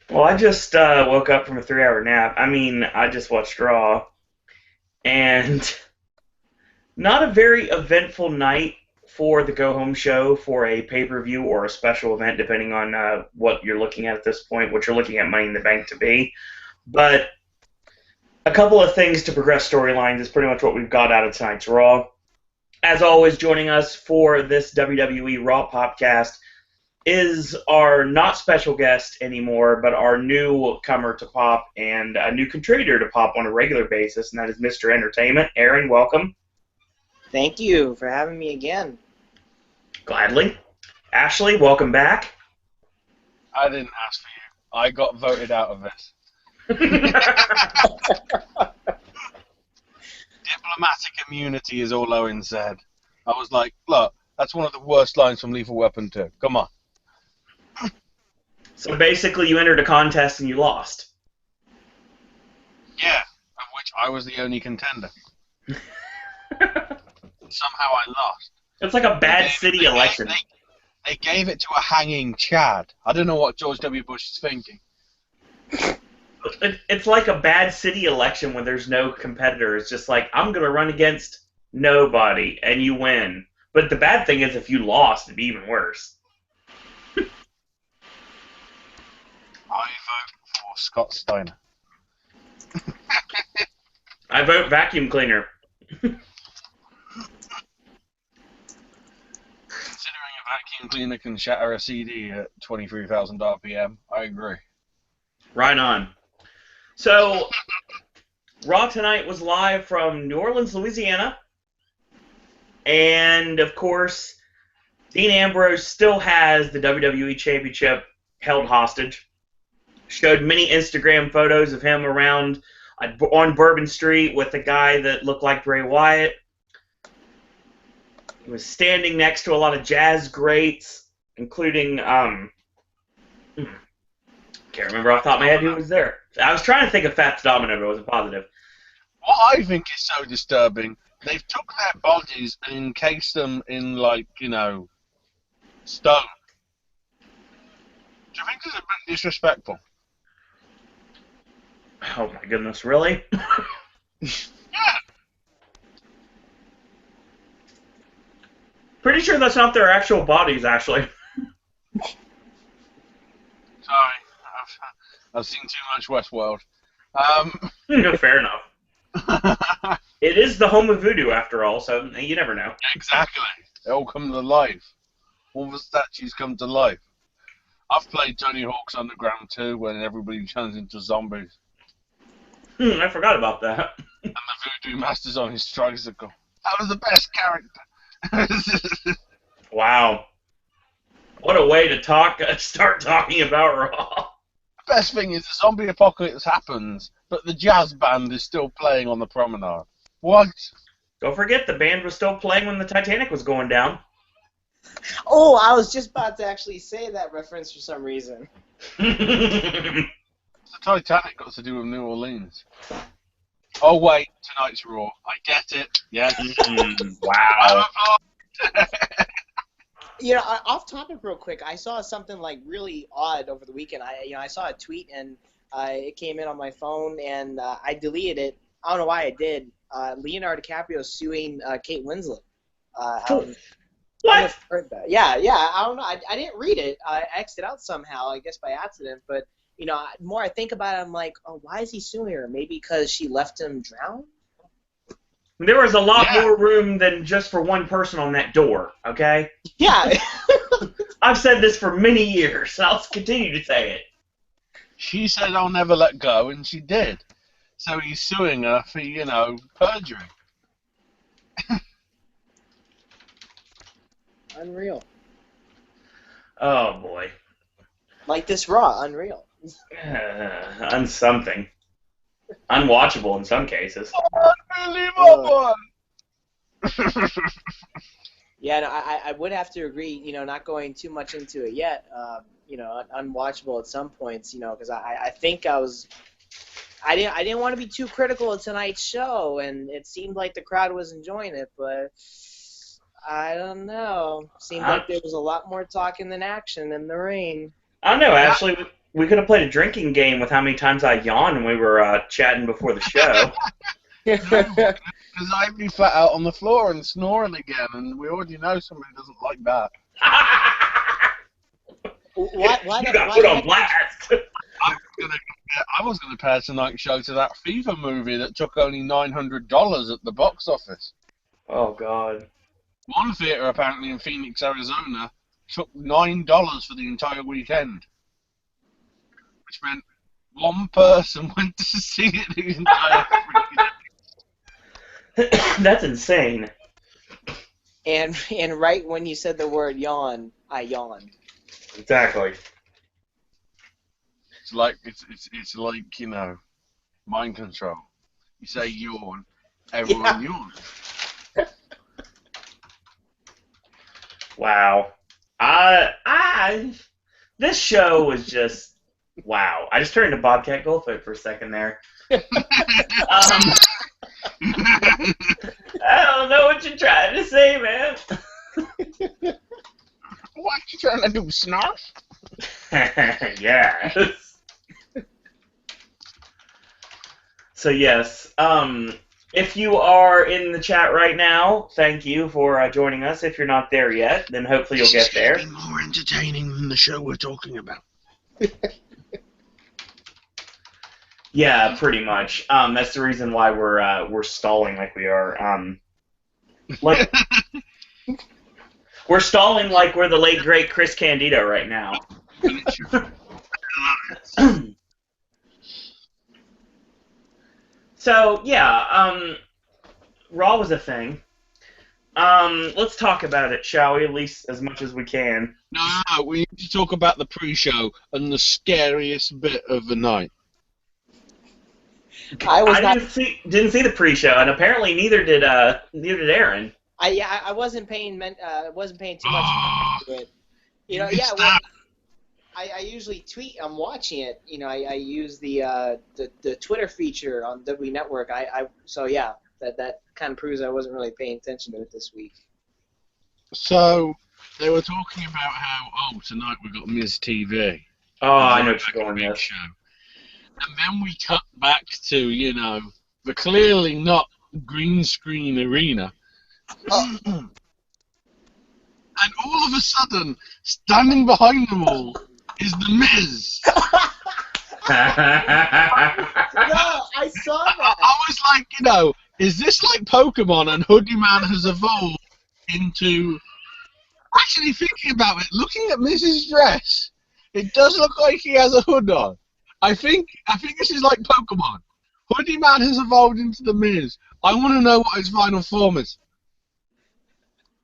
Well, I just woke up from a 3 hour nap. I just watched Raw, and not a very eventful night for the go home show for a pay per view or a special event, depending on what you're looking at this point, what you're looking at Money in the Bank to be. But a couple of things to progress storylines is pretty much what we've got out of tonight's Raw. As always, joining us for this WWE Raw Popcast is our not special guest anymore, but our newcomer to Pop and a new contributor to Pop on a regular basis, and that is Mr. Entertainment. Aaron, welcome. Thank you for having me again. Gladly. Ashley, welcome back. I didn't ask for you. I got voted out of this. Diplomatic immunity is all Owens said. I was like, look, that's one of the worst lines from Lethal Weapon 2. Come on. So basically, you entered a contest and you lost. Yeah, of which I was the only contender. Somehow I lost. It's like a bad city election. They gave it to a hanging Chad. I don't know what George W. Bush is thinking. It's like a bad city election when there's no competitor. It's just like, I'm going to run against nobody, and you win. But the bad thing is if you lost, it'd be even worse. I vote for Scott Steiner. I vote vacuum cleaner. Considering a vacuum cleaner can shatter a CD at 23,000 RPM, I agree. Right on. So, Raw tonight was live from New Orleans, Louisiana. And, of course, Dean Ambrose still has the WWE Championship held hostage. Showed many Instagram photos of him around on Bourbon Street with a guy that looked like Bray Wyatt. He was standing next to a lot of jazz greats, including, can't remember off the top of my head who was there. I was trying to think of Fats Domino, but I wasn't positive. What I think is so disturbing, they've took their bodies and encased them in, stone. Do you think this is a bit disrespectful? Oh my goodness, really? Yeah. Pretty sure that's not their actual bodies, actually. Sorry, I've seen too much Westworld. Fair enough. It is the home of voodoo, after all, so you never know. Exactly. They all come to life. All the statues come to life. I've played Tony Hawk's Underground 2 when everybody turns into zombies. I forgot about that. And the voodoo master's on his tricycle. That was the best character. Wow. What a way to start talking about Raw. The best thing is the zombie apocalypse happens, but the jazz band is still playing on the promenade. What? Don't forget, the band was still playing when the Titanic was going down. Oh, I was just about to actually say that reference for some reason. The Titanic got to do with New Orleans. Oh wait, tonight's Raw. I get it. Yes. Wow. Off topic real quick, I saw something like really odd over the weekend. I saw a tweet and it came in on my phone and I deleted it. I don't know why I did. Leonardo DiCaprio suing Kate Winslet. What? Yeah. I don't know. I didn't read it. I X'd it out somehow, I guess by accident. But the more I think about it, I'm like, oh, why is he suing her? Maybe because she left him drowned? There was a lot more room than just for one person on that door, okay? Yeah. I've said this for many years, and I'll continue to say it. She said, I'll never let go, and she did. So he's suing her for, perjury. Unreal. Oh, boy. Like this Raw, unreal. Something. Unwatchable in some cases. Unbelievable! Yeah, no, I would have to agree, not going too much into it yet, unwatchable at some points, because I think I didn't want to be too critical of tonight's show, and it seemed like the crowd was enjoying it, but I don't know. Seemed like there was a lot more talking than action in the ring. I don't know, Ashley. We could have played a drinking game with how many times I yawned when we were chatting before the show. Because I'd be flat out on the floor and snoring again, and we already know somebody doesn't like that. Why You got put on blast. I was gonna pay tonight's show to that FIFA movie that took only $900 at the box office. Oh, God. One theater apparently in Phoenix, Arizona, took $9 for the entire weekend, which meant one person went to see it the entire weekend. That's insane. And right when you said the word yawn, I yawned. Exactly. It's like you know, mind control. You say yawn, everyone yawns. Wow. This show was just wow. I just turned to Bobcat Goldthwait for a second there. I don't know what you're trying to say, man. What you trying to do, snarf? Yes. So yes, if you are in the chat right now, thank you for joining us. If you're not there yet, then hopefully you'll get there. It's going to be more entertaining than the show we're talking about. Yeah, pretty much. That's the reason why we're stalling like we are. Like we're stalling like we're the late great Chris Candido right now. So yeah, Raw was a thing. Let's talk about it, shall we? At least as much as we can. No, we need to talk about the pre-show and the scariest bit of the night. I didn't see the pre-show, and apparently neither did Aaron. I wasn't paying too much attention to it. You know, yeah. Well, I usually tweet. I'm watching it. You know, I use the Twitter feature on WWE Network. So yeah, that kind of proves I wasn't really paying attention to it this week. So they were talking about how tonight we got Miz TV. Oh, I know what you're going with. Show. And then we cut back to, you know, the clearly not green screen arena. And all of a sudden, standing behind them all is The Miz. No, I saw that. I was like, you know, is this like Pokemon and Hoodie Man has evolved into... Actually thinking about it, looking at Miz's dress, it does look like he has a hood on. I think this is like Pokemon. Hoodie Man has evolved into The Miz. I want to know what his final form is.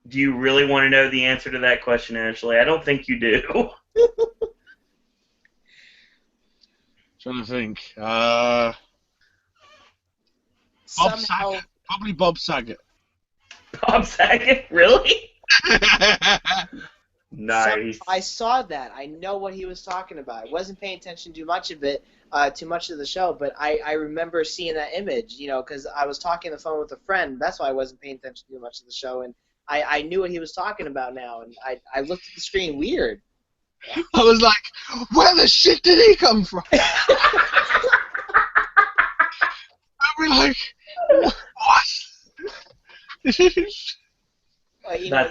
Do you really want to know the answer to that question, Ashley? I don't think you do. Trying to think. Bob Saget. Probably Bob Saget. Bob Saget? Really? Nice. I saw that. I know what he was talking about. I wasn't paying attention to much of it, too much of the show, but I remember seeing that image, you know, because I was talking on the phone with a friend. That's why I wasn't paying attention too much of the show, and I knew what he was talking about now, and I looked at the screen weird. I was like, where the shit did he come from? I was like, what? You know,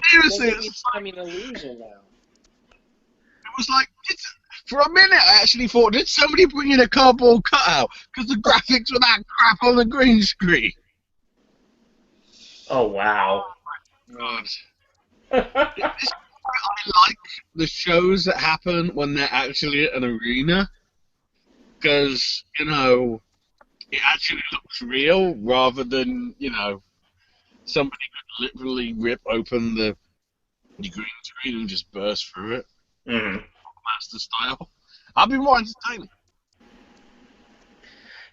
Seriously, it's an illusion now. It was like, for a minute I actually thought, did somebody bring in a cardboard cutout? Because the graphics were that crap on the green screen. Oh, wow. God. I like the shows that happen when they're actually at an arena. Because, you know, it actually looks real rather than, you know, somebody could literally rip open the green screen and just burst through it. Mm-hmm. Master style. I'll be more entertaining.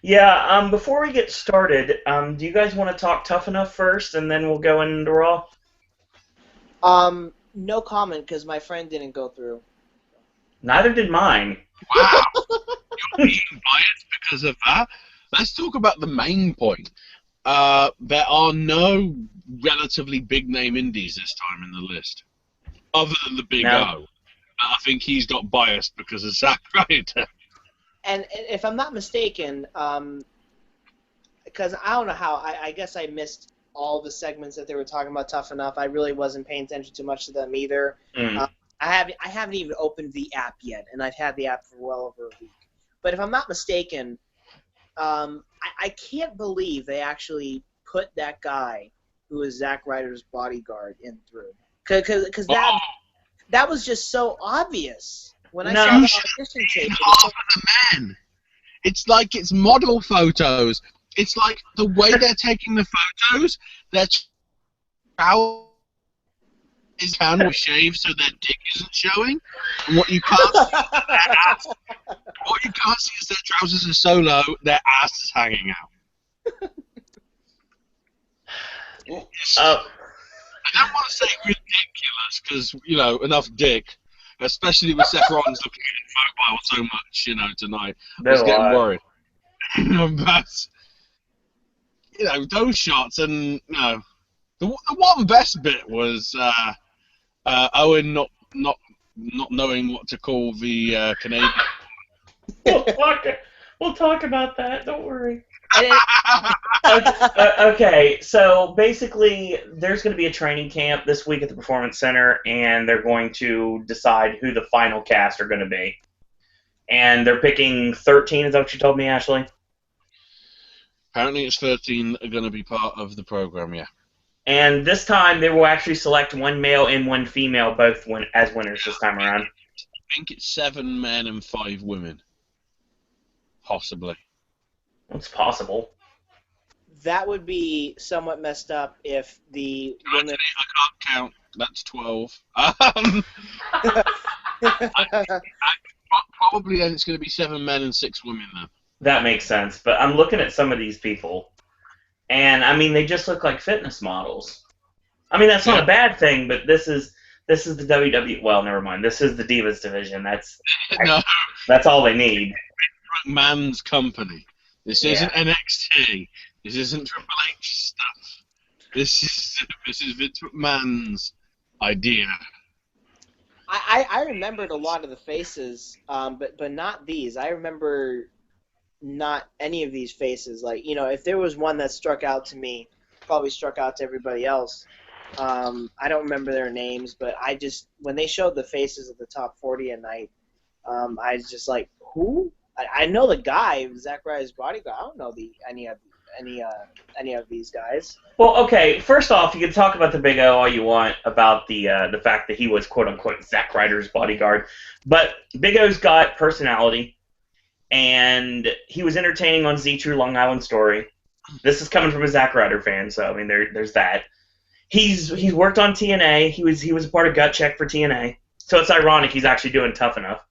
Yeah, before we get started, do you guys want to talk Tough Enough first, and then we'll go into Raw? No comment, because my friend didn't go through. Neither did mine. Wow. You're being biased because of that? Let's talk about the main point. There are no relatively big-name indies this time in the list, other than the Big O. I think he's got biased because of Zack Ryder. And if I'm not mistaken, because I don't know how, I guess I missed all the segments that they were talking about Tough Enough. I really wasn't paying attention too much to them either. I haven't even opened the app yet, and I've had the app for well over a week. But if I'm not mistaken, I can't believe they actually put that guy who is Zack Ryder's bodyguard in through. Because that was just so obvious. When I saw the audition tape, Half of the men. It's like it's model photos. It's like the way they're taking the photos, their trousers can shave so their dick isn't showing, and what you can't see is their trousers are so low, their ass is hanging out. I don't want to say ridiculous because enough dick. Especially with Seth Rollins looking at his mobile so much, tonight. I was getting worried. But, those shots, and, the one best bit was Owen not knowing what to call the Canadian. We'll talk about that, don't worry. Okay, so basically, there's going to be a training camp this week at the Performance Center, and they're going to decide who the final cast are going to be. And they're picking 13, is that what you told me, Ashley? Apparently it's 13 are going to be part of the program, yeah. And this time, they will actually select one male and one female, both as winners this time around. I think it's 7 men and 5 women. Possibly. It's possible. That would be somewhat messed up if the women... I can't count. That's 12. Probably then it's going to be 7 men and 6 women then. That makes sense, but I'm looking at some of these people, and I mean they just look like fitness models. I mean that's not a bad thing, but this is the WWE. Well, never mind. This is the Divas division. That's all they need. McMahon's company. This isn't NXT. This isn't Triple H stuff. This is Vince McMahon's idea. I remembered a lot of the faces, but not these. I remember not any of these faces. Like, if there was one that struck out to me, probably struck out to everybody else. I don't remember their names, but when they showed the faces of the top 40 at night, I was just like, who? I know the guy, Zack Ryder's bodyguard. I don't know any of these guys. Well, okay. First off, you can talk about the Big O all you want about the fact that he was quote unquote Zack Ryder's bodyguard, but Big O's got personality, and he was entertaining on Z True Long Island Story. This is coming from a Zack Ryder fan, so I mean there's that. He's worked on TNA. He was a part of Gut Check for TNA, so it's ironic he's actually doing Tough Enough.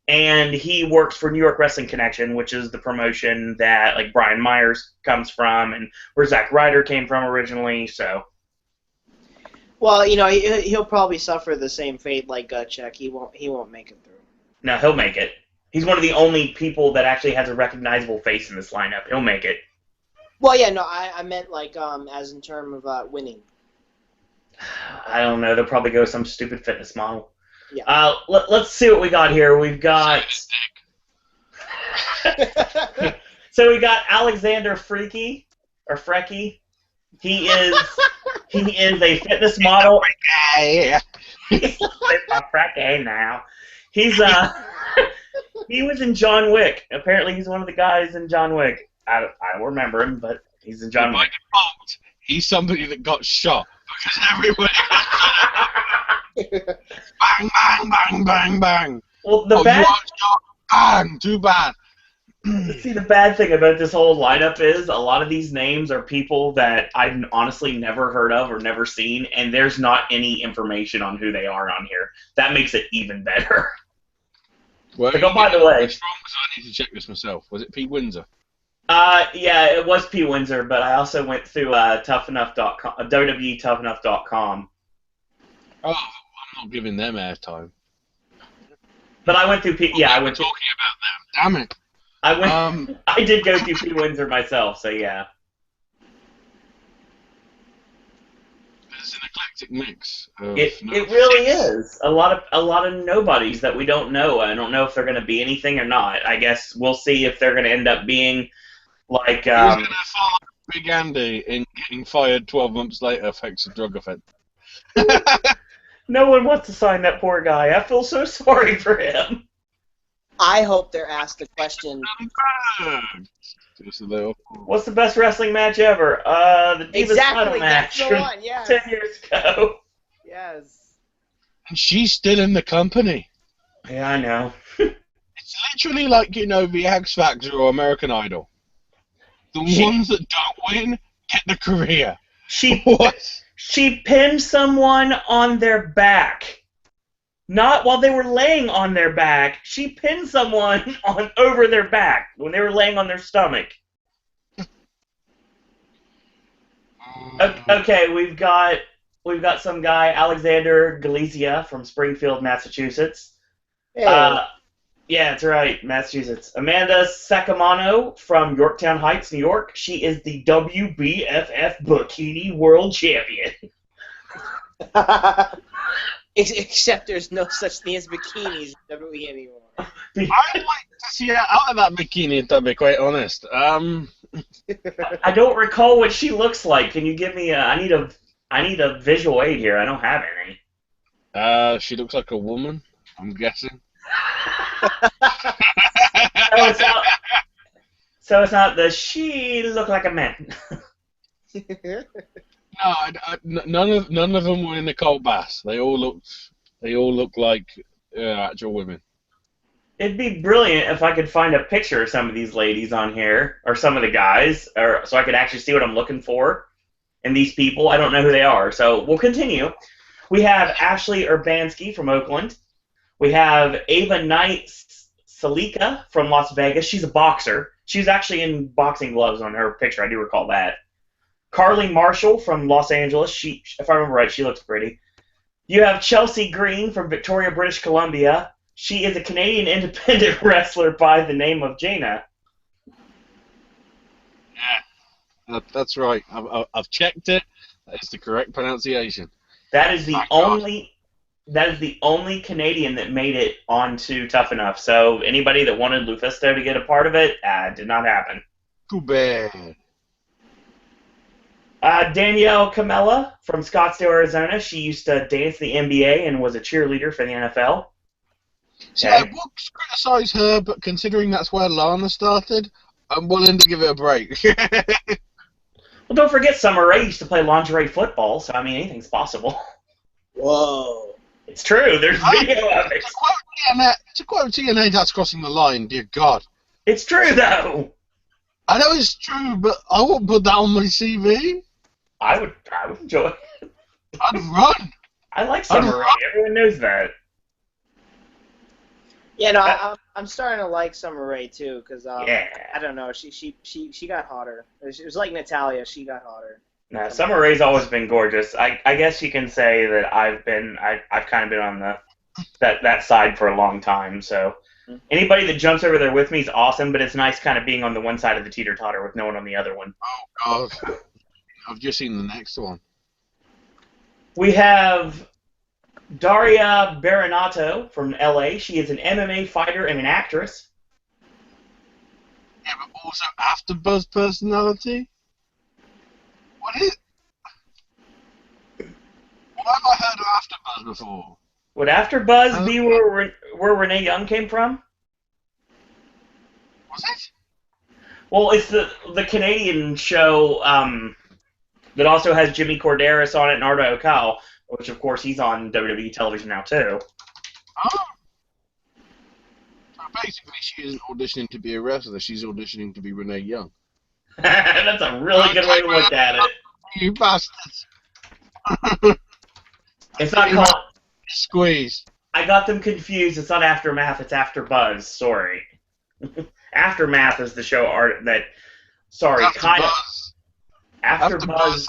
And he works for New York Wrestling Connection, which is the promotion that like Brian Myers comes from, and where Zack Ryder came from originally. So, well, he'll probably suffer the same fate like Gut Check. He won't make it through. No, he'll make it. He's one of the only people that actually has a recognizable face in this lineup. He'll make it. Well, yeah, no, I meant like as in terms of winning. I don't know. They'll probably go some stupid fitness model. Yeah. Let's see what we got here. We've got. So we got Alexander Freaky or Frecky. He is a fitness model. He's Frecky now. He's he was in John Wick. Apparently, he's one of the guys in John Wick. I don't remember him, but he's in John Wick. By default, he's somebody that got shot because everywhere. Bang, bang, bang, bang, bang. Well, bang, too bad. See, the bad thing about this whole lineup is a lot of these names are people that I've honestly never heard of or never seen, and there's not any information on who they are on here. That makes it even better. Well, so by the way, because I need to check this myself. Was it Pete Windsor? Yeah, it was P. Windsor, but I also went through toughenough.com, WWEtoughenough.com. Oh, I'm not giving them airtime. But I went through P. Yeah, I went talking about them. Damn it. I did go through P. Windsor myself, so yeah. There's an eclectic mix. Of It really is a lot of nobodies that we don't know. I don't know if they're going to be anything or not. I guess we'll see if they're going to end up being like. Who's going to follow Big Andy in getting fired 12 months later thanks to drug offense? No one wants to sign that poor guy. I feel so sorry for him. I hope they're asked the question. What's the best wrestling match ever? The Diva title match that's the one, yes. 10 years ago. Yes. And she's still in the company. Yeah, I know. It's literally like, the X Factor or American Idol. The ones that don't win get the career. She pinned someone on their back. Not while they were laying on their back. She pinned someone over their back when they were laying on their stomach. Okay, we've got some guy, Alexander Galizia from Springfield, Massachusetts. Hey. Yeah, that's right, Massachusetts. Amanda Sacamano from Yorktown Heights, New York. She is the WBFF Bikini World Champion. Except there's no such thing as bikinis in WWE anymore. I'd like to see her out of that bikini, to be quite honest. I don't recall what she looks like. Can you give me I need a visual aid here. I don't have any. She looks like a woman, I'm guessing. So it's not the she look like a man. No, none of them were in Nicole Bass. They all look like actual women. It'd be brilliant if I could find a picture of some of these ladies on here, or some of the guys, or so I could actually see what I'm looking for. And these people, I don't know who they are. So we'll continue. We have Ashley Urbanski from Oakland. We have Ava Knight Salika from Las Vegas. She's a boxer. She was actually in boxing gloves on her picture. I do recall that. Carly Marshall from Los Angeles. She, if I remember right, she looks pretty. You have Chelsea Green from Victoria, British Columbia. She is a Canadian independent wrestler by the name of Jaina. Yeah, that's right. I've checked it. That's the correct pronunciation. That is the only Canadian that made it onto Tough Enough. So anybody that wanted Lufisto to get a part of it, did not happen. Too bad. Danielle Camella from Scottsdale, Arizona. She used to dance the NBA and was a cheerleader for the NFL. See, I would criticise her, but considering that's where Lana started, I'm willing to give it a break. Well, don't forget Summer Rae used to play lingerie football, so I mean, anything's possible. Whoa. It's true. There's video of it. To quote TNA, that's crossing the line, dear God. It's true, though. I know it's true, but I wouldn't put that on my CV. I would enjoy it. I'd run. I like Summer Rae. Everyone knows that. Yeah, no, I'm starting to like Summer Rae too, because yeah. I don't know, she got hotter. It was like Natalia, she got hotter. No, Summer Rae's always been gorgeous. I guess you can say that I've kind of been on that side for a long time. So anybody that jumps over there with me is awesome, but it's nice kind of being on the one side of the teeter-totter with no one on the other one. Oh God, I've just seen the next one. We have Daria Baronato from LA. She is an MMA fighter and an actress. Yeah, but also AfterBuzz personality? What is... Why have I heard of AfterBuzz before? Would AfterBuzz be where Renee Young came from? Was it? Well, it's the Canadian show that also has Jimmy Corderas on it and Arda Ocal, which, of course, he's on WWE television now, too. Oh. So basically, she isn't auditioning to be a wrestler. She's auditioning to be Renee Young. That's a really good way to look at it. You bastards. It's not called... Squeeze. I got them confused. It's not Aftermath, it's AfterBuzz. Sorry. Aftermath is the show that... Sorry, kind of... AfterBuzz...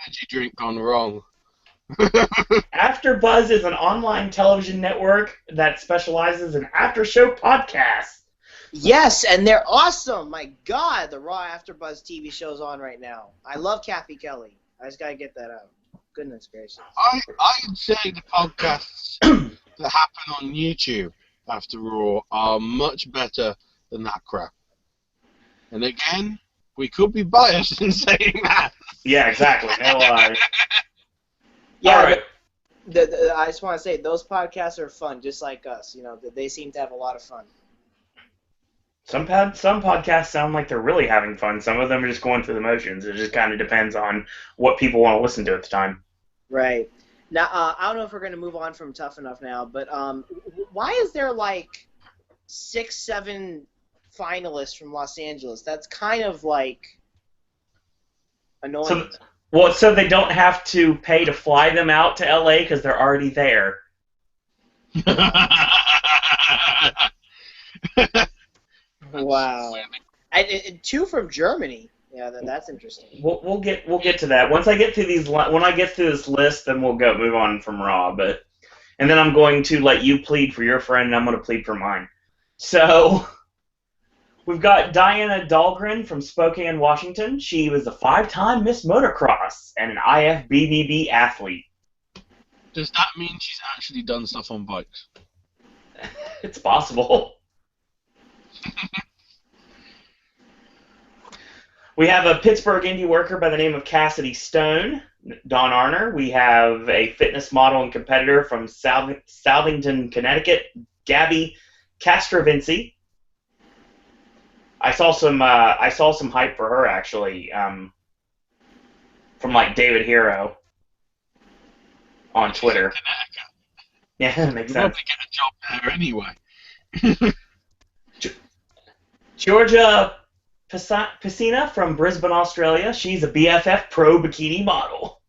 Energy drink gone wrong. AfterBuzz is an online television network that specializes in after-show podcasts. Yes, and they're awesome. My God, the Raw AfterBuzz TV show's on right now. I love Kathy Kelly. I just gotta get that out. Goodness gracious. I'd say the podcasts that happen on YouTube after Raw are much better than that crap. And again, we could be biased in saying that. Yeah, exactly. No lie. Yeah, All right. I just want to say those podcasts are fun, just like us. You know, they seem to have a lot of fun. Some podcasts sound like they're really having fun. Some of them are just going through the motions. It just kind of depends on what people want to listen to at the time. Right. Now, I don't know if we're going to move on from Tough Enough now, but why is there like 6, 7 finalists from Los Angeles? That's kind of like annoying. So they don't have to pay to fly them out to LA because they're already there. Wow. And 2 from Germany. Yeah, that's interesting. We'll get to that once I get to these. When I get to this list, then we'll move on from Raw. And then I'm going to let you plead for your friend, and I'm going to plead for mine. So we've got Diana Dahlgren from Spokane, Washington. She was a 5-time Miss Motocross and an IFBB athlete. Does that mean she's actually done stuff on bikes? It's possible. We have a Pittsburgh indie worker by the name of Cassidy Stone, Dawn Arner. We have a fitness model and competitor from Southington, Connecticut, Gabby Castrovinci. I saw some hype for her actually, from like David Hero on Twitter. Yeah, that makes sense. Probably get a job there anyway. Georgia Piscina from Brisbane, Australia. She's a BFF pro bikini model.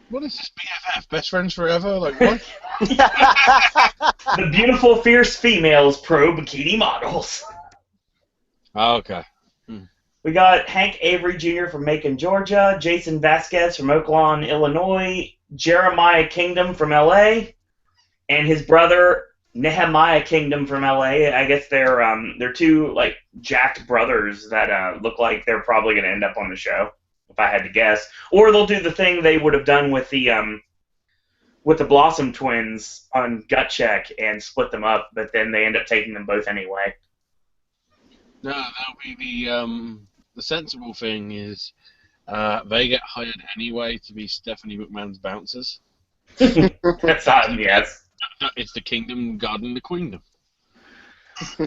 What is this BFF? Best friends forever? Like what? The beautiful, fierce females pro bikini models. Oh, okay. We got Hank Avery Jr. from Macon, Georgia. Jason Vasquez from Oaklawn, Illinois. Jeremiah Kingdom from LA. And his brother Nehemiah Kingdom from LA. I guess they're 2 like jacked brothers that look like they're probably going to end up on the show, if I had to guess. Or they'll do the thing they would have done with the Blossom twins on Gut Check and split them up, but then they end up taking them both anyway. No, that'll be the sensible thing is they get hired anyway to be Stephanie McMahon's bouncers. That's odd, yes. It's the kingdom guarding the queendom. So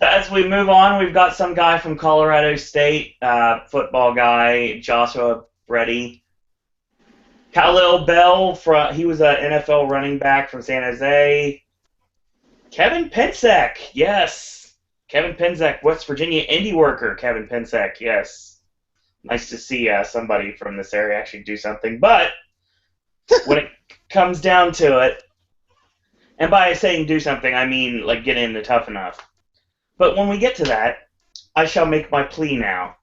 as we move on, we've got some guy from Colorado State, football guy, Joshua Reddy. Khalil Bell, he was an NFL running back from San Jose. Kevin Pensek, yes. Kevin Pensek, West Virginia indie worker, Kevin Pensek, yes. Nice to see somebody from this area actually do something. But when it comes down to it, and by saying do something, I mean like get into Tough Enough. But when we get to that, I shall make my plea now.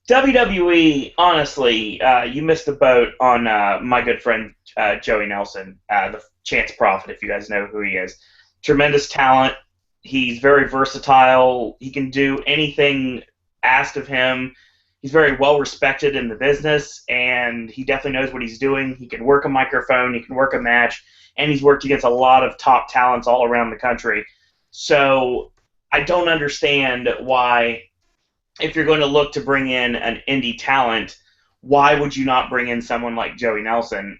WWE, honestly, you missed the boat on my good friend Joey Nelson, the Chance Prophet, if you guys know who he is. Tremendous talent. He's very versatile. He can do anything asked of him. He's very well respected in the business, and he definitely knows what he's doing. He can work a microphone. He can work a match. And he's worked against a lot of top talents all around the country. So I don't understand why, if you're going to look to bring in an indie talent, why would you not bring in someone like Joey Nelson?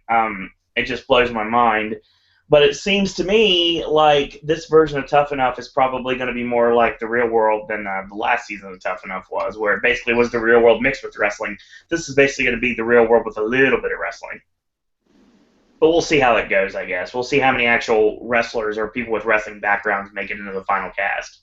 It just blows my mind. But it seems to me like this version of Tough Enough is probably going to be more like the Real World than the last season of Tough Enough was, where it basically was the Real World mixed with wrestling. This is basically going to be the Real World with a little bit of wrestling. But we'll see how it goes, I guess. We'll see how many actual wrestlers or people with wrestling backgrounds make it into the final cast.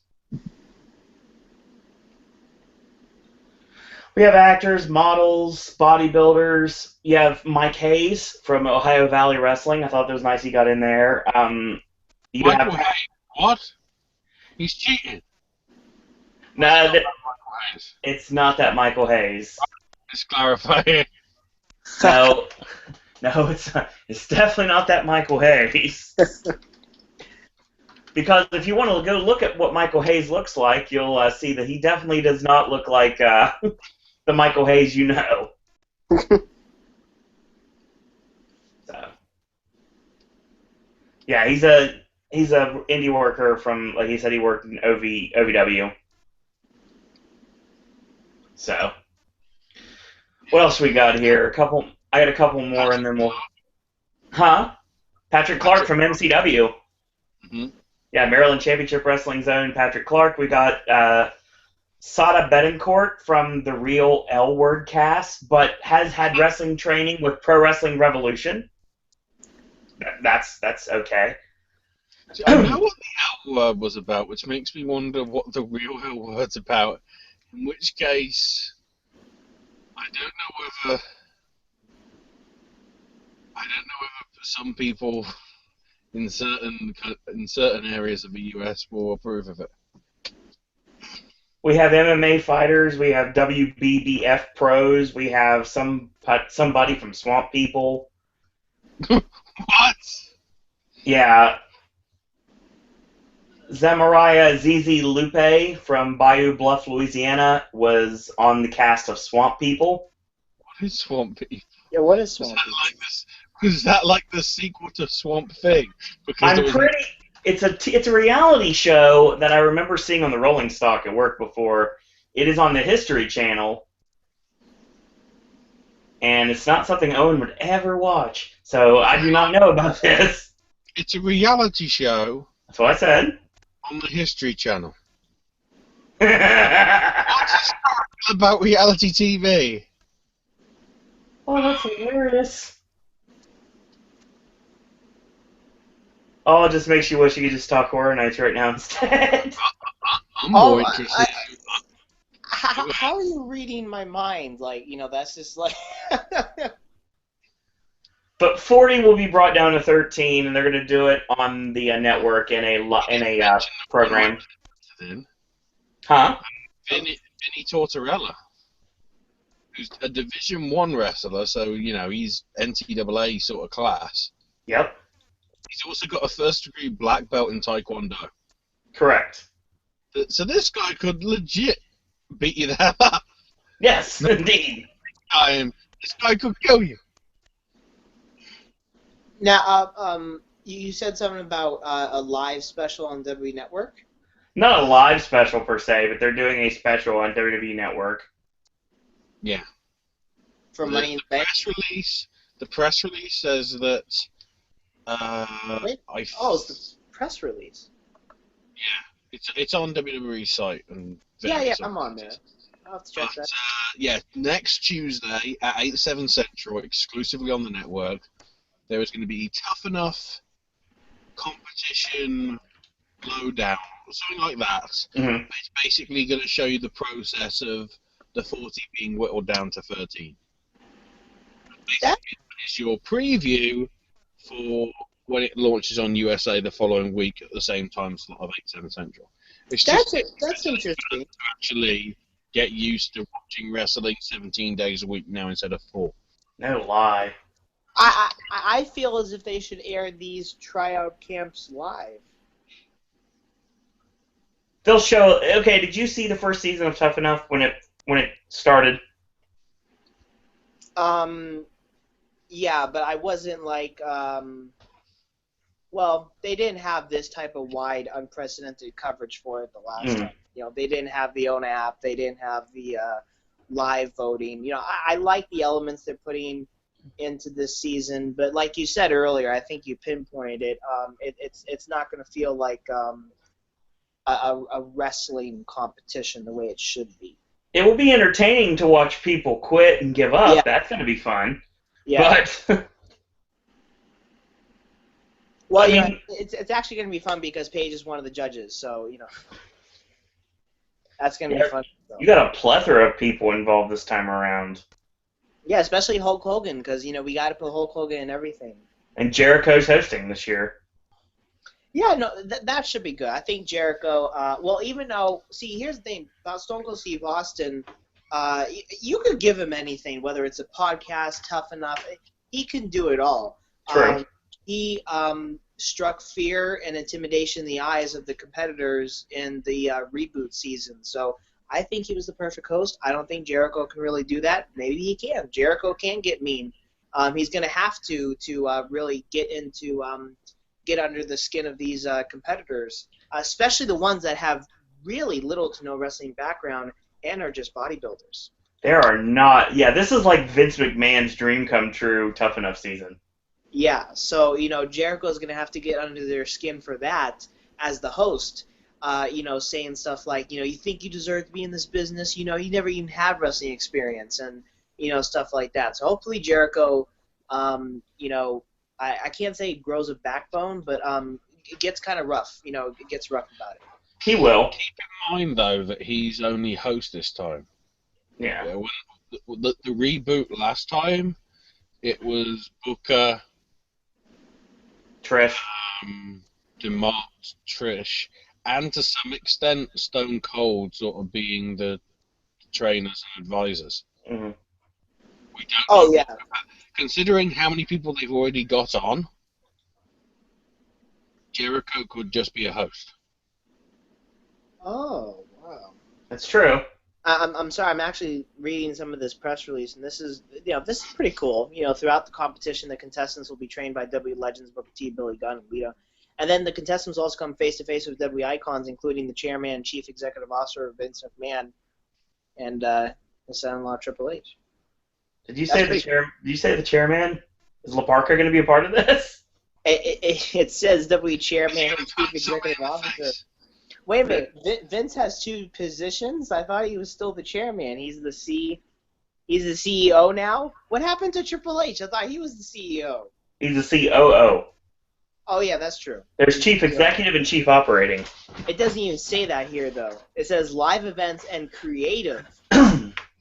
We have actors, models, bodybuilders. You have Mike Hayes from Ohio Valley Wrestling. I thought that was nice he got in there. Michael Hayes? What? He's cheating. No, it's not that Michael Hayes. Just clarify. No, it's not. It's definitely not that Michael Hayes. Because if you want to go look at what Michael Hayes looks like, you'll see that he definitely does not look like the Michael Hayes you know. Yeah, he's a indie worker from, like he said, he worked in OVW. So, what else we got here? I got a couple more, and then we'll. Huh? Patrick Clark from MCW. Mhm. Yeah, Maryland Championship Wrestling Zone. Patrick Clark. We got Sada Betancourt from the Real L Word cast, but has had wrestling training with Pro Wrestling Revolution. That's okay. See, I know what the L word was about, which makes me wonder what the real L word's about. In which case, I don't know whether for some people in certain areas of the US will approve of it. We have MMA fighters. We have WBBF pros. We have somebody from Swamp People. What? Yeah. Zamaria Zizi Lupe from Bayou Bluff, Louisiana, was on the cast of Swamp People. What is Swamp People? Yeah, what is Was Swamp that People? like this? Was that like the sequel to Swamp Thing? Because there I'm was pretty. It's a reality show that I remember seeing on the Rolling Stock at work before. It is on the History Channel, and it's not something Owen would ever watch. So I do not know about this. it's a reality show That's what I said. on the History Channel. Oh, What's about reality TV? that's hilarious. Oh, it just makes you wish you could just talk Horror Nights right now instead. I'm more interested. How are you reading my mind? Like, that's just like. But 40 will be brought down to 13, and they're going to do it on the network in a program. Then Huh? Vinny Tortorella, who's a Division 1 wrestler, so he's NCAA sort of class. Yep. He's also got a first-degree black belt in Taekwondo. Correct. So this guy could legit beat you the hell up. Yes, indeed. This guy could kill you. Now, you said something about a live special on WWE Network? Not a live special per se, but they're doing a special on WWE Network. Yeah. For Money in the Bank? The press release says that. Wait. It's the press release. Yeah, it's on WWE's site and. Yeah, I'm on there. I'll have to check that. Yeah, next Tuesday at 8/7 Central, exclusively on the network, there is going to be Tough Enough competition lowdown or something like that. Mm-hmm. It's basically going to show you the process of the 40 being whittled down to 13. Basically, it's your preview for when it launches on USA the following week at the same time slot of 8/7 Central. That's interesting. To actually get used to watching wrestling 17 days a week now instead of 4. No lie. I feel as if they should air these tryout camps live. They'll show. Okay, did you see the first season of Tough Enough when it started? Yeah, but I wasn't like, well, they didn't have this type of wide, unprecedented coverage for it the last time. They didn't have the OWN app. They didn't have the live voting. I like the elements they're putting into this season, but like you said earlier, I think you pinpointed it. It's not going to feel like a wrestling competition the way it should be. It will be entertaining to watch people quit and give up. Yeah. That's going to be fun. Yeah. But well, I mean, it's actually going to be fun because Paige is one of the judges, so that's going to be fun. You got a plethora of people involved this time around. Yeah, especially Hulk Hogan, because we got to put Hulk Hogan in everything. And Jericho's hosting this year. Yeah, no, that should be good. I think Jericho. Well, even though, see, here's the thing about Stone Cold Steve Austin. You could give him anything, whether it's a podcast, Tough Enough. He can do it all. True. He struck fear and intimidation in the eyes of the competitors in the reboot season. So I think he was the perfect host. I don't think Jericho can really do that. Maybe he can. Jericho can get mean. He's going to have to really get into get under the skin of these competitors, especially the ones that have really little to no wrestling background and are just bodybuilders. There are not. Yeah, this is like Vince McMahon's dream come true Tough Enough season. Yeah, so, Jericho's going to have to get under their skin for that as the host, saying stuff like, you think you deserve to be in this business, you never even had wrestling experience, and, stuff like that. So hopefully Jericho, I can't say grows a backbone, but it gets kind of rough, it gets rough about it. He will. Keep in mind, though, that he's only host this time. Yeah. When the reboot last time, it was Booker, Trish. DeMott, Trish, and to some extent Stone Cold sort of being the trainers and advisors. Mm-hmm. We don't yeah. Considering how many people they've already got on, Jericho could just be a host. Oh, wow. That's true. I'm sorry. I'm actually reading some of this press release, and this is pretty cool. Throughout the competition, the contestants will be trained by WWE legends Booker T, Billy Gunn, and Lita. And then the contestants also come face to face with WWE icons, including the chairman and chief executive officer Vince McMahon, and his son-in-law Triple H. Did you say the chairman? Is La Parka going to be a part of this? It says WWE chairman and chief executive officer. Wait a minute, Vince has two positions? I thought he was still the chairman. He's the CEO now? What happened to Triple H? I thought he was the CEO. He's the COO. Oh, yeah, that's true. There's chief executive and chief operating. It doesn't even say that here, though. It says live events and creative.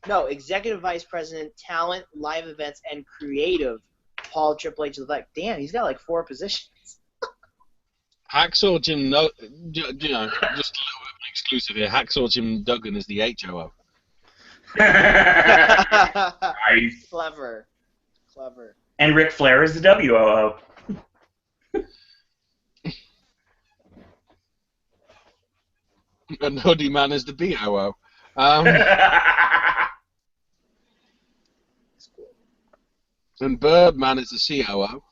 No, executive vice president, talent, live events, and creative. Paul Triple H is like, damn, he's got like 4 positions. Hacksaw Jim, just a little bit of an exclusive here. Hacksaw Jim Duggan is the HOO. Nice. Clever. And Ric Flair is the WOO. And Hoodie Man is the BOO. And Birdman is the COO.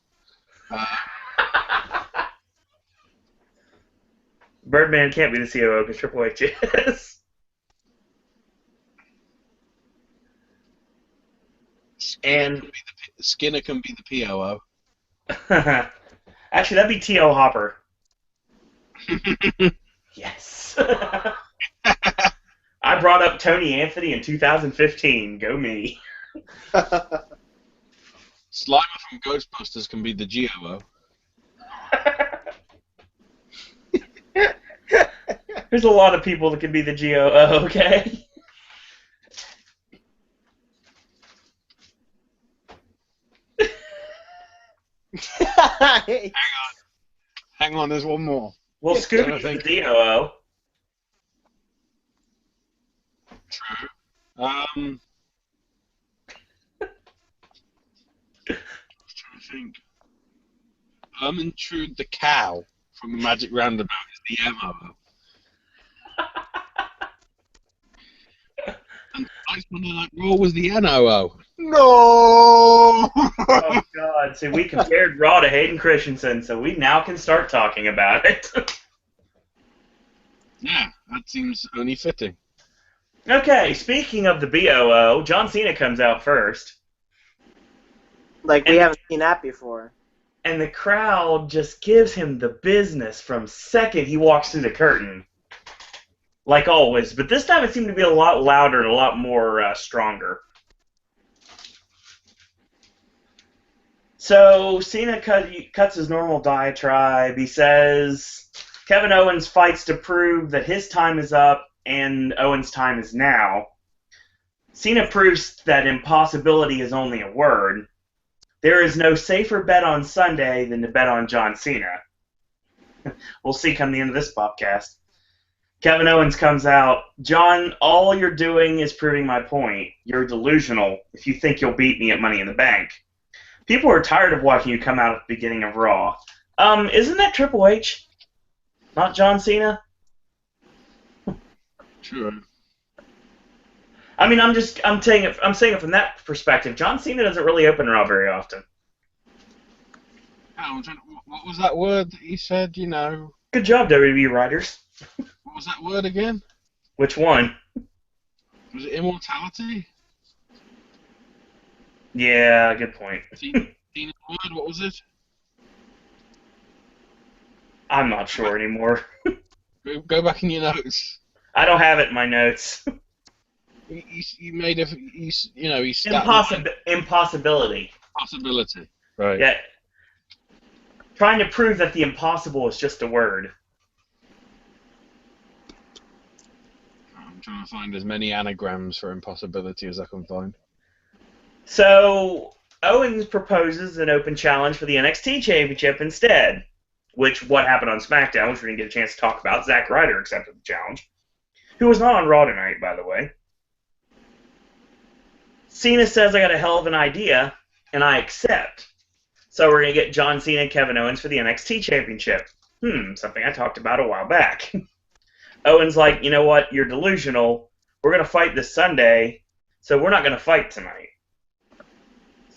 Birdman can't be the COO because Triple H is. Skinner can be the POO. Actually, that'd be T.O. Hopper. Yes. I brought up Tony Anthony in 2015. Go me. Slimer from Ghostbusters can be the GOO. There's a lot of people that can be the GOO, okay? Hang on, there's one more. Well, Scooby's the DOO. True. Trying to think. Ermintrude the cow from the Magic Roundabout is the MOO. And Ice Monday Night Raw was the NOO. No! Oh, God. See, we compared Raw to Hayden Christensen, so we now can start talking about it. Yeah, that seems only fitting. Okay, speaking of the BOO, John Cena comes out first. Like, we haven't seen that before. And the crowd just gives him the business from second he walks through the curtain. Like always. But this time it seemed to be a lot louder and a lot more stronger. So Cena cuts his normal diatribe. He says Kevin Owens fights to prove that his time is up and Owens' time is now. Cena proves that impossibility is only a word. There is no safer bet on Sunday than to bet on John Cena. We'll see come the end of this podcast. Kevin Owens comes out. John, all you're doing is proving my point. You're delusional if you think you'll beat me at Money in the Bank. People are tired of watching you come out at the beginning of Raw. Isn't that Triple H? Not John Cena? Sure. I mean, I'm saying it from that perspective. John Cena doesn't really open Raw very often. What was that word that you said, you know? Good job, WWE writers. What was that word again? Which one? Was it immortality? Yeah, good point. Tina's word, what was it? I'm not sure anymore. Go back in your notes. I don't have it in my notes. You made a, you know, he stabbed Impossibility. possibility. Right. Yeah. Trying to prove that the impossible is just a word. I'm trying to find as many anagrams for impossibility as I can find. So, Owens proposes an open challenge for the NXT Championship instead. What happened on SmackDown, which we didn't get a chance to talk about. Zack Ryder accepted the challenge. Who was not on Raw tonight, by the way. Cena says, I got a hell of an idea, and I accept. So we're going to get John Cena and Kevin Owens for the NXT Championship. Something I talked about a while back. Owens like, you know what, you're delusional. We're going to fight this Sunday, so we're not going to fight tonight.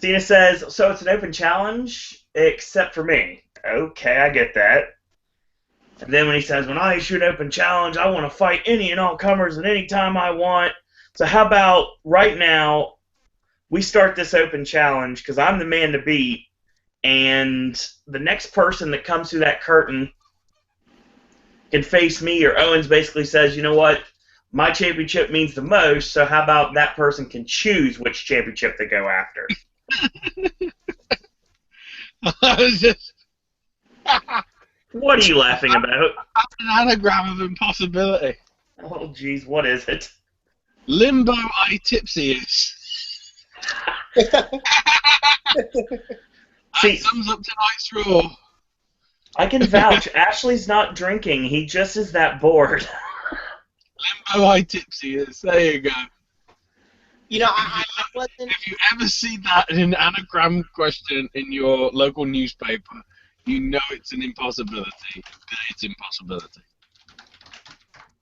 Cena says, so it's an open challenge, except for me. Okay, I get that. And then when he says, when I issue an open challenge, I want to fight any and all comers at any time I want. So how about right now we start this open challenge because I'm the man to beat, and the next person that comes through that curtain can face me, or Owens basically says, you know what, my championship means the most, so how about that person can choose which championship they go after. I was just... What are you laughing about? an anagram of impossibility. Oh, jeez, what is it? Limbo I tipsy-ish. See, that sums up tonight's Raw. I can vouch, Ashley's not drinking, he just is that bored. Limbo I tipsy-ish, there you go. You know, I wasn't... If you ever see that in an anagram question in your local newspaper, you know it's an impossibility. It's impossibility.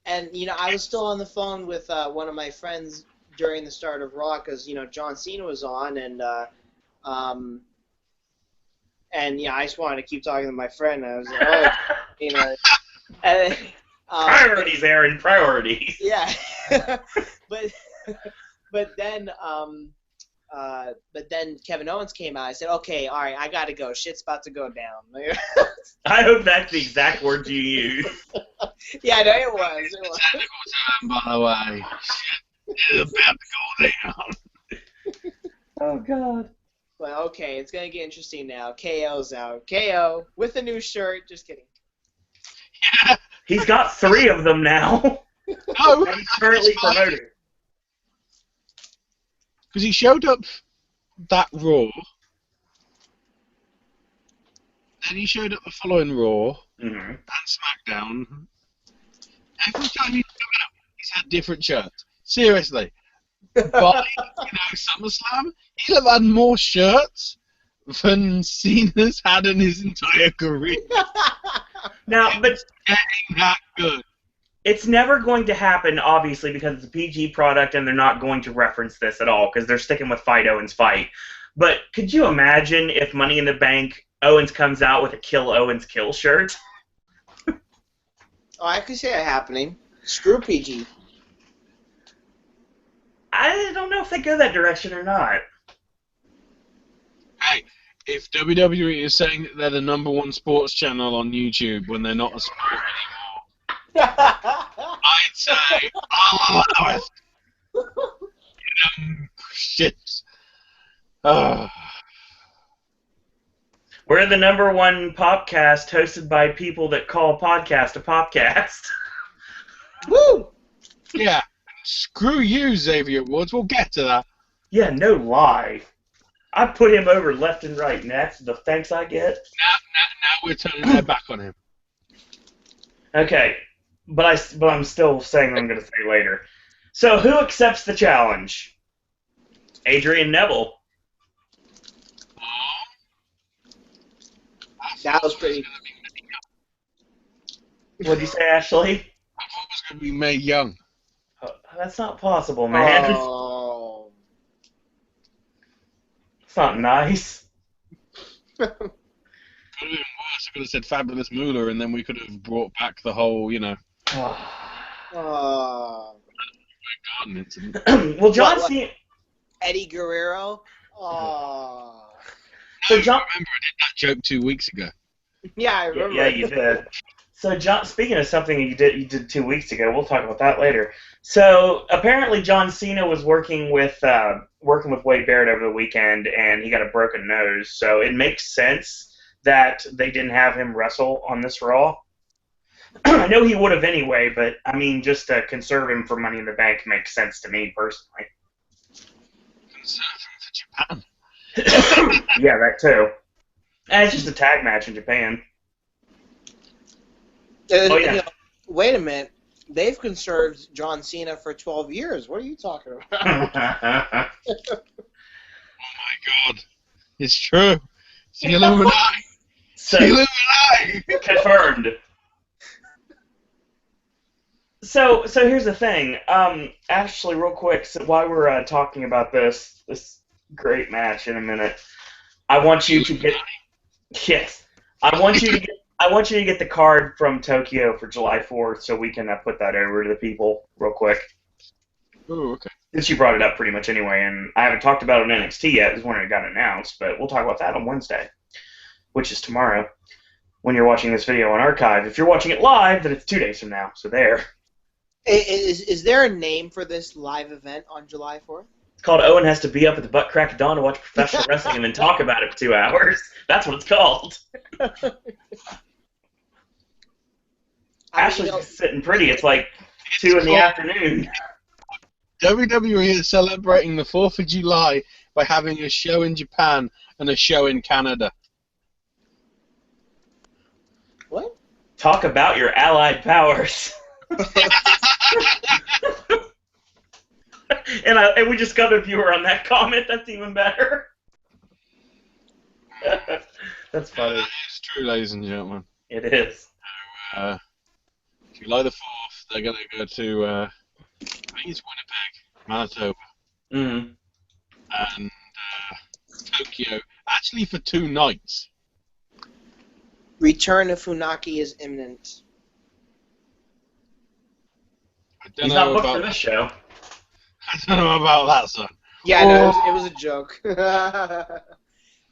And, you know, I was still on the phone with one of my friends during the start of Raw because, you know, John Cena was on, and yeah, I just wanted to keep talking to my friend. I was like, oh, you know. And, Priorities, Aaron, priorities. Yeah. But then Kevin Owens came out. I said, okay, all right, I got to go. Shit's about to go down. I hope that's the exact words you use. Yeah, no, it was. It was. Technical term, by the way. Shit is about to go down. Oh, God. Well, okay, it's going to get interesting now. KO's out. KO with a new shirt. Just kidding. Yeah. He's got 3 of them now. No, And he's currently promoted. Because he showed up that Raw, then he showed up the following Raw and SmackDown. Every time he's come out, he's had different shirts. Seriously. By, SummerSlam, he'll have had more shirts than Cena's had in his entire career. Now, but Getting that good. it's never going to happen, obviously, because it's a PG product and they're not going to reference this at all because they're sticking with Fight Owens Fight. But could you imagine if Money in the Bank, Owens comes out with a Kill Owens Kill shirt? Oh, I could see that happening. Screw PG. I don't know if they go that direction or not. Hey, if WWE is saying that they're the #1 sports channel on YouTube when they're not a sport anymore, I'd say, I'll allow it. Shit. We're the #1 popcast hosted by people that call podcast a popcast. Woo! Yeah. Screw you, Xavier Woods. We'll get to that. Yeah, no lie. I put him over left and right, and that's the thanks I get. Now we're turning their back on him. Okay, but I'm still saying what I'm going to say later. So who accepts the challenge? Adrian Neville. That was pretty... What'd you say, Ashley? I thought it was going to be Mae Young. Oh, that's not possible, man. Oh. It's not nice. Could have been worse if could have said Fabulous Moolah, and then we could have brought back the whole, garden incident. Well, John Cena. Eddie Guerrero. Oh. So John. Remember, I did that joke 2 weeks ago. Yeah, I remember. Yeah, you did. So, John, speaking of something you did 2 weeks ago, we'll talk about that later. So, apparently, John Cena was working with Wade Barrett over the weekend, and he got a broken nose. So, it makes sense that they didn't have him wrestle on this Raw. I know he would have anyway, but I mean, just to conserve him for Money in the Bank makes sense to me personally. Conserve him for Japan. Yeah, that too. And it's just a tag match in Japan. Oh, yeah. Wait a minute. They've conserved John Cena for 12 years. What are you talking about? Oh my God. It's true. It's the Illuminati. So, the Illuminati. Confirmed. So here's the thing. Actually, real quick, so while we're talking about this great match in a minute, I want you to get. Yes, I want you to get the card from Tokyo for July 4th, so we can put that over to the people real quick. Oh, okay. Since you brought it up pretty much anyway, and I haven't talked about it on NXT yet, is when it got announced, but we'll talk about that on Wednesday, which is tomorrow. When you're watching this video on archive, if you're watching it live, then it's 2 days from now. So there. Is there a name for this live event on July 4th? It's called Owen Has to Be Up at the Butt Crack of Dawn to watch professional wrestling and then talk about it for 2 hours. That's what it's called. Ashley's just sitting pretty. It's like 2 in the afternoon. WWE is celebrating the 4th of July by having a show in Japan and a show in Canada. What? Talk about your allied powers. And we just got a viewer on that comment. That's even better. That's funny. It's true, ladies and gentlemen. It is. July the 4th, they're going to go to, I think it's Winnipeg, Manitoba, and Tokyo, actually for 2 nights. Return of Funaki is imminent. He's not booked for this show. I don't know about that, son. Yeah, no, it was a joke. But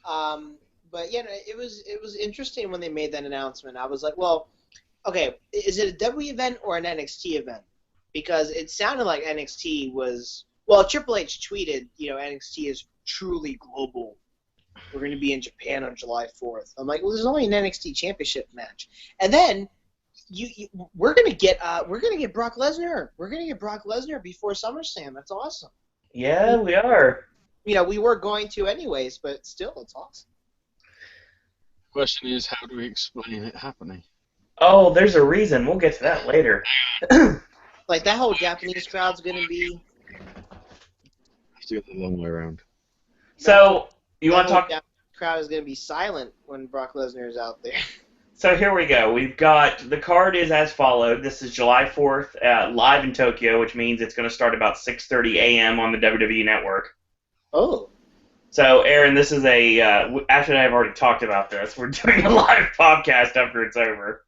yeah, no, it was interesting when they made that announcement. I was like, well, okay, is it a WWE event or an NXT event? Because it sounded like NXT was. Well, Triple H tweeted, NXT is truly global. We're going to be in Japan on July 4th. I'm like, well, there's only an NXT Championship match, and then. We're gonna get Brock Lesnar. We're gonna get Brock Lesnar before SummerSlam. That's awesome. Yeah, we are. We were going to anyways, but still, it's awesome. Question is, how do we explain it happening? Oh, there's a reason. We'll get to that later. Like that whole Japanese crowd's gonna be. I have to go the long way around. So you want to talk? The crowd is gonna be silent when Brock Lesnar is out there. So here we go. We've got the card is as followed. This is July 4th, live in Tokyo, which means it's going to start about 6:30 a.m. on the WWE Network. Oh. So, Aaron, this is a Ash and I have already talked about this. We're doing a live podcast after it's over.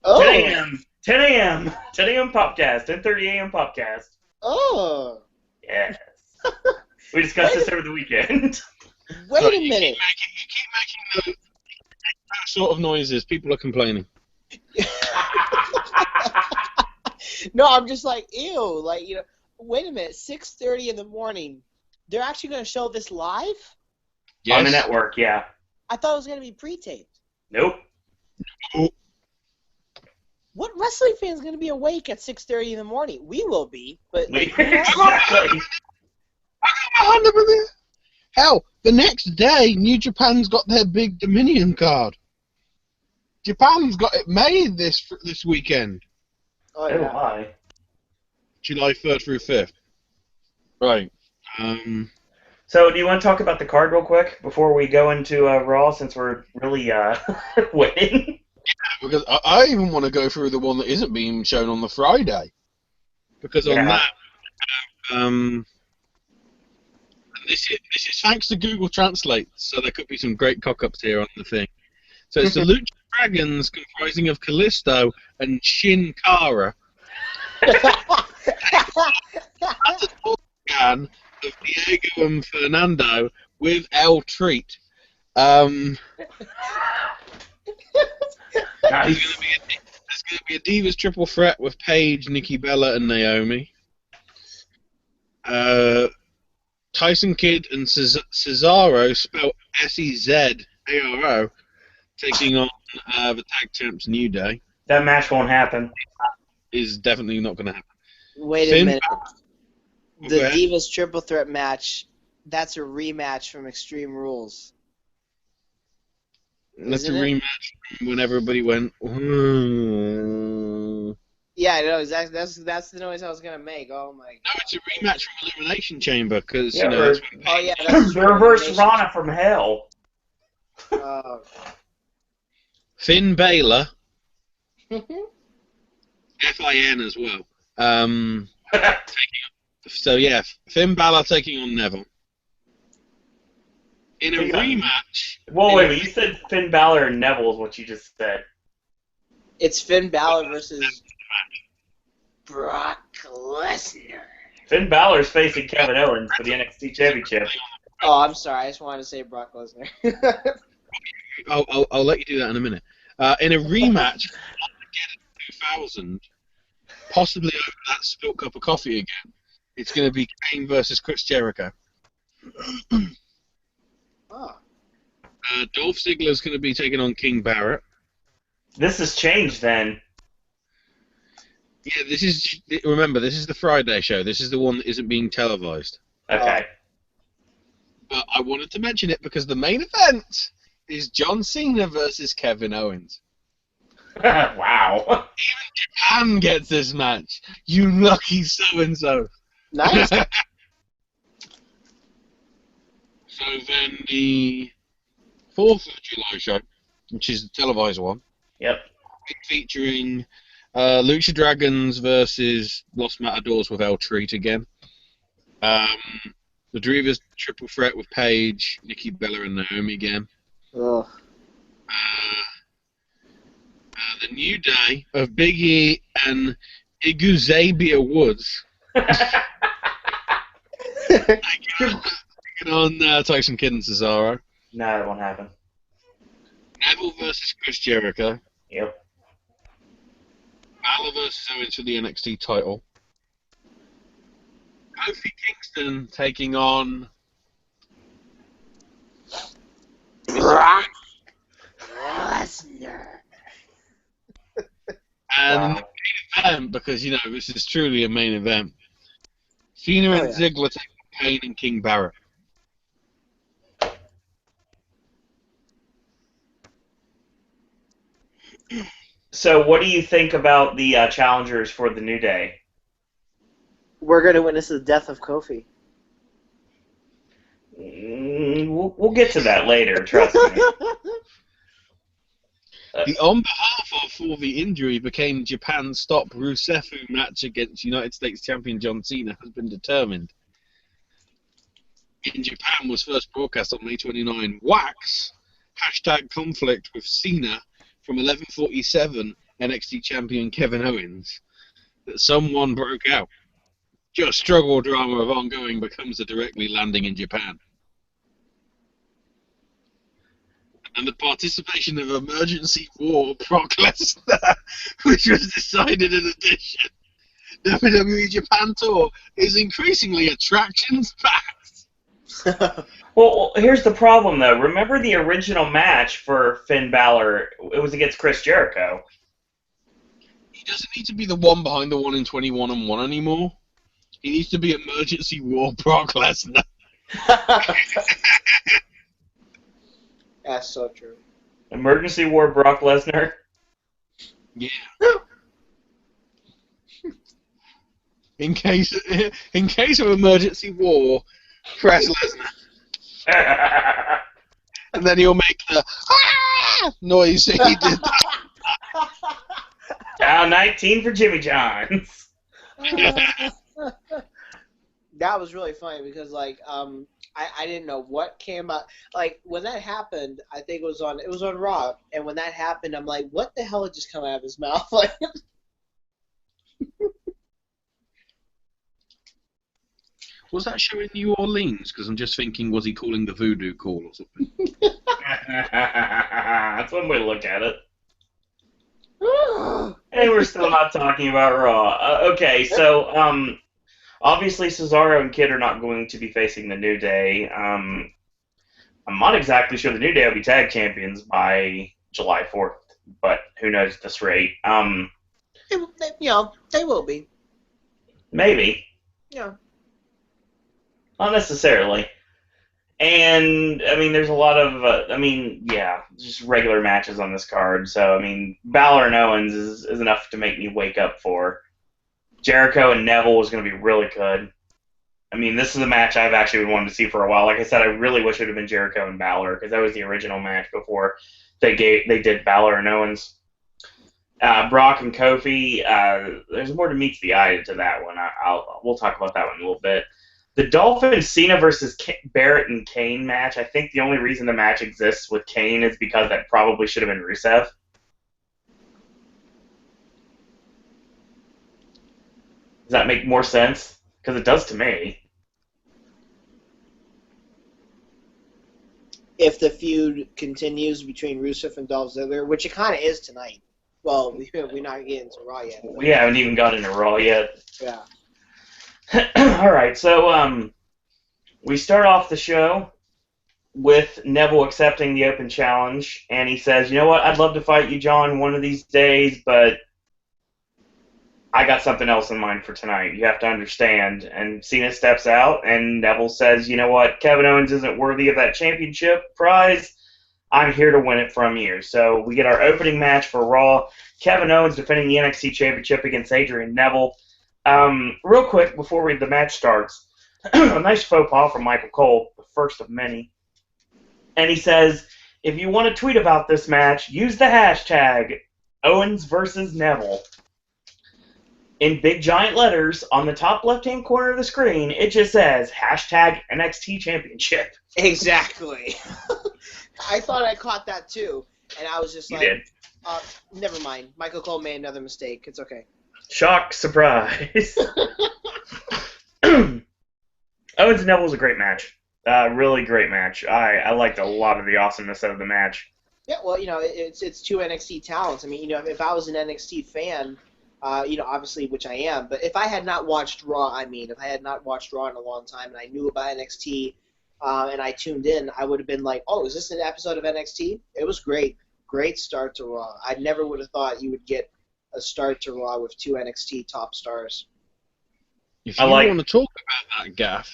Oh. 10 a.m. 10 a.m. 10 a.m. Popcast. 10:30 a.m. Popcast. Oh. Yes. We discussed this over the weekend. Wait a minute. You keep making those sort of noises. People are complaining. No, I'm just like, ew. Like, wait a minute. 6:30 in the morning. They're actually going to show this live? Yes. On the network, yeah. I thought it was going to be pre-taped. Nope. What wrestling fan is going to be awake at 6:30 in the morning? We will be, but Exactly. I got my hand over there. Hell, the next day, New Japan's got their big Dominion card. Japan's got it made this weekend. Oh, Oh, yeah. my. July 3rd through 5th. Right. So, do you want to talk about the card real quick before we go into Raw, since we're really waiting? Because I even want to go through the one that isn't being shown on the Friday. Because on that, this is thanks to Google Translate, so there could be some great cock-ups here on the thing. So it's the Lucha Dragons comprising of Callisto and Shin Cara. Can of Diego and Fernando with El Treat. Nice. There's going to be a Divas triple threat with Paige, Nikki Bella, and Naomi. Tyson Kidd and Cesaro, spelled Sezaro, taking on the tag champs New Day. That match won't happen. Is definitely not going to happen. Wait a Finn minute. Balor- The Divas triple threat match, that's a rematch from Extreme Rules. That's a Isn't it? rematch when everybody went. Yeah, I know exactly. That's the noise I was gonna make. Oh my No, god. it's a rematch from Elimination Chamber because Yeah, you know. or- That's when Oh yeah, Paige- that's The reverse Rana from hell. Oh. Finn Balor, Fin as well. So yeah, Finn Balor taking on Neville in a Hang on. rematch. Well, wait, but you said Finn Balor and Neville is what you just said. It's Finn Balor versus Brock Lesnar. Finn Balor's facing Kevin Owens for the NXT Championship. Oh, I'm sorry. I just wanted to say Brock Lesnar. I'll let you do that in a minute. In a rematch, 2000, possibly over that spilt cup of coffee again. It's going to be Kane versus Chris Jericho. Oh. Dolph Ziggler's going to be taking on King Barrett. This has changed then. Yeah, remember, this is the Friday show. This is the one that isn't being televised. Okay. But I wanted to mention it because the main event is John Cena versus Kevin Owens. Wow. Japan gets this match. You lucky so-and-so. Nice. So then the 4th of July show, which is the televised one, Yep. featuring Lucha Dragons versus Los Matadors with El Treat again. The Divas triple threat with Paige, Nikki Bella, and Naomi again. Ugh. The New Day of Big E and Iguzabia Woods taking on Tyson Kidd and Cesaro. No, that won't happen. Neville versus Chris Jericho. Yep. Balor versus Owens for the NXT title. Kofi Kingston taking on Brock Lesnar. and Wow. the main event, because you know this is truly a main event. Cena and Ziggler taking on Kane and King Barrett. So, what do you think about the challengers for the New Day? We're gonna witness the death of Kofi. We'll get to that later, trust me. The on behalf of for the injury became Japan's stop Rusefu match against United States champion John Cena has been determined. In Japan was first broadcast on May 29. Wax #conflict with Cena from 11:47 NXT champion Kevin Owens that someone broke out. Just struggle drama of ongoing becomes a directly landing in Japan. And the participation of Emergency War Brock Lesnar, which was decided in addition. WWE Japan Tour is increasingly attractions-packed. Well, here's the problem, though. Remember the original match for Finn Balor? It was against Chris Jericho. He doesn't need to be the one behind the 1 in 21-1 anymore. He needs to be Emergency War Brock Lesnar. That's so true. Emergency War Brock Lesnar. Yeah. In case of emergency war, press Lesnar. And then he'll make the noise he did. Down 19 for Jimmy Johns. That was really funny because I didn't know what came out. Like when that happened, I think it was on Raw, and when that happened, I'm like, what the hell had just come out of his mouth? Like, Was that show in New Orleans? Because I'm just thinking, was he calling the voodoo call or something? That's one way to look at it. And we're still not talking about Raw. Okay, so obviously Cesaro and Kid are not going to be facing the New Day. I'm not exactly sure the New Day will be tag champions by July 4th, but who knows at this rate. they will be. Maybe. Yeah. Not necessarily. And, I mean, there's a lot of, just regular matches on this card. So, I mean, Balor and Owens is enough to make me wake up for. Jericho and Neville is going to be really good. I mean, this is a match I've actually been wanting to see for a while. Like I said, I really wish it would have been Jericho and Balor, because that was the original match before they did Balor and Owens. Brock and Kofi, there's more to meet the eye to that one. We'll talk about that one in a little bit. The Dolphin Cena versus Barrett and Kane match, I think the only reason the match exists with Kane is because that probably should have been Rusev. Does that make more sense? Because it does to me. If the feud continues between Rusev and Dolph Ziggler, which it kind of is tonight. Well, we're not getting to Raw yet. We haven't even got into Raw yet. Yeah. All right, so we start off the show with Neville accepting the open challenge, and he says, you know what, I'd love to fight you, John, one of these days, but I got something else in mind for tonight. You have to understand. And Cena steps out, and Neville says, you know what, Kevin Owens isn't worthy of that championship prize. I'm here to win it from you. So we get our opening match for Raw. Kevin Owens defending the NXT Championship against Adrian Neville. Real quick, before the match starts, a nice faux pas from Michael Cole, the first of many. And he says, if you want to tweet about this match, use the hashtag Owens versus Neville. In big giant letters on the top left-hand corner of the screen, it just says hashtag NXT Championship. Exactly. I thought I caught that too, and I was just You like, did. Never mind. Michael Cole made another mistake. It's okay. Shock, surprise. Owens and Neville was a great match. Really great match. I liked a lot of the awesomeness of the match. Yeah, well, it's two NXT talents. I mean, if I was an NXT fan, obviously, which I am, but if I had not watched Raw, if I had not watched Raw in a long time and I knew about NXT and I tuned in, I would have been like, oh, is this an episode of NXT? It was great. Great start to Raw. I never would have thought you would get a start to Raw with two NXT top stars. If you want to talk about that, Gaff,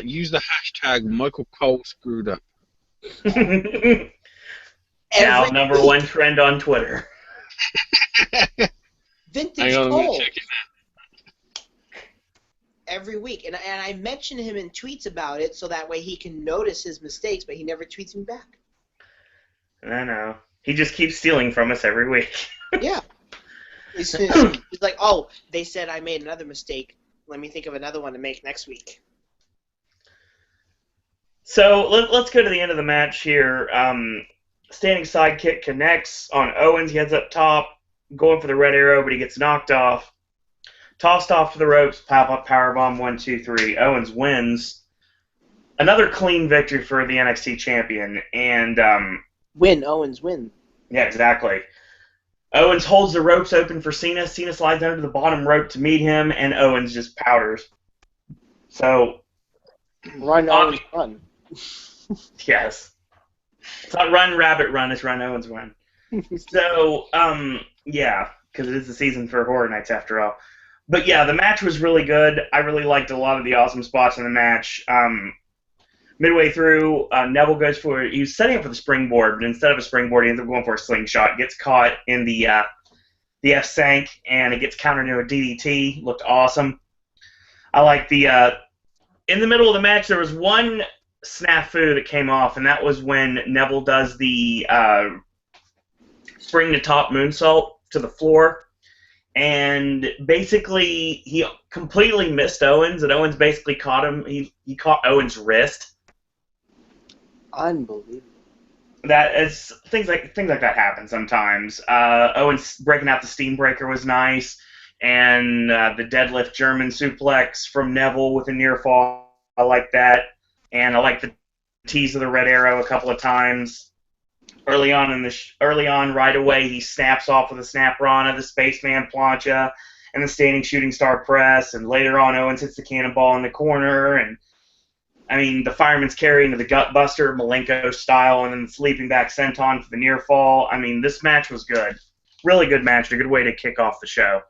use the hashtag Michael Cole screwed up. Now, number one trend on Twitter. Vintage Hang on, Cole. check it out. Every week. And I mention him in tweets about it so that way he can notice his mistakes, but he never tweets me back. I know. He just keeps stealing from us every week. Yeah. He's like, oh, they said I made another mistake. Let me think of another one to make next week. So let's go to the end of the match here. Standing sidekick connects on Owens. He heads up top, going for the red arrow, but he gets knocked off. Tossed off to the ropes, pop-up powerbomb, 1, 2, 3. Owens wins. Another clean victory for the NXT champion. And Owens win. Yeah, exactly. Owens holds the ropes open for Cena. Cena slides under the bottom rope to meet him, and Owens just powders. So, Run, Owens, run. Yes. It's not run, rabbit, run. It's run, Owens, run. So, yeah, because it is the season for Horror Nights after all. But yeah, the match was really good. I really liked a lot of the awesome spots in the match. Midway through, Neville goes for, he was setting up for the springboard, but instead of a springboard, he ends up going for a slingshot. Gets caught in the F sank, and it gets countered into a DDT. Looked awesome. I like in the middle of the match, there was one snafu that came off, and that was when Neville does the spring to top moonsault to the floor. and basically he completely missed Owens, and Owens basically caught him. He caught Owens' wrist. Unbelievable. That is things like that happen sometimes. Owens breaking out the steam breaker was nice, and the deadlift German suplex from Neville with a near fall. I like that, and I like the tease of the Red Arrow a couple of times. Early on, right away, he snaps off with a snap Rana, the Spaceman plancha, and the standing shooting star press. And later on, Owens hits the cannonball in the corner, and I mean, the fireman's carry into the gutbuster, Malenko style, and then the sleeping back senton for the near fall. I mean, this match was good. Really good match. A good way to kick off the show.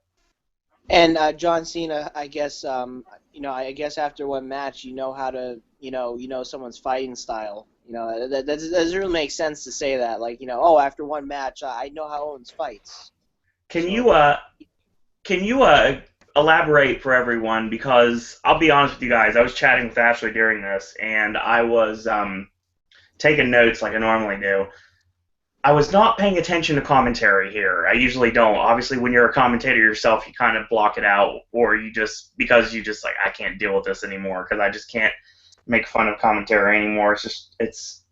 And John Cena, I guess, I guess after one match, you know how to, someone's fighting style. That doesn't really make sense to say that. Like, after one match, I know how Owens fights. Can you elaborate for everyone, because I'll be honest with you guys, I was chatting with Ashley during this, and I was taking notes like I normally do. I was not paying attention to commentary here. I usually don't. Obviously, when you're a commentator yourself, you kind of block it out, or because you just like, I can't deal with this anymore, because I just can't make fun of commentary anymore. It's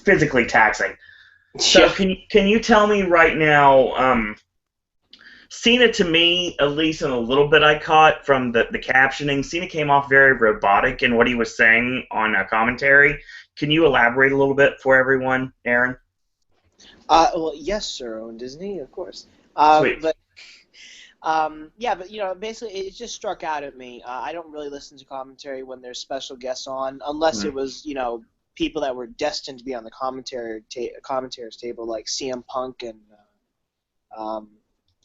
physically taxing. So can you tell me right now, Cena, to me, at least in a little bit I caught from the captioning, Cena came off very robotic in what he was saying on commentary. Can you elaborate a little bit for everyone, Aaron? Well, yes, sir, Owen Disney, of course. Sweet. But basically, it just struck out at me. I don't really listen to commentary when there's special guests on, unless it was, people that were destined to be on the commentator's table, like CM Punk and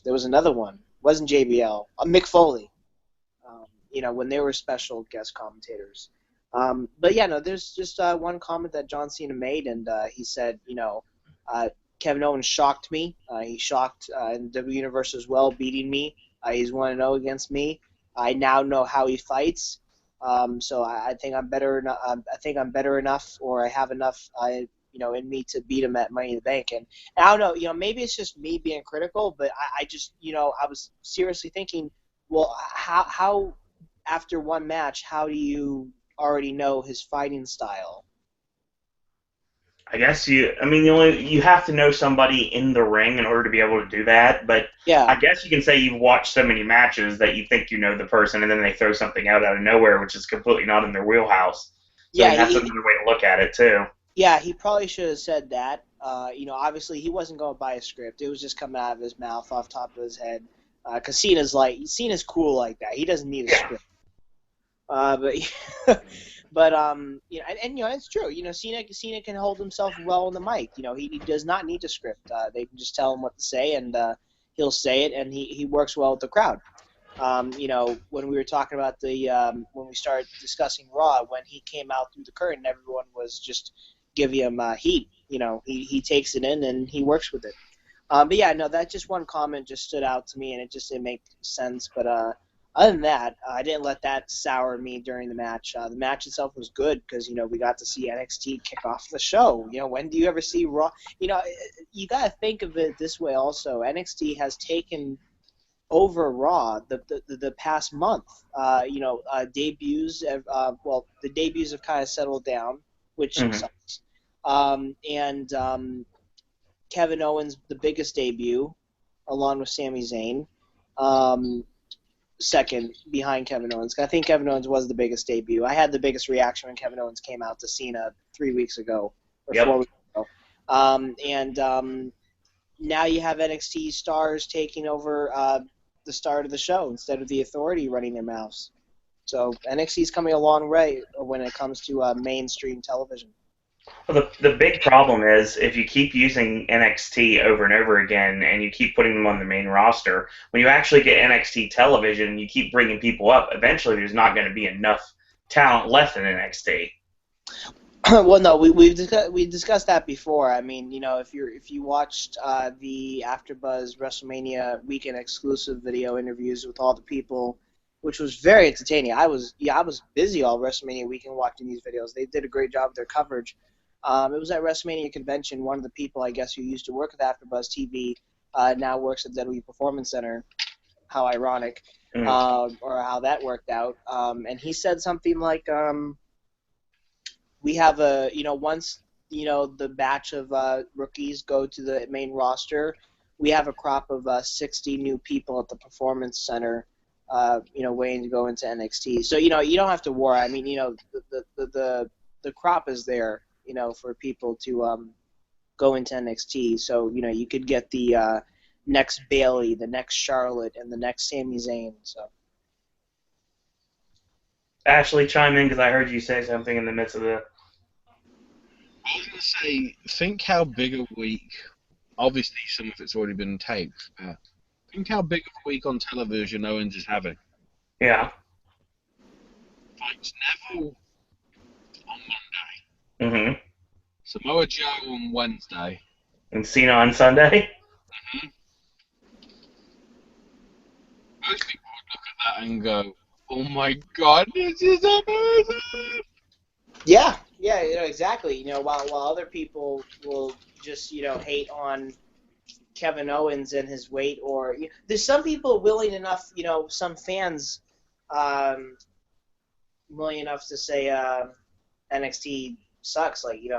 there was another one. It wasn't JBL. Mick Foley. When they were special guest commentators. There's just one comment that John Cena made, and he said, Kevin Owens shocked me. He shocked in the Universe as well, beating me. He's 1-0 against me. I now know how he fights. So I think I'm better. I think I'm better enough, or I have enough, in me to beat him at Money in the Bank. And I don't know. Maybe it's just me being critical, but I just, I was seriously thinking, well, how after one match, how do you already know his fighting style? I guess you have to know somebody in the ring in order to be able to do that, but Yeah. I guess you can say you've watched so many matches that you think you know the person, and then they throw something out of nowhere, which is completely not in their wheelhouse. So that's another way to look at it, too. Yeah, he probably should have said that. Obviously he wasn't going by a script. It was just coming out of his mouth, off top of his head. Because Cena's cool like that. He doesn't need a script. It's true. Cena can hold himself well on the mic. He does not need a script. They can just tell him what to say, and he'll say it, and he works well with the crowd. When we were talking about when we started discussing Raw, when he came out through the curtain, everyone was just giving him heat. He takes it in and he works with it. That just one comment just stood out to me, and it just didn't make sense. But other than that, I didn't let that sour me during the match. The match itself was good because, we got to see NXT kick off the show. When do you ever see Raw? You got to think of it this way also. NXT has taken over Raw the past month. Debuts the debuts have kind of settled down, which sucks. Kevin Owens, the biggest debut, along with Sami Zayn. Second behind Kevin Owens. I think Kevin Owens was the biggest debut. I had the biggest reaction when Kevin Owens came out to Cena 3 weeks ago or 4 weeks ago. Now you have NXT stars taking over the start of the show instead of the Authority running their mouths. So NXT's coming a long way when it comes to mainstream television. Well, the big problem is if you keep using NXT over and over again and you keep putting them on the main roster, when you actually get NXT television and you keep bringing people up, eventually there's not going to be enough talent left in NXT. Well, no, we discussed that before. I mean, if you watched the AfterBuzz WrestleMania weekend exclusive video interviews with all the people, which was very entertaining. I was busy all WrestleMania weekend watching these videos. They did a great job with their coverage. It was at WrestleMania convention. One of the people, I guess, who used to work at AfterBuzz TV now works at WWE Performance Center. how ironic, or how that worked out. And he said something like, we have once, the batch of rookies go to the main roster, we have a crop of 60 new people at the Performance Center, waiting to go into NXT. So, you don't have to worry. I mean, the crop is there, for people to go into NXT. So, you could get the next Bayley, the next Charlotte, and the next Sami Zayn. So, Ashley, chime in because I heard you say something in the midst of the. I was going to say, think how big a week. Obviously, some of it's already been taped. But think how big of a week on television Owens is having. Yeah. Fights Neville on Monday. Mm-hmm. Samoa Joe on Wednesday. And Cena on Sunday. Mm-hmm. Most people would look at that and go, "Oh my God, this is amazing!" Yeah, exactly. While other people will just hate on Kevin Owens and his weight, or there's some people willing enough, some fans, willing enough to say NXT sucks, and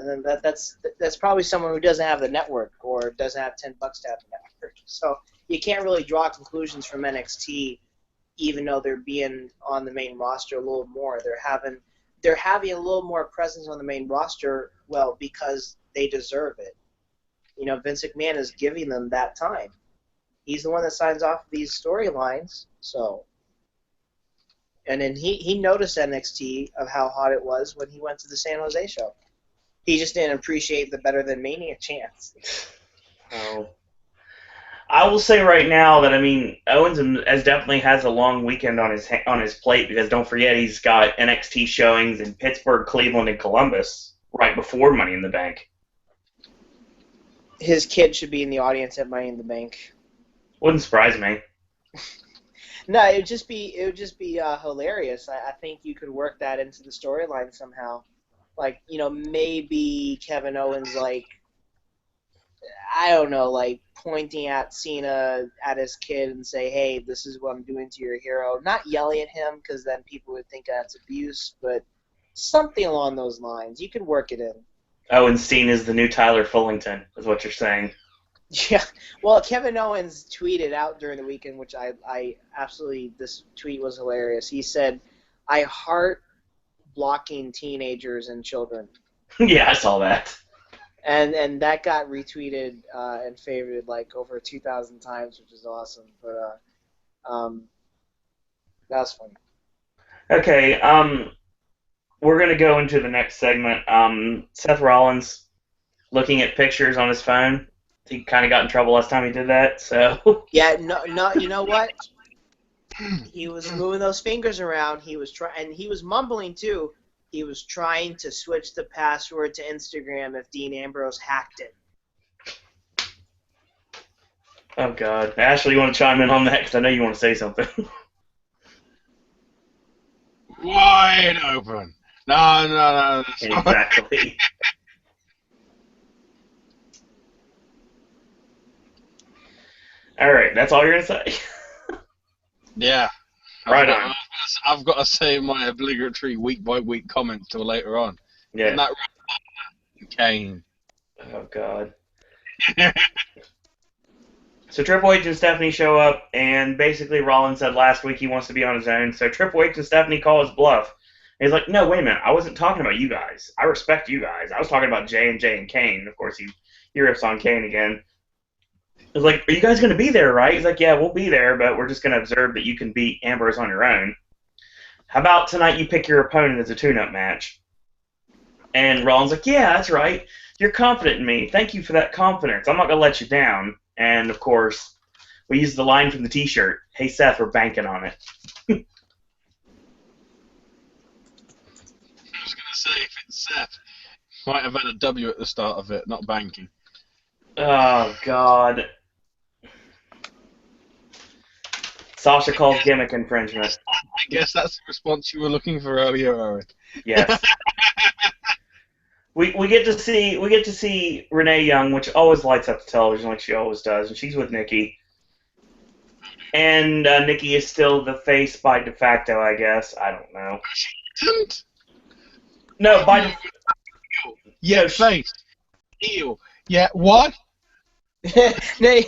then that's probably someone who doesn't have the network or doesn't have $10 to have the network. So you can't really draw conclusions from NXT, even though they're being on the main roster a little more. They're having a little more presence on the main roster, well, because they deserve it. Vince McMahon is giving them that time. He's the one that signs off these storylines, so. And then he noticed NXT of how hot it was when he went to the San Jose show. He just didn't appreciate the Better Than Mania chance. Oh. I will say right now that, Owens definitely has a long weekend on his plate, because don't forget he's got NXT showings in Pittsburgh, Cleveland, and Columbus right before Money in the Bank. His kid should be in the audience at Money in the Bank. Wouldn't surprise me. No, it would just be hilarious. I think you could work that into the storyline somehow. Maybe Kevin Owens, I don't know, pointing at Cena at his kid and say, "Hey, this is what I'm doing to your hero." Not yelling at him, because then people would think that's abuse, but something along those lines. You could work it in. Owens seen as the new Tyler Fullington, is what you're saying. Yeah, well, Kevin Owens tweeted out during the weekend, which I absolutely, this tweet was hilarious. He said, "I heart blocking teenagers and children." Yeah, I saw that. And that got retweeted and favorited over 2,000 times, which is awesome. But that was funny. Okay, we're going to go into the next segment. Seth Rollins looking at pictures on his phone. He kind of got in trouble last time he did that, so. Yeah, no, you know what? He was moving those fingers around. He was and he was mumbling too. He was trying to switch the password to Instagram if Dean Ambrose hacked it. Oh, God. Ashley, you want to chime in on that? Because I know you want to say something. Wide open. No. Exactly. All right, that's all you're going to say? Yeah. Right on. I've got to say my obligatory week-by-week comments till later on. Yeah. And that Kane. Oh, God. So Triple H and Stephanie show up, and basically Rollins said last week he wants to be on his own, so Triple H and Stephanie call his bluff. And he's like, "No, wait a minute, I wasn't talking about you guys. I respect you guys. I was talking about J&J and Kane." Of course, he rips on Kane again. I was like, "Are you guys going to be there, right?" He's like, "Yeah, we'll be there, but we're just going to observe that you can beat Ambrose on your own. How about tonight you pick your opponent as a tune-up match?" And Rollins like, "Yeah, that's right. You're confident in me. Thank you for that confidence. I'm not going to let you down." And, of course, we use the line from the T-shirt, "Hey, Seth, we're banking on it." I was going to say, if it's Seth, might have had a W at the start of it, not banking. Oh, God. Sasha calls gimmick infringement. I guess that's the response you were looking for earlier, Owen. Yes. We get to see Renee Young, which always lights up the television like she always does, and she's with Nikki. And Nikki is still the face by de facto, I guess. I don't know. She isn't. No, by de- Yeah, no, face. Heel. Yeah, what? No,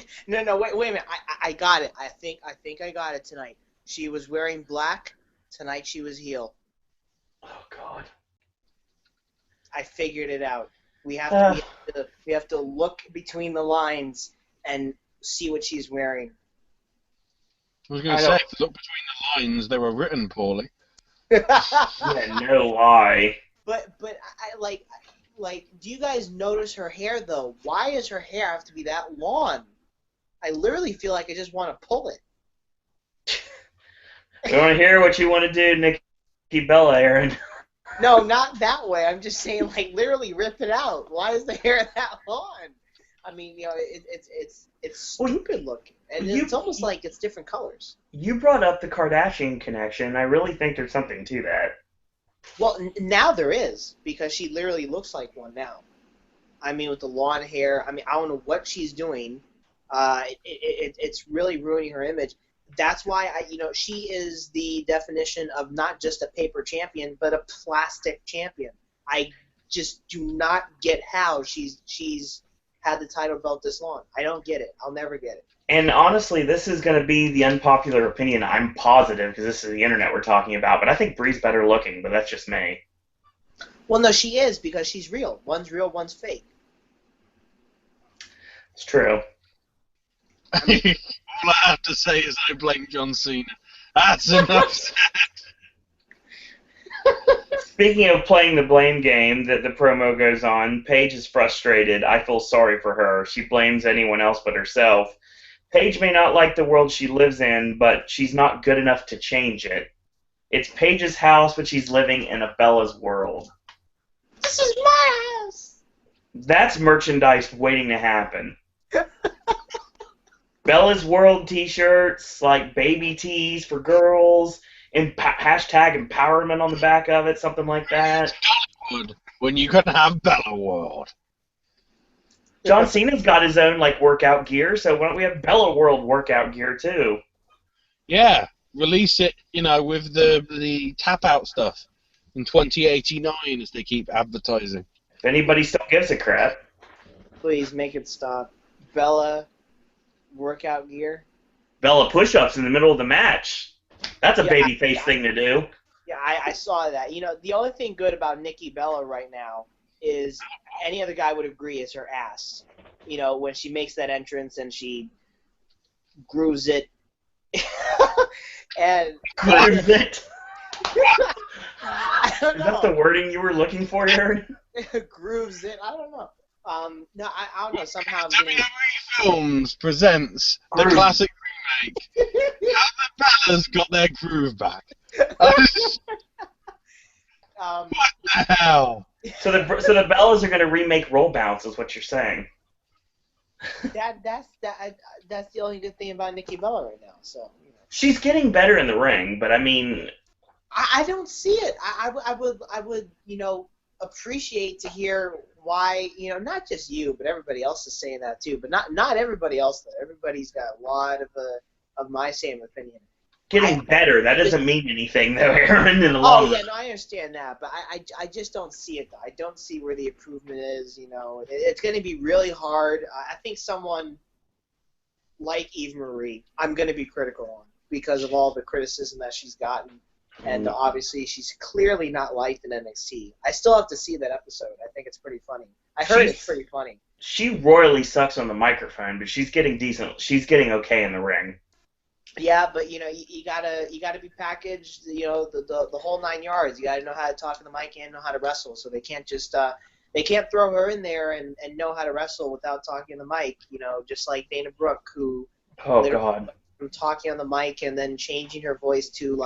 wait a minute. I got it. I think I got it tonight. She was wearing black. Tonight she was heel. Oh God. I figured it out. We have Uh. we have to look between the lines and see what she's wearing. I was going to say, if you look between the lines, they were written poorly. Yeah, no lie. But I like. Do you guys notice her hair though? Why does her hair have to be that long? I literally feel like I just want to pull it. I want to hear what you want to do, Nikki Bella, Aaron. No, not that way. I'm just saying, like, literally rip it out. Why is the hair that long? I mean, you know, it's stupid looking, and it's almost like it's different colors. You brought up the Kardashian connection. I really think there's something to that. Well, now there is, because she literally looks like one now. I mean, with the long hair. I mean, I don't know what she's doing. It's really ruining her image. That's why she is the definition of not just a paper champion, but a plastic champion. I just do not get how she's had the title belt this long. I don't get it. I'll never get it. And honestly, this is going to be the unpopular opinion. I'm positive, because this is the internet we're talking about, but I think Brie's better looking, but that's just me. Well, no, she is, because she's real. One's real, one's fake. It's true. All I have to say is I blame John Cena. That's enough said. Speaking of playing the blame game that the promo goes on, Paige is frustrated. I feel sorry for her. She blames anyone else but herself. Paige may not like the world she lives in, but she's not good enough to change it. It's Paige's house, but she's living in a Bella's world. This is my house! That's merchandise waiting to happen. Bella's World t-shirts, like baby tees for girls, and hashtag empowerment on the back of it, something like that. When you can have Bella World. John Cena's got his own workout gear, so why don't we have Bella World workout gear too? Yeah, release it, with the tap out stuff in 2089 as they keep advertising. If anybody still gives a crap. Please make it stop. Bella workout gear. Bella push-ups in the middle of the match. That's a babyface thing to do. Yeah, I saw that. The only thing good about Nikki Bella right now is any other guy would agree is her ass. When she makes that entrance and she grooves it. And grooves it? I don't know. Is that the wording you were looking for, Aaron? Grooves it? I don't know. No, I don't know. Somehow I'm getting... WWE Films presents the classic remake. How the Bellas got their groove back. What the hell? So the Bellas are going to remake Roll Bounce, is what you're saying. That's the only good thing about Nikki Bella right now. So she's getting better in the ring, but I mean, I don't see it. I would appreciate to hear why not just you, but everybody else is saying that too. But not everybody else though. Everybody's got a lot of my same opinion. Getting better. That doesn't mean anything, though, Aaron, in the long run. Oh, yeah, no, I understand that, but I just don't see it, though. I don't see where the improvement is, It's going to be really hard. I think someone like Eve Marie, I'm going to be critical on because of all the criticism that she's gotten, and obviously she's clearly not liked in NXT. I still have to see that episode. I think it's pretty funny. I heard it's pretty funny. She royally sucks on the microphone, but she's getting decent. She's getting okay in the ring. Yeah, but you gotta be packaged, the whole 9 yards. You gotta know how to talk to the mic and know how to wrestle. So they can't just they can't throw her in there and know how to wrestle without talking on the mic. Just like Dana Brooke, who God, from talking on the mic and then changing her voice to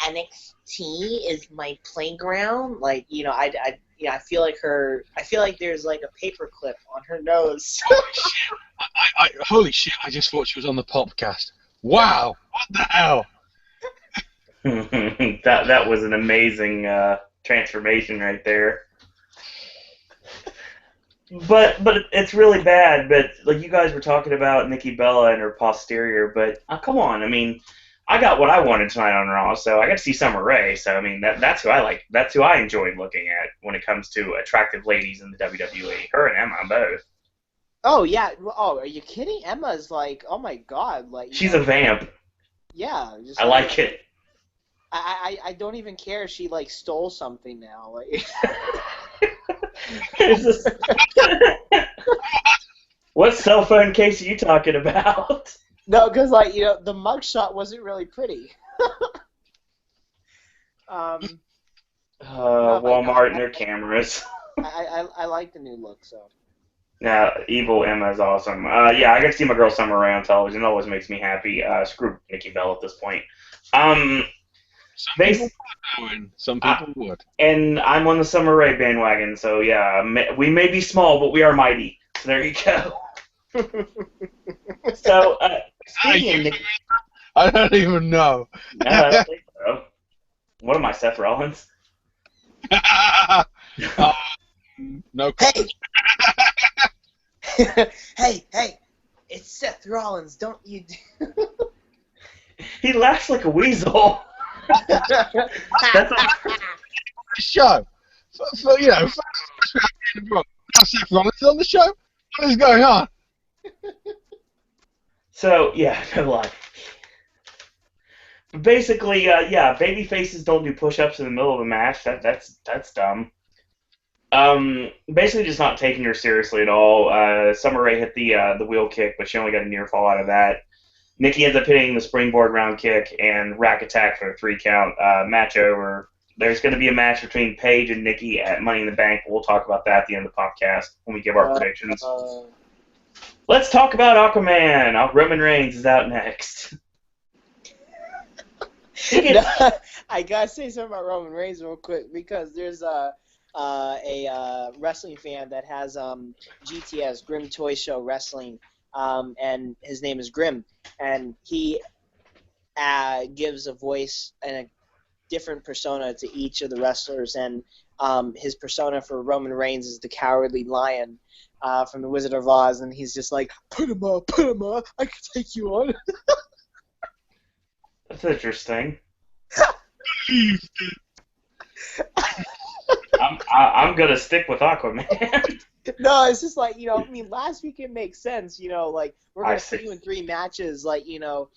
NXT is my playground. I feel like there's a paperclip on her nose. Holy shit! I just thought she was on the Popcast. Wow! What the hell? that was an amazing transformation right there. But it's really bad. But like you guys were talking about Nikki Bella and her posterior, but come on, I mean, I got what I wanted tonight on Raw, so I got to see Summer Rae. So I mean, that's who I like. That's who I enjoyed looking at when it comes to attractive ladies in the WWE. Her and Emma both. Oh yeah. Oh, are you kidding? Emma's like, oh my god, like She's a vamp. yeah. Just I like it. I don't even care if she like stole something now. Like, Is this... What cell phone case are you talking about? no, because like the mugshot wasn't really pretty. Oh my Walmart God. and their cameras. I like the new look, so. Yeah, evil Emma is awesome. Yeah, I got to see my girl Summer Rae on television. It always makes me happy. Screw Nikki Bell at this point. Some They, people would, Owen. Some people would. and I'm on the Summer Rae bandwagon, so yeah, we may be small, but we are mighty. So there you go. So, speaking of Nikki, I don't even know. no, I don't think so. What am I, Seth Rollins? No. Hey! hey! It's Seth Rollins, don't you? He laughs like a weasel. That's Show. Now Seth Rollins is on the show. What is going on? So, yeah, no lie. But basically, yeah, baby faces don't do push-ups in the middle of a match. That's dumb. Basically just not taking her seriously at all. Summer Rae hit the wheel kick, but she only got a near fall out of that. Nikki ends up hitting the springboard round kick and rack attack for a 3 count. Match over. There's going to be a match between Paige and Nikki at Money in the Bank. We'll talk about that at the end of the podcast when we give our predictions. Let's talk about Aquaman. Roman Reigns is out next. I gotta say something about Roman Reigns real quick because there's a wrestling fan that has GTS Grim Toy Show Wrestling, and his name is Grim, and he gives a voice and a different persona to each of the wrestlers, and his persona for Roman Reigns is the Cowardly Lion from The Wizard of Oz, and he's just like, put him up, I can take you on. That's interesting. I'm gonna stick with Aquaman. No, it's just like, I mean, last week it makes sense, like, we're going to put you in 3 matches, like, oh,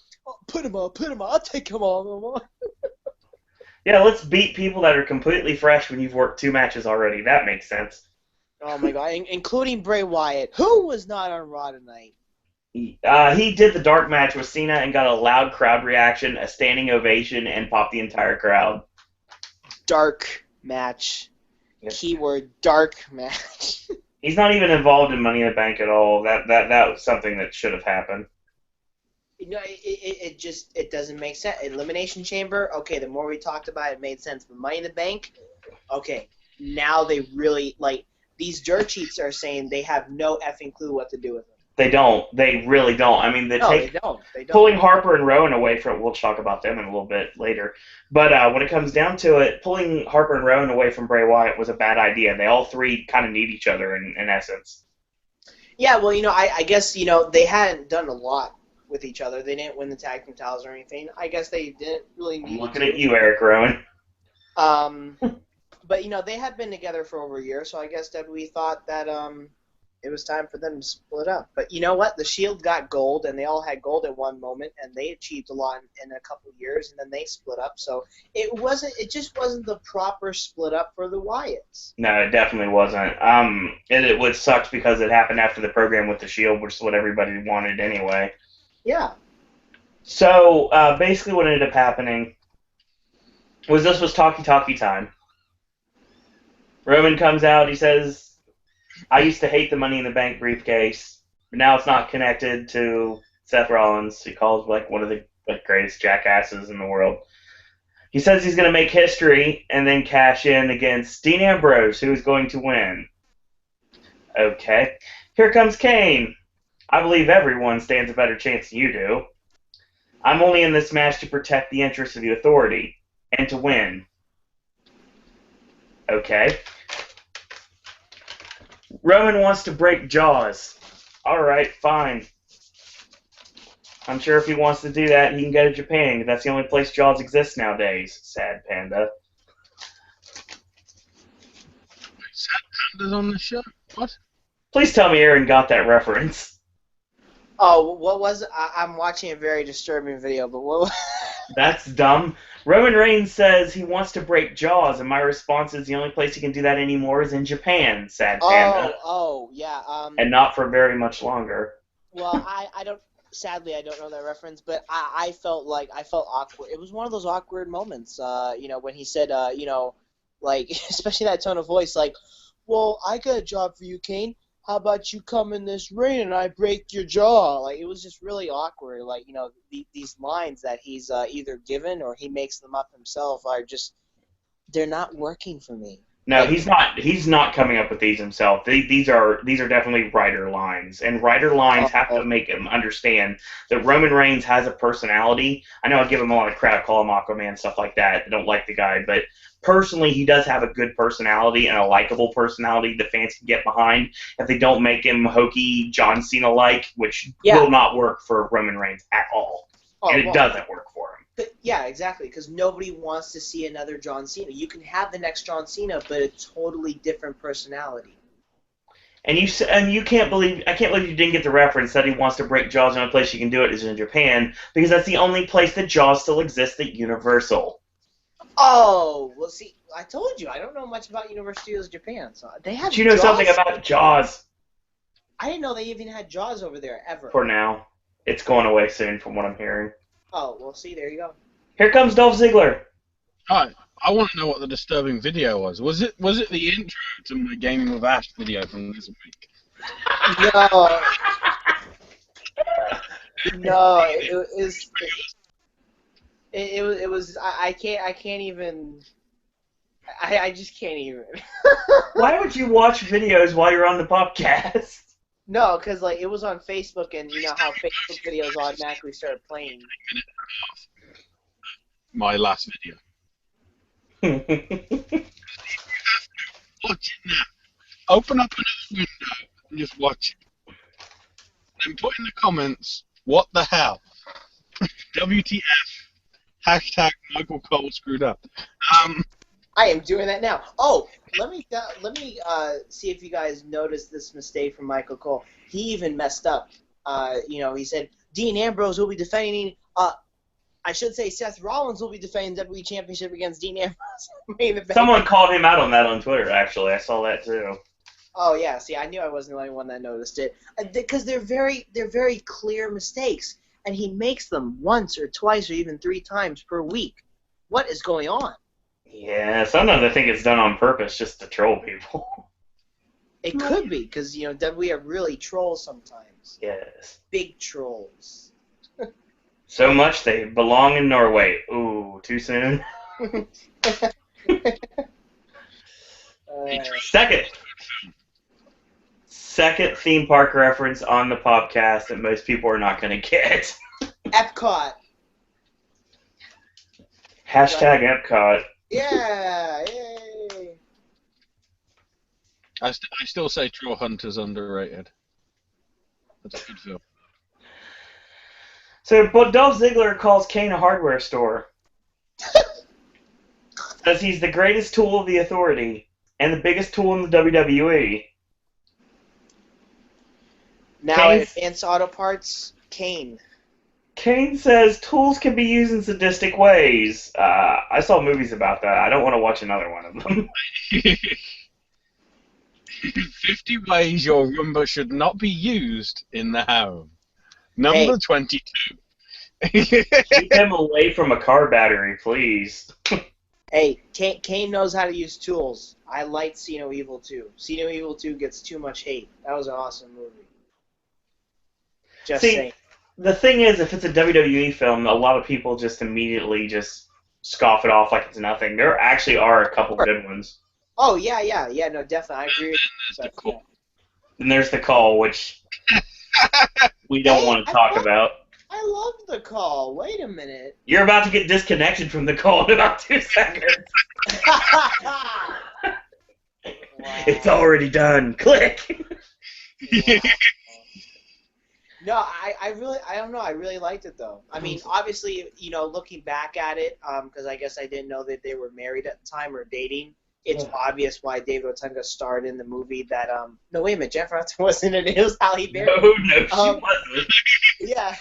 put him up, I'll take him on. Yeah, let's beat people that are completely fresh when you've worked 2 matches already. That makes sense. Oh, my God, including Bray Wyatt, who was not on Raw tonight. He did the dark match with Cena and got a loud crowd reaction, a standing ovation, and popped the entire crowd. Dark match. Yep. Keyword dark match. He's not even involved in Money in the Bank at all. That was something that should have happened. It doesn't make sense. Elimination Chamber, okay, the more we talked about it, it made sense. But Money in the Bank, okay, now they really, like, these dirt sheets are saying they have no effing clue what to do with them. They don't. They really don't. I mean, they don't. Pulling Harper and Rowan away from. We'll talk about them in a little bit later. But when it comes down to it, pulling Harper and Rowan away from Bray Wyatt was a bad idea. They all 3 kind of need each other in essence. Yeah, well, I guess they hadn't done a lot with each other. They didn't win the tag team titles or anything. I guess they didn't really need. I'm looking at you, Eric Rowan. But they had been together for over a year, so I guess that we thought that it was time for them to split up. But you know what? The Shield got gold, and they all had gold at one moment, and they achieved a lot in a couple of years, and then they split up. So it just wasn't the proper split up for the Wyatts. No, it definitely wasn't. It would suck because it happened after the program with the Shield, which is what everybody wanted anyway. Yeah. So basically, what ended up happening was this was talkie time. Roman comes out. He says, I used to hate the Money in the Bank briefcase, but now it's not connected to Seth Rollins. He calls like one of the greatest jackasses in the world. He says he's going to make history and then cash in against Dean Ambrose, who is going to win. Okay. Here comes Kane. I believe everyone stands a better chance than you do. I'm only in this match to protect the interests of the Authority and to win. Okay. Roman wants to break Jaws. All right, fine. I'm sure if he wants to do that, he can go to Japan. That's the only place Jaws exists nowadays. Sad panda. Sad pandas on the show? What? Please tell me Aaron got that reference. Oh, what was it? I'm watching a very disturbing video, but what? That's dumb. Roman Reigns says he wants to break Jaws, and my response is the only place he can do that anymore is in Japan. Sad panda. Yeah. And not for very much longer. Well, I don't. Sadly, I don't know that reference, but I felt awkward. It was one of those awkward moments, when he said, especially that tone of voice, like, well, I got a job for you, Kane. How about you come in this ring and I break your jaw? Like, it was just really awkward. Like, these lines that he's either given or he makes them up himself are just, they're not working for me. No, he's not coming up with these himself. These are definitely writer lines, and writer lines have to make him understand that Roman Reigns has a personality. I know I give him a lot of crap, call him Aquaman, stuff like that. I don't like the guy, but personally, he does have a good personality and a likable personality that fans can get behind. If they don't make him hokey, John Cena-like, which will not work for Roman Reigns at all, and it doesn't work for him. Yeah, exactly, because nobody wants to see another John Cena. You can have the next John Cena, but a totally different personality. And I can't believe you didn't get the reference that he wants to break Jaws. The only place you can do it is in Japan, because that's the only place that Jaws still exists at Universal. Oh, well, see, I told you, I don't know much about Universal Studios Japan, so they have. Did you know something about Jaws? I didn't know they even had Jaws over there ever. For now, it's going away soon, from what I'm hearing. Oh, well, see, there you go. Here comes Dolph Ziggler. Hi, I want to know what the disturbing video was. Was it the intro to my Gaming with Ash video from this week? No. No, it was. I can't even. I just can't even. Why would you watch videos while you're on the podcast? No, because it was on Facebook, and you know how Facebook videos automatically start playing. My last video. Watch it now. Open up another window and just watch it. Then put in the comments, what the hell? WTF. Hashtag Michael Cole screwed up. I am doing that now. Oh, let me see if you guys noticed this mistake from Michael Cole. He even messed up. He said Dean Ambrose will be defending. I should say Seth Rollins will be defending the WWE Championship against Dean Ambrose. Someone called him out on that on Twitter. Actually, I saw that too. Oh yeah, see, I knew I wasn't the only one that noticed it because they're very clear mistakes, and he makes them once or twice or even 3 times per week. What is going on? Yeah, sometimes I think it's done on purpose just to troll people. It could be, because, WWE are really trolls sometimes. Yes. Big trolls. So much they belong in Norway. Ooh, too soon? Second theme park reference on the podcast that most people are not going to get. Epcot. Hashtag Epcot. Yeah, yay. I still say Troll Hunter's underrated. That's a good film. So, but Dolph Ziggler calls Kane a hardware store. Says he's the greatest tool of the Authority and the biggest tool in the WWE. Now, Advanced Auto Parts, Kane. Kane says tools can be used in sadistic ways. I saw movies about that. I don't want to watch another one of them. 50 ways your Roomba should not be used in the home. Number 22. Keep him away from a car battery, please. Hey, Kane knows how to use tools. I liked See No Evil 2. See No Evil 2 gets too much hate. That was an awesome movie. Just saying. The thing is, if it's a WWE film, a lot of people just immediately just scoff it off like it's nothing. There actually are a couple good ones. Oh, yeah, no, definitely. I agree with you. Then there's The Call, which we don't want to talk about. I love The Call. Wait a minute. You're about to get disconnected from The Call in about 2 seconds. Wow. It's already done. Click. Wow. No, I don't know. I really liked it though. I mean, obviously, looking back at it, because I guess I didn't know that they were married at the time or dating. It's obvious why David Otunga starred in the movie that. No, wait a minute, Jennifer Aniston wasn't in it. It was Halle Berry. No, she wasn't. Yeah.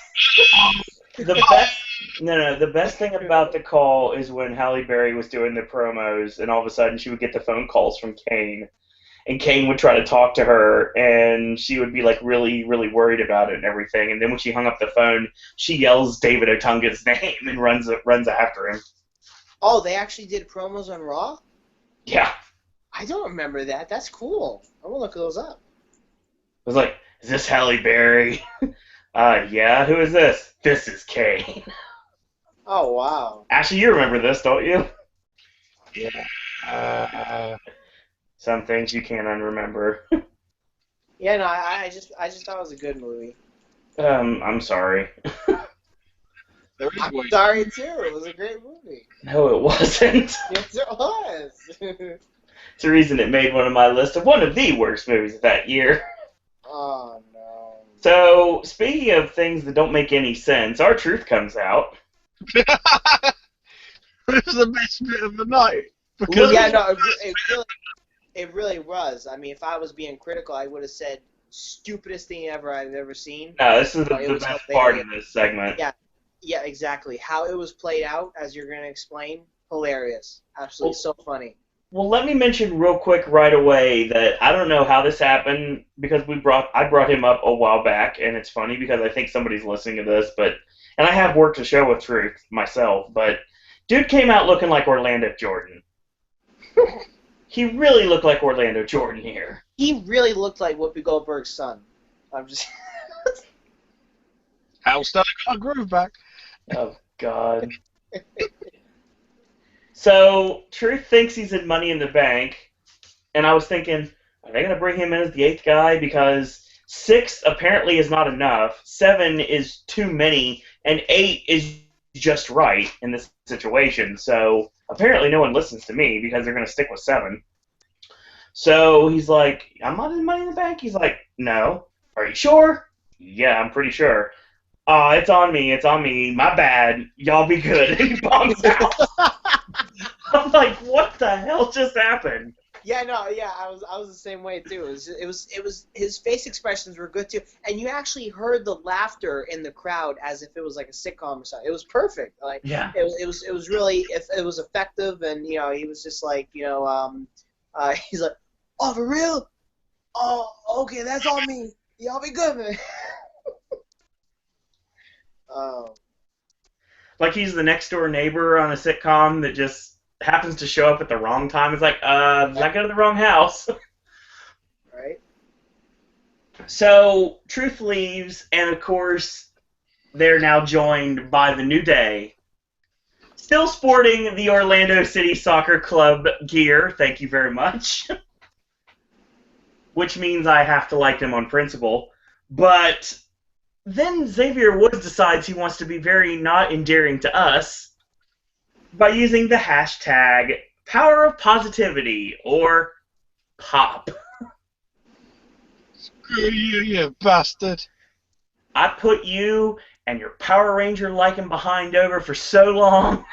The best thing about the call is when Halle Berry was doing the promos, and all of a sudden she would get the phone calls from Kane. And Kane would try to talk to her, and she would be like really, really worried about it and everything. And then when she hung up the phone, she yells David Otunga's name and runs after him. Oh, they actually did promos on Raw? Yeah. I don't remember that. That's cool. I'm gonna look those up. I was like, is this Halle Berry? Yeah. Who is this? This is Kane. Oh wow. Actually, you remember this, don't you? Yeah. Some things you can't unremember. Yeah, no, I just thought it was a good movie. I'm sorry. I'm sorry too. It was a great movie. No, it wasn't. Yes, it was. It's the reason it made one of my list of one of the worst movies of that year. Oh no. So, speaking of things that don't make any sense, R-Truth comes out. It was the best bit of the night. Well, yeah, no, it really was. I mean, if I was being critical, I would have said stupidest thing ever I've ever seen. No, this is the best part of this segment. Yeah, exactly. How it was played out, as you're going to explain, hilarious. Absolutely so funny. Well, let me mention real quick right away that I don't know how this happened because I brought him up a while back, and it's funny because I think somebody's listening to this, and I have worked a show with Truth myself, but dude came out looking like Orlando Jordan. He really looked like Orlando Jordan here. He really looked like Whoopi Goldberg's son. I'm just. How's still got a groove back? Oh God. So Truth thinks he's in Money in the Bank, and I was thinking, are they going to bring him in as the 8th guy? Because 6 apparently is not enough, 7 is too many, and 8 is just right in this situation. So apparently no one listens to me because they're going to stick with 7. So he's like, I'm not in Money in the Bank? He's like, no. Are you sure? Yeah, I'm pretty sure. It's on me, my bad. Y'all be good. And he bombs out. I'm like, what the hell just happened? Yeah, no, yeah, I was the same way too. It was his face expressions were good too, and you actually heard the laughter in the crowd as if it was like a sitcom or something. It was perfect. Like, yeah, it was really it was effective, and he was just like he's like, oh, for real? Oh, okay, that's on me. Y'all be good, man. Oh. Like he's the next door neighbor on a sitcom that just happens to show up at the wrong time. It's like, did I go to the wrong house? Right. So Truth leaves, and of course, they're now joined by the New Day, still sporting the Orlando City Soccer Club gear. Thank you very much. Which means I have to like them on principle. But then Xavier Woods decides he wants to be very not endearing to us by using the hashtag Power of Positivity, or POP. Screw you, you bastard. I put you and your Power Ranger liking behind over for so long.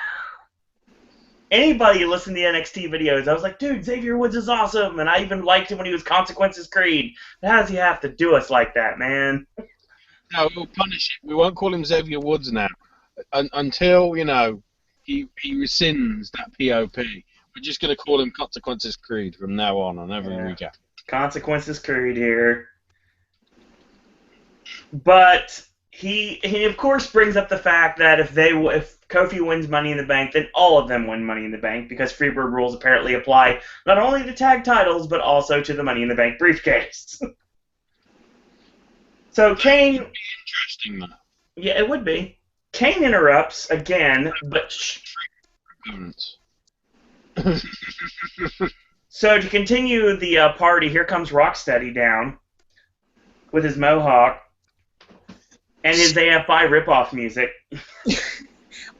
Anybody listen to the NXT videos, I was like, dude, Xavier Woods is awesome, and I even liked him when he was Consequences Creed. But how does he have to do us like that, man? No, we'll punish him. We won't call him Xavier Woods now. Until, he rescinds that POP. We're just going to call him Consequences Creed from now on every recap. Consequences Creed here. But he of course brings up the fact that if Kofi wins Money in the Bank, then all of them win Money in the Bank, because Freebird rules apparently apply not only to tag titles, but also to the Money in the Bank briefcase. So Kane... That would be interesting, though. Yeah, it would be. Kane interrupts again, but... So to continue the party, here comes Rocksteady down with his mohawk and his AFI ripoff music.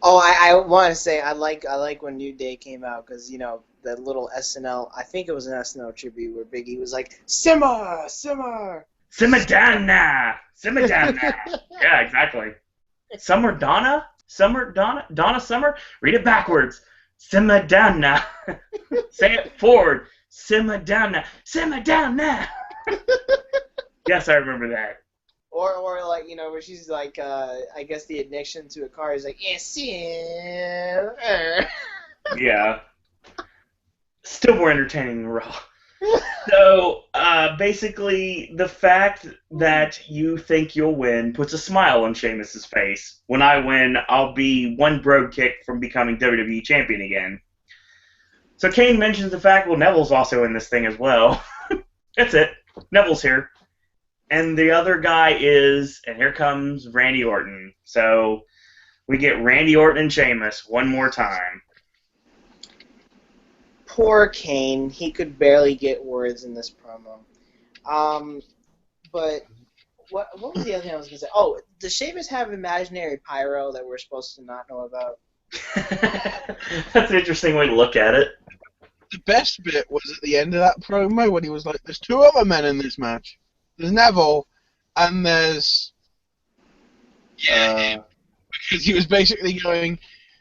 Oh, I want to say I like when New Day came out because the little SNL, I think it was an SNL tribute where Biggie was like simmer simmer. Simmer down now. Simmer down now. Yeah, exactly. Summer Donna? Summer Donna? Donna Summer? Read it backwards. Simmer down now. Say it forward. Simmer down now. Simmer down now. Yes, I remember that. Or like where she's like I guess the addiction to a car is like simmer. Yeah. Still more entertaining than Raw. So, basically, the fact that you think you'll win puts a smile on Sheamus' face. When I win, I'll be one brogue kick from becoming WWE Champion again. So Kane mentions the fact, well, Neville's also in this thing as well. That's it. Neville's here. And the other guy is, and here comes Randy Orton. So we get Randy Orton and Sheamus one more time. Poor Kane. He could barely get words in this promo. But what was the other thing I was going to say? Oh, does Sheamus have imaginary pyro that we're supposed to not know about? That's an interesting way to look at it. The best bit was at the end of that promo when he was like, there's two other men in this match. There's Neville, and there's... him. Because he was basically going,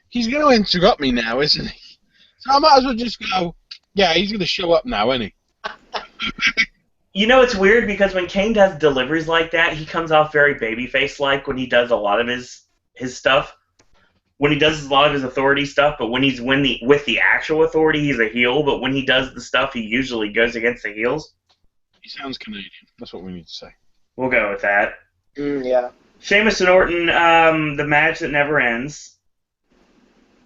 he's going to interrupt me now, isn't he? So I might as well just go, yeah, he's going to show up now, isn't he? You know, it's weird because when Kane does deliveries like that, he comes off very babyface-like when he does a lot of his stuff. When he does a lot of his authority stuff, but when he's with the actual authority, he's a heel. But when he does the stuff, he usually goes against the heels. He sounds Canadian. That's what we need to say. We'll go with that. Yeah. Sheamus and Orton, the match that never ends.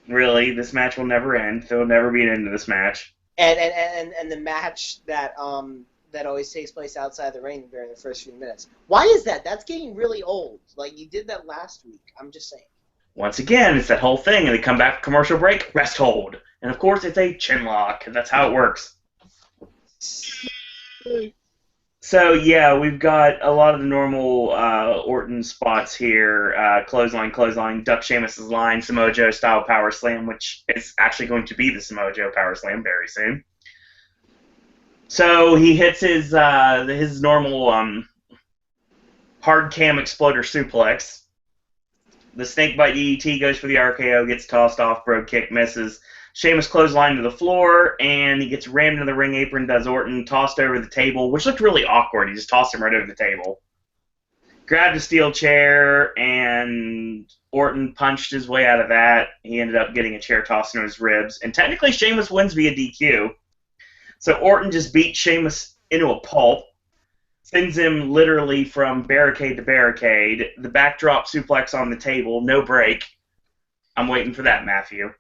Really, this match will never end. There will never be an end to this match. And the match that always takes place outside the ring during the first few minutes. Why is that? That's getting really old. Like, you did that last week. I'm just saying. Once again, it's that whole thing, and they come back from commercial break, rest hold. And of course, it's a chin lock, and that's how it works. So, yeah, we've got a lot of the normal Orton spots here. Clothesline, duck Sheamus' line, Samoa Joe style power slam, which is actually going to be the Samoa Joe power slam very soon. So he hits his normal hard cam exploder suplex. The snakebite DDT goes for the RKO, gets tossed off, brogue kick misses. Sheamus clothesline to the floor, and he gets rammed into the ring apron, does Orton, tossed over the table, which looked really awkward. He just tossed him right over the table. Grabbed a steel chair, and Orton punched his way out of that. He ended up getting a chair tossed into his ribs. And technically, Sheamus wins via DQ. So Orton just beat Sheamus into a pulp, sends him literally from barricade to barricade. The backdrop suplex on the table, no break. I'm waiting for that, Matthew.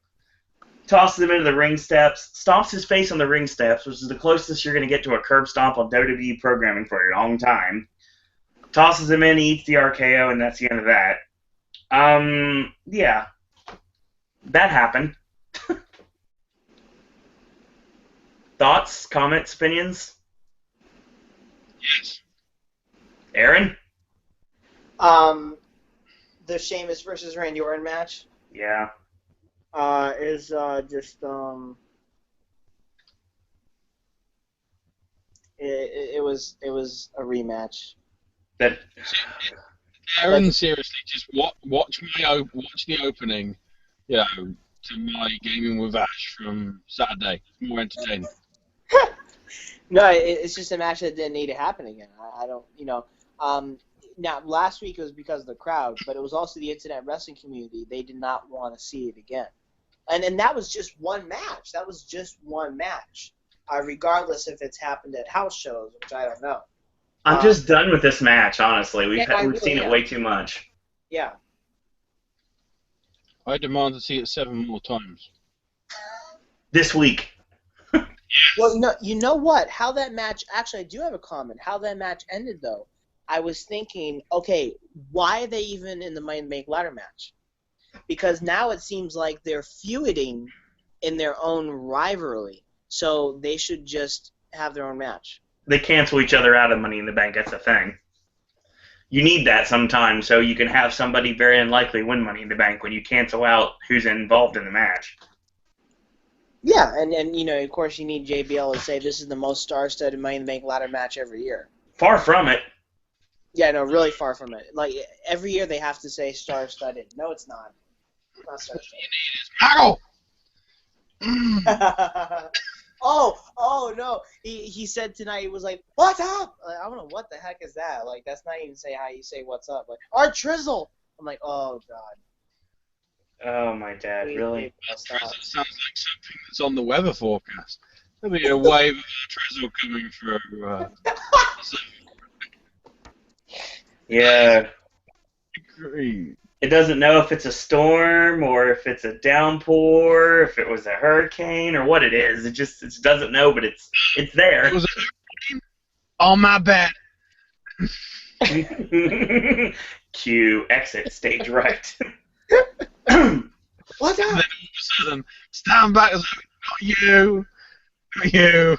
Tosses him into the ring steps, stomps his face on the ring steps, which is the closest you're going to get to a curb stomp on WWE programming for a long time. Tosses him in, he eats the RKO, and that's the end of that. Yeah. That happened. Thoughts, comments, opinions? Yes. Aaron? The Sheamus versus Randy Orton match. Yeah. Is just it was a rematch. That Aaron, seriously, just watch the opening, to my Gaming with Ash from Saturday. It's more entertaining. No, it's just a match that didn't need to happen again. I don't, now, last week it was because of the crowd, but it was also the internet wrestling community. They did not want to see it again. And that was just one match. That was just one match, regardless if it's happened at house shows, which I don't know. I'm just done with this match, honestly. We've really seen it way too much. Yeah. I demand to see it 7 more times. This week. Well, no, you know what? How that match, actually, I do have a comment. How that match ended, though, I was thinking, okay, why are they even in the Money in the Bank ladder match? Because now it seems like they're feuding in their own rivalry, so they should just have their own match. They cancel each other out of Money in the Bank, that's the thing. You need that sometimes so you can have somebody very unlikely win Money in the Bank when you cancel out who's involved in the match. Yeah, and you know, of course, you need JBL to say this is the most star-studded Money in the Bank ladder match every year. Far from it. Yeah, no, really far from it. Like, every year they have to say star-studded. No, it's not. It's not star-studded. Oh, no. He said tonight, he was like, what's up? Like, I don't know, what the heck is that? Like, that's not even say how you say what's up. Like, our Trizzle! I'm like, oh, God. Oh, my dad, really? Drizzle sounds like something that's on the weather forecast. There'll be a wave of drizzle coming through. Yeah. Great. It doesn't know if it's a storm or if it's a downpour, if it was a hurricane or what it is. It just doesn't know, but it's there. It was a hurricane? Oh, my bad. Cue exit stage right. What's up? And then all of a sudden, stand back as not you. Not you.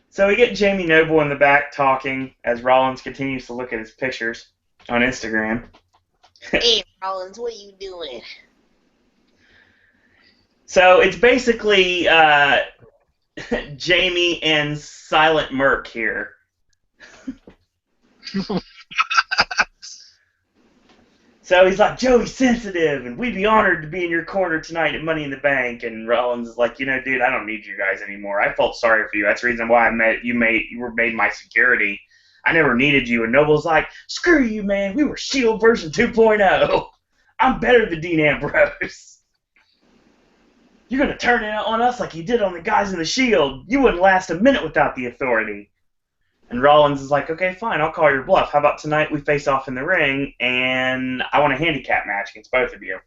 So we get Jamie Noble in the back talking as Rollins continues to look at his pictures on Instagram. Hey, Rollins, what are you doing? So it's basically Jamie and Silent Merc here. So he's like, Joey's sensitive, and we'd be honored to be in your corner tonight at Money in the Bank. And Rollins is like, dude, I don't need you guys anymore. I felt sorry for you. That's the reason why you were made my security. I never needed you. And Noble's like, screw you, man. We were Shield version 2.0. I'm better than Dean Ambrose. You're going to turn it on us like you did on the guys in the Shield. You wouldn't last a minute without the authority. And Rollins is like, okay, fine, I'll call your bluff. How about tonight we face off in the ring, and I want a handicap match against both of you.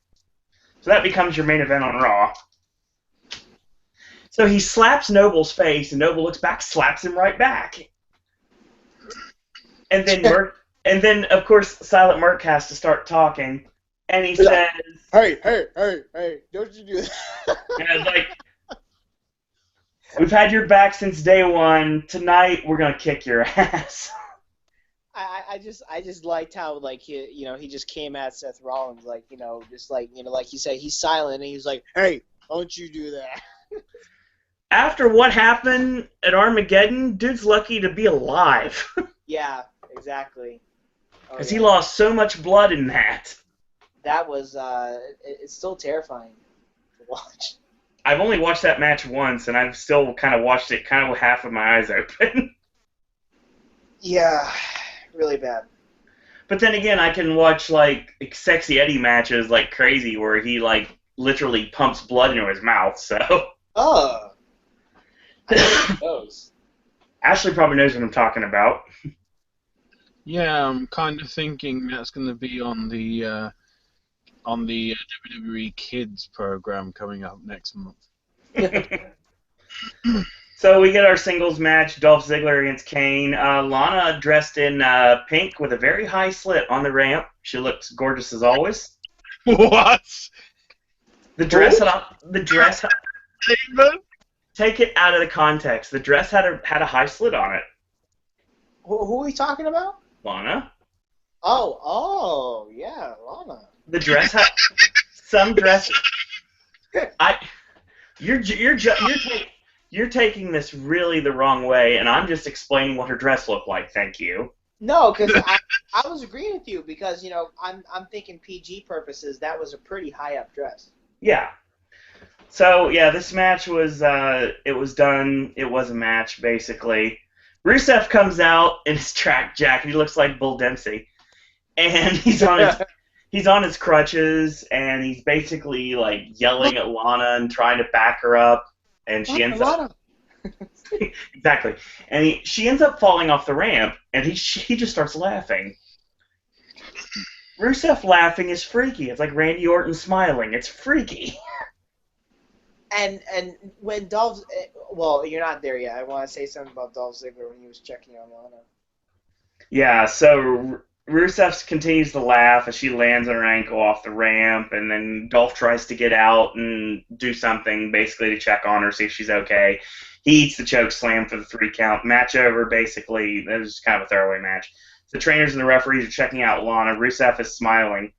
So that becomes your main event on Raw. So he slaps Noble's face, and Noble looks back, slaps him right back. And then of course, Silent Merc has to start talking, and he says, Hey, don't you do that. and it's like, we've had your back since day one. Tonight, we're gonna kick your ass. I just liked how, like, he just came at Seth Rollins, like, just like, like you said, he's silent, and he's like, hey, don't you do that. After what happened at Armageddon, dude's lucky to be alive. Yeah, exactly. Because he lost so much blood in that. That was, it's still terrifying to watch. I've only watched that match once, and I've still kind of watched it kind of with half of my eyes open. Yeah, really bad. But then again, I can watch, like, Sexy Eddie matches like crazy where he, like, literally pumps blood into his mouth, so... Oh. I know those. Ashley probably knows what I'm talking about. Yeah, I'm kind of thinking that's going to be on the WWE Kids program coming up next month. So we get our singles match, Dolph Ziggler against Kane. Lana dressed in pink with a very high slit on the ramp. She looks gorgeous as always. What? The dress had David? Take it out of the context. The dress had a high slit on it. Who are we talking about? Lana. Oh, yeah, Lana. The dress had some dress. You're taking this really the wrong way, and I'm just explaining what her dress looked like. Thank you. No, because I was agreeing with you because I'm thinking PG purposes that was a pretty high up dress. Yeah. So yeah, this match was it was done. It was a match basically. Rusev comes out in his track jacket. He looks like Bull Dempsey, and he's on his crutches, and he's basically like yelling at Lana and trying to back her up, and she ends up exactly, and she ends up falling off the ramp, and he just starts laughing. Rusev laughing is freaky. It's like Randy Orton smiling. It's freaky. And when Dolph, well, you're not there yet. I want to say something about Dolph Ziggler when he was checking on Lana. Yeah, so Rusev continues to laugh as she lands on her ankle off the ramp, and then Dolph tries to get out and do something, basically to check on her, see if she's okay. He eats the choke slam for the 3 count. Match over, basically. It was kind of a throwaway match. the trainers and the referees are checking out Lana. Rusev is smiling.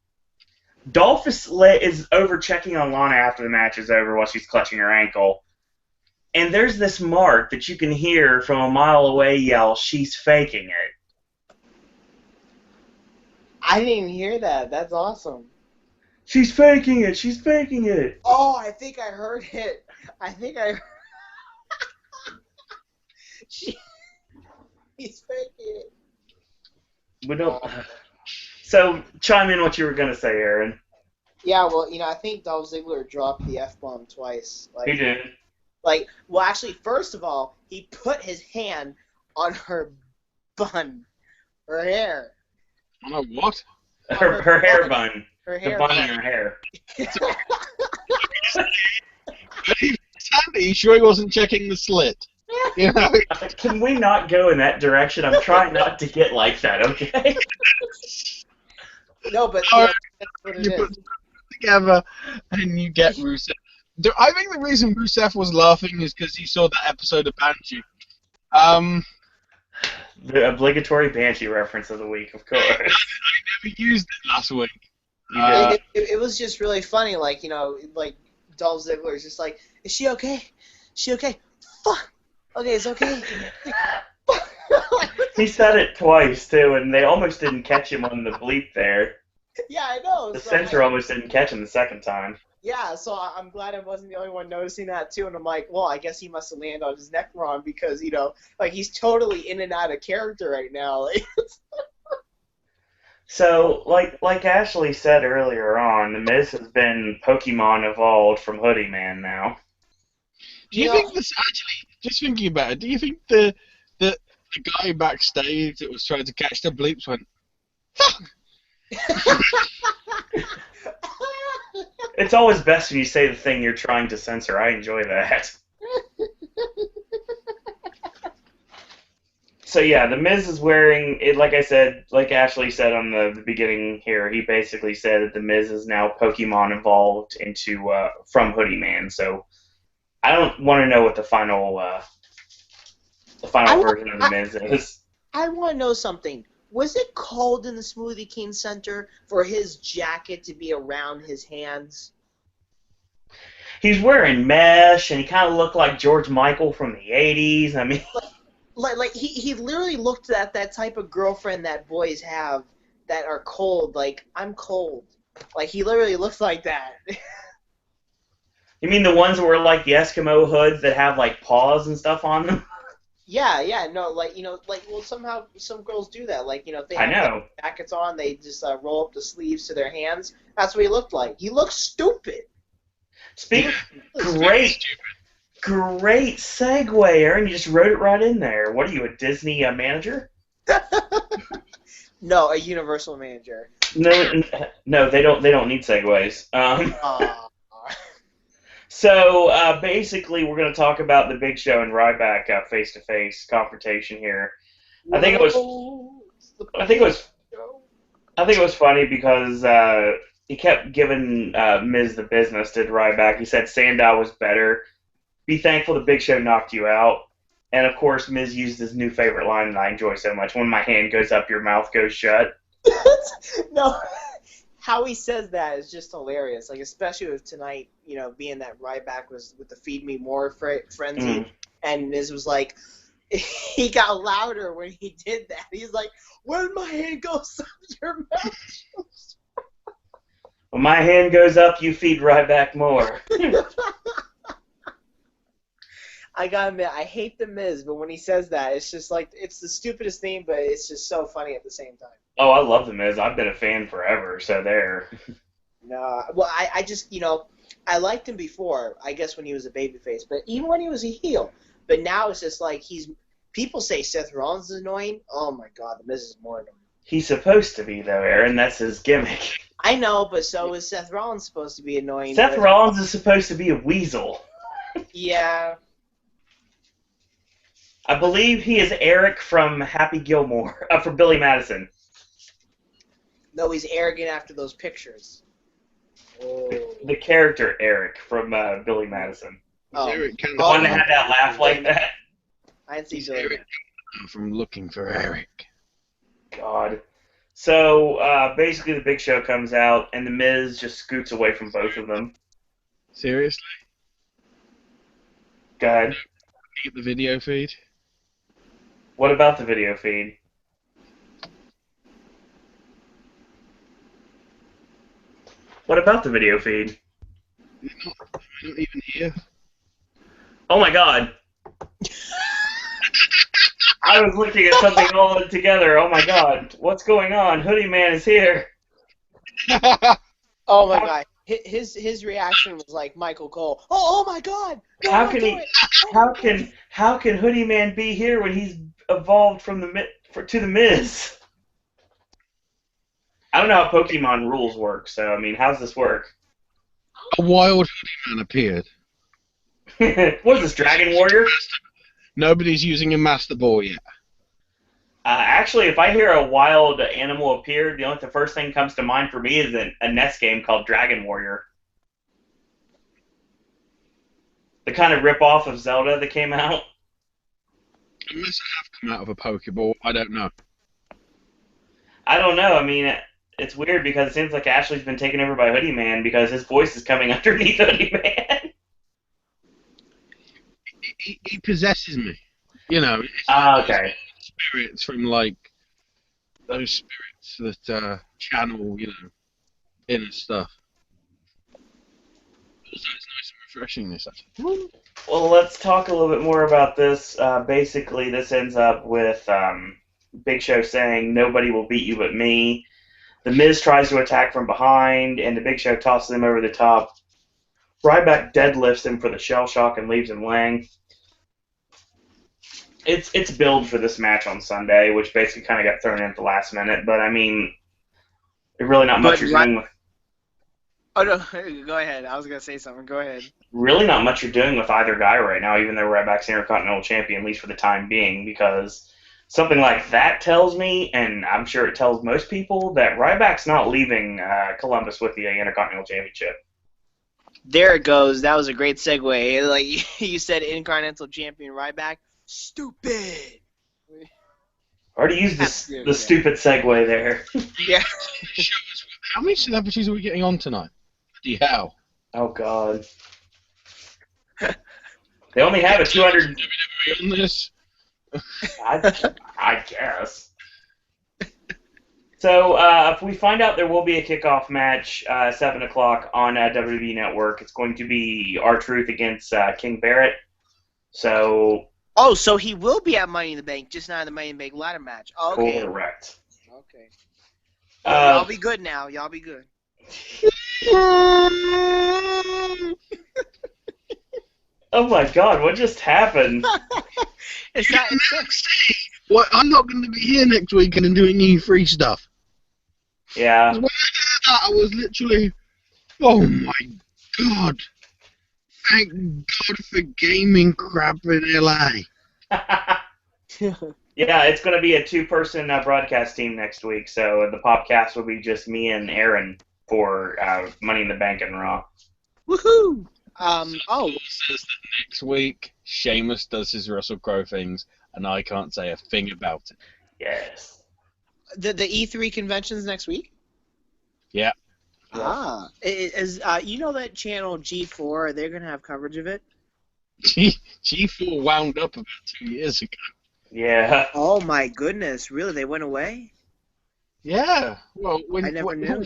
Dolph is over checking on Lana after the match is over while she's clutching her ankle. And there's this mark that you can hear from a mile away yell, "She's faking it." I didn't even hear that. That's awesome. She's faking it. She's faking it. Oh, I think I heard it. She's faking it. We don't. So chime in what you were gonna say, Aaron. Yeah, well, I think Dolph Ziggler dropped the F-bomb twice. He did. Well, actually, first of all, he put his hand on her bun, her hair. On a what? Her hair bun. Her hair The bun in her hair. Are you sure he wasn't checking the slit? You know? Can we not go in that direction? I'm trying not to get like that, okay? No, but Or that's what it you is. put them together and you get Rusev. I think the reason Rusev was laughing is because he saw that episode of Banshee. The obligatory Banshee reference of the week, of course. I never used it last week. It was just really funny, like Dolph Ziggler is just like, is she okay? Is she okay? Fuck. Okay, it's okay. He said it twice, too, and they almost didn't catch him on the bleep there. Yeah, I know. The so, censor almost didn't catch him the second time. Yeah, so I'm glad I wasn't the only one noticing that too. And I'm like, well, I guess he must have landed on his neck wrong because he's totally in and out of character right now. So, like Ashley said earlier on, The Miz has been Pokemon evolved from Hoodie Man now. Do you think this actually? Just thinking about it, do you think the guy backstage that was trying to catch the bleeps went, "Fuck"? It's always best when you say the thing you're trying to censor. I enjoy that. So yeah, The Miz is wearing it. Like I said, like Ashley said on the beginning here, he basically said that The Miz is now Pokemon evolved into from Hoodie Man. So I don't want to know what the final version of The Miz is. I want to know something. Was it cold in the Smoothie King Center for his jacket to be around his hands? He's wearing mesh, and he kind of looked like George Michael from the '80s. I mean, like he literally looked at that type of girlfriend that boys have that are cold. Like, I'm cold. Like, he literally looks like that. you mean the ones that were like the Eskimo hoods that have like paws and stuff on them? Yeah, no, well, somehow some girls do that. Like, if they I have know. jackets on, they just roll up the sleeves to their hands. That's what he looked like. He looked stupid. Great segue, Aaron. You just wrote it right in there. What are you, a Disney manager? No, a Universal manager. No, they don't need segues. So basically, we're going to talk about the Big Show and Ryback face-to-face confrontation here. I think it was funny because he kept giving Miz the business to Ryback. He said Sandow was better. Be thankful the Big Show knocked you out. And of course, Miz used his new favorite line that I enjoy so much: "When my hand goes up, your mouth goes shut." No. How he says that is just hilarious. Like, especially with tonight, being that Ryback was with the Feed Me More frenzy, and Miz was like, he got louder when he did that. He's like, "When my hand goes up, your mouth." When my hand goes up, you feed Ryback more. I gotta admit, I hate the Miz, but when he says that, it's just like, it's the stupidest thing, but it's just so funny at the same time. Oh, I love the Miz. I've been a fan forever, so there. No, well, I just, I liked him before, I guess when he was a babyface, but even when he was a heel. But now it's just like people say Seth Rollins is annoying. Oh my God, the Miz is more annoying. He's supposed to be, though, Aaron. That's his gimmick. I know, but so is Seth Rollins supposed to be annoying. Seth Rollins is supposed to be a weasel. Yeah. I believe he is Eric from Happy Gilmore, from Billy Madison. No, he's arrogant after those pictures. Oh. The character Eric from Billy Madison. Oh. Eric The one that had that laugh like that. I didn't see He's Billy. Eric from Looking for Eric. God. So basically, the Big Show comes out, and the Miz just scoots away from both of them. Seriously? Go ahead. Keep the video feed? What about the video feed? What about the video feed? They're not even here. Oh my God. I was looking at something all together. Oh my God. What's going on? Hoodie Man is here. Oh my God. His reaction was like Michael Cole. Oh my God! No, How don't can do he? it. Oh, How can Hoodie Man be here when he's evolved from to the Miz? I don't know how Pokemon rules work, so I mean, how's this work? A wild hoodie man appeared. What is this, Dragon Warrior? Nobody's using a Master Ball yet. Actually, if I hear a wild animal appear, the first thing comes to mind for me is a NES game called Dragon Warrior. The kind of rip-off of Zelda that came out. Unless I have come out of a Pokeball, I don't know. I don't know. I mean, it's weird because it seems like Ashley's been taken over by Hoodie Man because his voice is coming underneath Hoodie Man. He possesses me. You know. Okay. Spirits from, like, those spirits that channel, you know, inner stuff. Also, it's nice and refreshing, this, actually. Well, let's talk a little bit more about this. Basically, this ends up with Big Show saying, "Nobody will beat you but me." The Miz tries to attack from behind, and the Big Show tosses him over the top. Ryback deadlifts him for the shell shock and leaves him laying. It's billed for this match on Sunday, which basically kind of got thrown in at the last minute. But I mean, there's really not much you're doing with. Oh no, go ahead. I was gonna say something. Go ahead. Really, not much you're doing with either guy right now, even though Ryback's Intercontinental Champion, at least for the time being, because something like that tells me, and I'm sure it tells most people, that Ryback's not leaving Columbus with the Intercontinental Championship. There it goes. That was a great segue. Like you said, Intercontinental Champion Ryback. Stupid. I already used the stupid segue there. Yeah. How many celebrities are we getting on tonight? Bloody hell. Oh, God. They only have a 200... On this? I guess. So, if we find out there will be a kickoff match 7 o'clock on WWE Network, it's going to be R-Truth against King Barrett. So... Oh, so he will be at Money in the Bank, just not in the Money in the Bank ladder match. Oh, okay. Correct. Okay. Y'all be good now. Y'all be good. Oh my God! What just happened? It's not. What? I'm not going to be here next weekend and doing E3 stuff. Yeah. When I heard that, I was literally, oh my God! Thank God for gaming crap in LA. Yeah, it's going to be a two-person broadcast team next week, so the podcast will be just me and Aaron for Money in the Bank and Raw. Woohoo! Says that next week Sheamus does his Russell Crowe things, and I can't say a thing about it. Yes. The E3 convention's next week? Yeah. Ah. You know that channel G4, they're going to have coverage of it? G4 wound up about 2 years ago. Yeah. Oh my goodness, really? They went away? Yeah. Well, I never knew.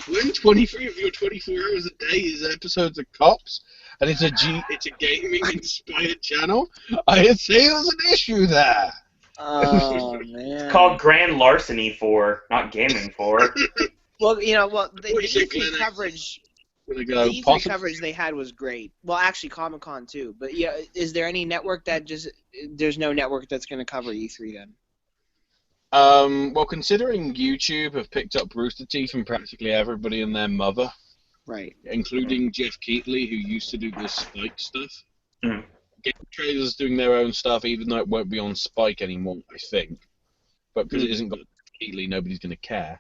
When 23 of your 24 hours a day is episodes of Cops, and it's a gaming-inspired channel, I'd say there's an issue there. Oh, man. It's called Grand Larceny 4, not Gaming 4. Well, the E3 coverage... The E3 coverage they had was great. Well, actually, Comic-Con too. But yeah, is there any network there's no network that's going to cover E3 then? Well, considering YouTube have picked up Rooster Teeth from practically everybody and their mother, right, including Jeff Keighley, who used to do the Spike stuff. Mm. Game Trailers doing their own stuff, even though it won't be on Spike anymore, I think. But because it isn't got Keighley, nobody's going to care.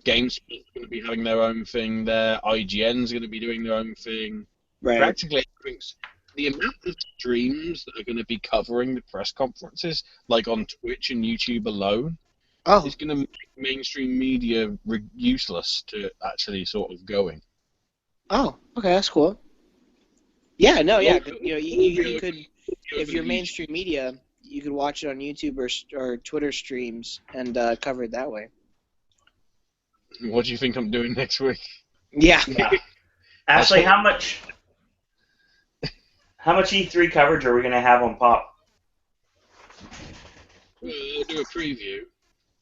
GameSpot's going to be having their own thing there. IGN's going to be doing their own thing. Right. Practically everything's the amount of streams that are going to be covering the press conferences, like on Twitch and YouTube alone, is going to make mainstream media useless to actually sort of going. Oh, okay, that's cool. Yeah, no, yeah, you could, if you're mainstream media, you could watch it on YouTube or Twitter streams and cover it that way. What do you think I'm doing next week? Yeah. Ashley, how much E3 coverage are we going to have on Pop? We'll do a preview,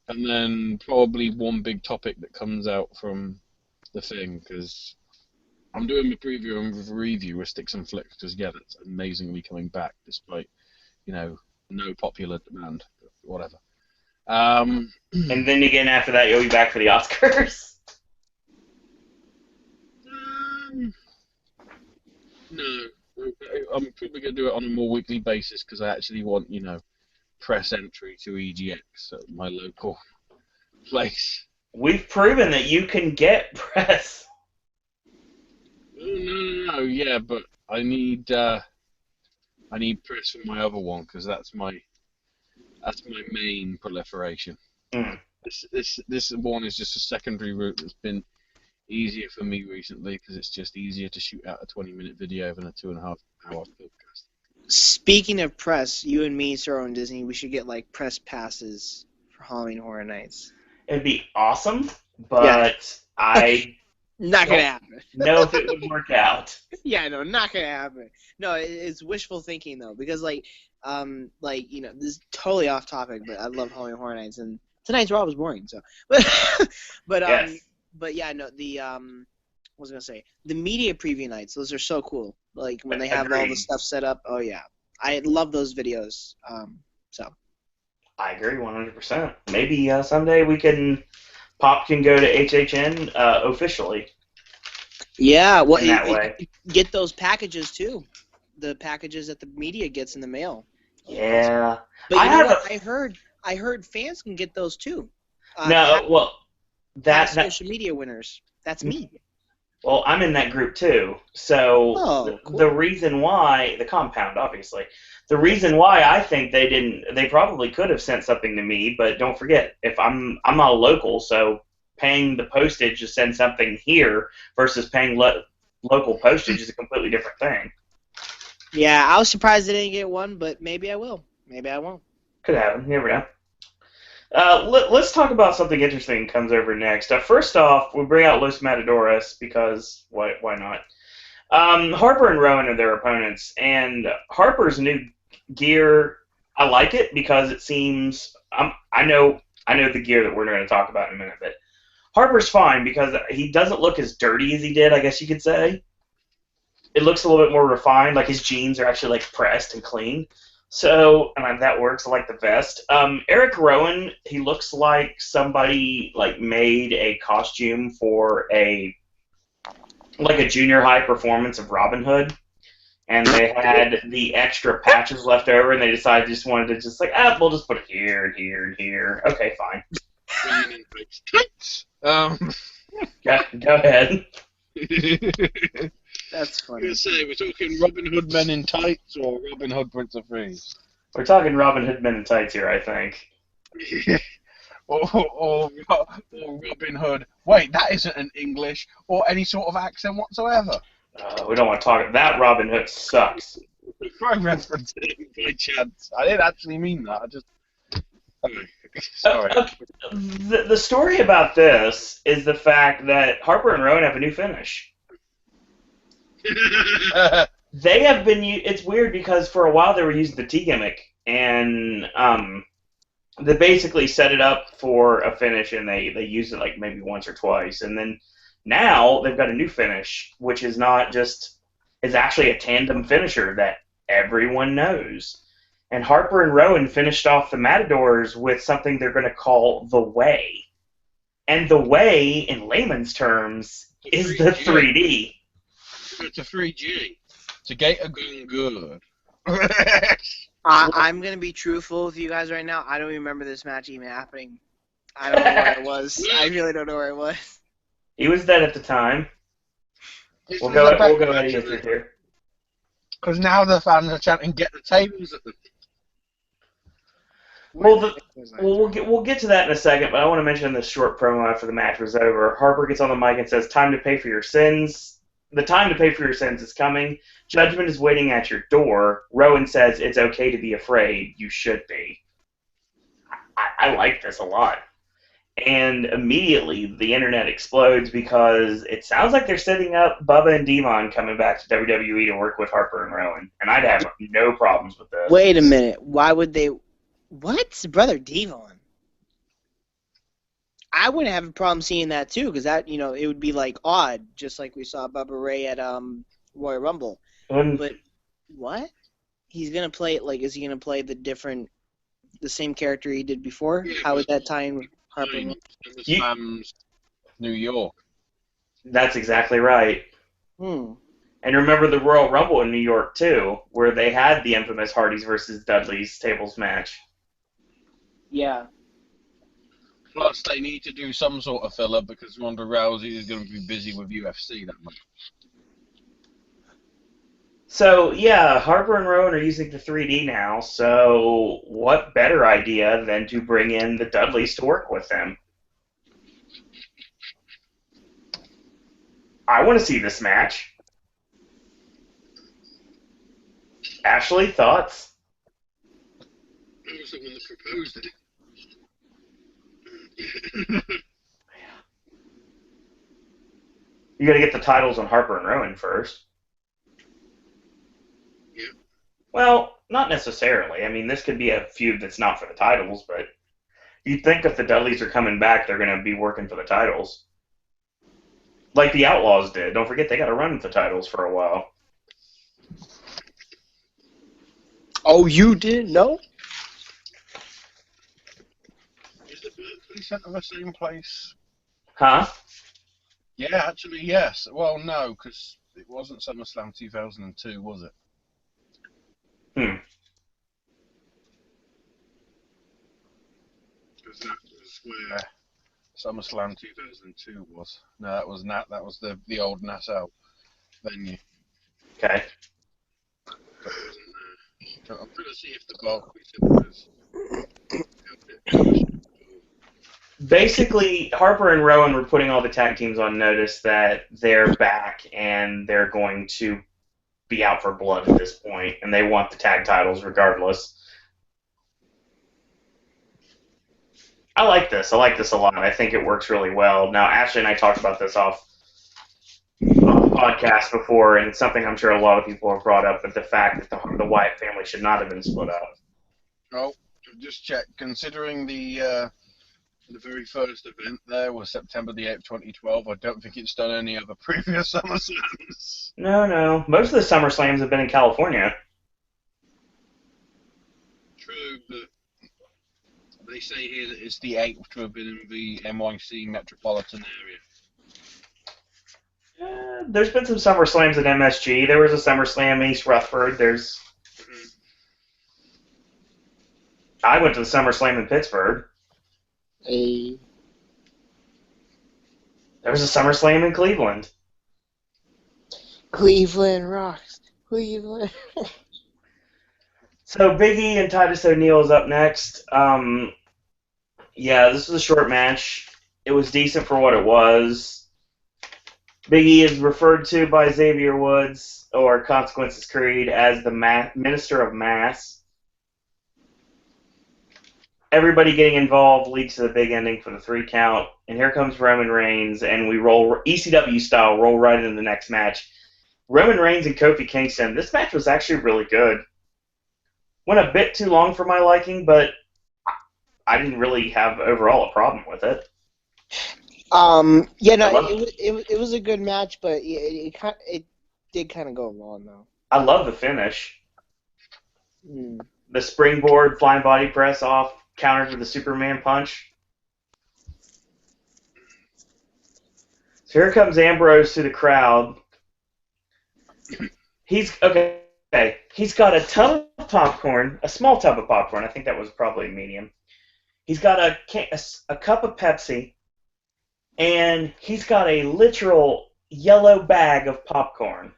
and then probably one big topic that comes out from the thing, because I'm doing a preview and review with Sticks and Flicks, because, yeah, that's amazingly coming back, despite, no popular demand, whatever. And then again, after that, you'll be back for the Oscars? No. I'm probably going to do it on a more weekly basis, because I actually want, press entry to EGX at my local place. We've proven that you can get press. No, yeah, but I need press for my other one, because that's my main proliferation. Mm. This one is just a secondary route that's been easier for me recently, because it's just easier to shoot out a 20-minute video than a 2.5-hour podcast. Speaking of press, you and me, Sir and Disney, we should get press passes for Halloween Horror Nights. It'd be awesome, but I not gonna happen. know if it would work out. Yeah, no, not gonna happen. No, it's wishful thinking though, because this is totally off topic, but I love Halloween Horror Nights, and tonight's Raw was boring, so. But Yes. But yeah, no, what was I gonna say? The media preview nights, those are so cool. When they have all the stuff set up. Oh yeah, I love those videos. So. I agree 100%. Maybe someday Pop can go to HHN officially. Yeah, well, in that way. Get those packages too. The packages that the media gets in the mail. Yeah. But I heard fans can get those too. That's social media winners. That's me. Well, I'm in that group too. So cool. The reason why the compound, obviously, the reason why I think they probably could have sent something to me, but don't forget, if I'm not a local, so paying the postage to send something here versus paying local postage is a completely different thing. Yeah, I was surprised I didn't get one, but maybe I will. Maybe I won't. Could happen. You never know. Let's talk about something interesting that comes over next. First off, we bring out Los Matadores because why not? Harper and Rowan are their opponents, and Harper's new gear, I like it because it seems I know the gear that we're going to talk about in a minute, but Harper's fine because he doesn't look as dirty as he did, I guess you could say. It looks a little bit more refined, like his jeans are actually pressed and clean. So, and that works. I like the vest. Eric Rowan, he looks like somebody made a costume for a junior high performance of Robin Hood, and they had the extra patches left over, and they decided they just wanted to we'll just put it here and here and here. Okay, fine. Go ahead. That's funny. I was going to say, we're talking Robin Hood Men in Tights or Robin Hood Prince of Thieves? We're talking Robin Hood Men in Tights here, I think. or Robin Hood. Wait, that isn't an English or any sort of accent whatsoever. We don't want to talk. That Robin Hood sucks. I referenced it by chance. I didn't actually mean that. I just... Sorry. The story about this is the fact that Harper and Rowan have a new finish. They have been. It's weird because for a while they were using the T gimmick, and they basically set it up for a finish, and they used it maybe once or twice, and then now they've got a new finish, which is not just is actually a tandem finisher that everyone knows. And Harper and Rowan finished off the Matadors with something they're going to call the Way, and the Way in layman's terms is the 3D. It's a 3G. To get a good. I'm going to be truthful with you guys right now. I don't remember this match even happening. I don't know where it was. I really don't know where it was. He was dead at the time. We'll go ahead and get through here. Because now the fans are chanting, "Get the tables at them." Well, we'll get to that in a second, but I want to mention this short promo after the match was over. Harper gets on the mic and says, "Time to pay for your sins. The time to pay for your sins is coming. Judgment is waiting at your door." Rowan says, "It's okay to be afraid. You should be." I like this a lot. And immediately the internet explodes because it sounds like they're setting up Bubba and Devon coming back to WWE to work with Harper and Rowan. And I'd have no problems with this. Wait a minute. Why would they... What? Brother Devon? I wouldn't have a problem seeing that, too, because that, it would be, odd, just like we saw Bubba Ray at Royal Rumble. But what? He's going to play, is he going to play the same character he did before? How would that tie in with Harper? New York. That's exactly right. And remember the Royal Rumble in New York, too, where they had the infamous Hardys versus Dudleys tables match. Yeah. Plus, they need to do some sort of filler because Ronda Rousey is going to be busy with UFC that month. So, yeah, Harper and Rowan are using the 3D now, so what better idea than to bring in the Dudleys to work with them? I want to see this match. Ashley, thoughts? I was the one that proposed it. You got to get the titles on Harper and Rowan first. Yeah. Well, not necessarily. I mean, this could be a feud that's not for the titles, but you'd think if the Dudleys are coming back, they're going to be working for the titles. Like the Outlaws did. Don't forget, they got to run with the titles for a while. Oh, you didn't know? Is the Berkeley Center the same place? Huh? Yeah, actually, yes. Well, no, because it wasn't SummerSlam 2002, was it? Because that was where SummerSlam 2002 was. No, that was That was the old Nassau venue. Okay. But it wasn't there. I'm trying to see if the Berkeley Center is. Basically, Harper and Rowan were putting all the tag teams on notice that they're back and they're going to be out for blood at this point, and they want the tag titles regardless. I like this. I like this a lot. I think it works really well. Now, Ashley and I talked about this off the podcast before, and it's something I'm sure a lot of people have brought up, but the fact that the Wyatt family should not have been split up. Oh, just check. Considering the very first event there was September the 8th, 2012. I don't think it's done any other previous SummerSlams. No. Most of the SummerSlams have been in California. True, but they say here that it's the 8th to have been in the NYC metropolitan area. There's been some SummerSlams at MSG. There was a SummerSlam in East Rutherford. I went to the SummerSlam in Pittsburgh. There was a SummerSlam in Cleveland. Cleveland rocks. Cleveland. So Big E and Titus O'Neil is up next. This was a short match. It was decent for what it was. Big E is referred to by Xavier Woods, or Consequences Creed, as the Minister of Mass. Everybody getting involved leads to the big ending for the 3 count. And here comes Roman Reigns, and we roll ECW style, roll right into the next match. Roman Reigns and Kofi Kingston. This match was actually really good. Went a bit too long for my liking, but I didn't really have overall a problem with it. It was a good match, but it did kind of go long though. I love the finish. The springboard flying body press off, countered with a Superman punch. So here comes Ambrose to the crowd. He's got a tub of popcorn, a small tub of popcorn. I think that was probably medium. He's got a cup of Pepsi, and he's got a literal yellow bag of popcorn.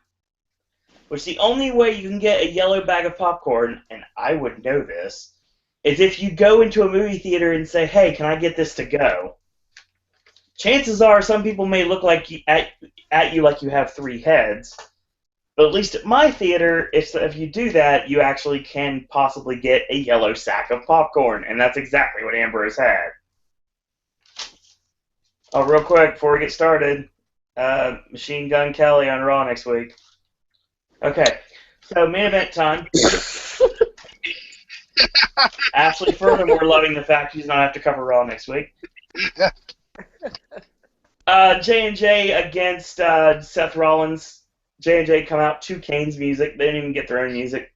which the only way you can get a yellow bag of popcorn, and I would know this, is if you go into a movie theater and say, hey, can I get this to go? Chances are some people may look like at you like you have 3 heads, but at least at my theater, if you do that, you actually can possibly get a yellow sack of popcorn, and that's exactly what Ambrose had. Oh, real quick, before we get started, Machine Gun Kelly on Raw next week. Okay, so main event time. Ashley furthermore loving the fact she's not have to cover Raw next week. J&J against Seth Rollins. J&J come out to Kane's music. They didn't even get their own music.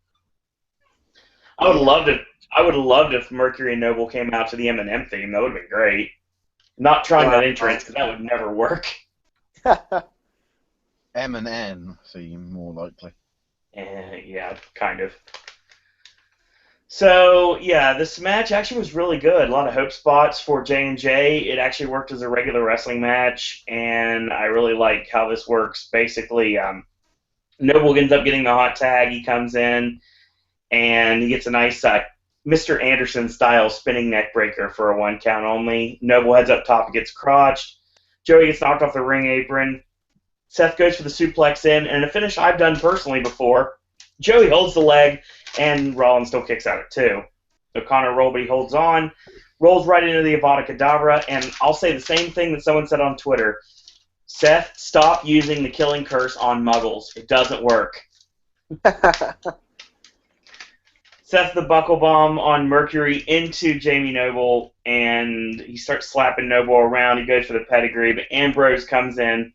I would have loved if Mercury and Noble came out to the Eminem theme. That would have been great. Not trying that entrance because that would never work. M&N theme, more likely. Yeah, kind of. So, yeah, this match actually was really good. A lot of hope spots for J&J. It actually worked as a regular wrestling match, and I really like how this works. Basically, Noble ends up getting the hot tag. He comes in, and he gets a nice Mr. Anderson-style spinning neck breaker for a 1 count only. Noble heads up top and gets crotched. Joey gets knocked off the ring apron. Seth goes for the suplex in, and a finish I've done personally before. Joey holds the leg, and Rollins still kicks out at 2. So Connor roll, but he holds on, rolls right into the Avada Kedavra, and I'll say the same thing that someone said on Twitter. Seth, stop using the killing curse on muggles. It doesn't work. Seth the buckle bomb on Mercury into Jamie Noble, and he starts slapping Noble around. He goes for the pedigree, but Ambrose comes in,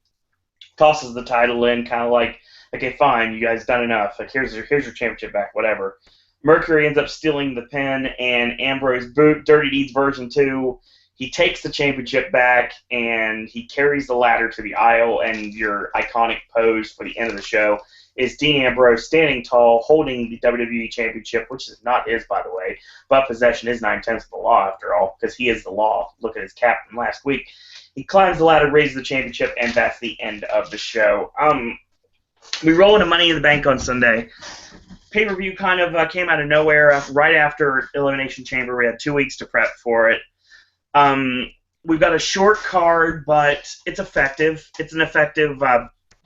tosses the title in, kind of like, okay, fine, you guys done enough. Like, here's your championship back, whatever. Mercury ends up stealing the pin, and Ambrose boot Dirty Deeds version 2. He takes the championship back, and he carries the ladder to the aisle, and your iconic pose for the end of the show is Dean Ambrose standing tall, holding the WWE Championship, which is not his, by the way, but possession is 9/10 of the law, after all, because he is the law. Look at his cap from last week. He climbs the ladder, raises the championship, and that's the end of the show. We roll into Money in the Bank on Sunday. Pay-per-view kind of came out of nowhere right after Elimination Chamber. We had 2 weeks to prep for it. We've got a short card, but it's effective. It's an effective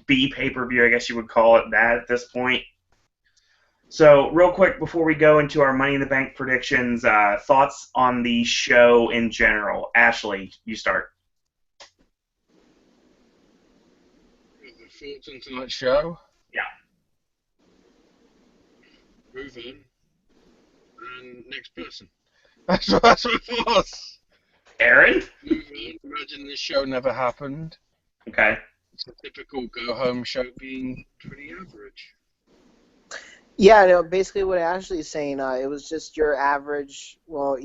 B pay-per-view, I guess you would call it that at this point. So, real quick before we go into our Money in the Bank predictions, thoughts on the show in general. Ashley, you start. Thoughts on tonight's show? Yeah. Move on. And next person. That's what it was. Aaron? Move on. Imagine this show never happened. Okay. It's a typical go-home show being pretty average. Yeah, no, basically what Ashley's saying, it was just your average, well,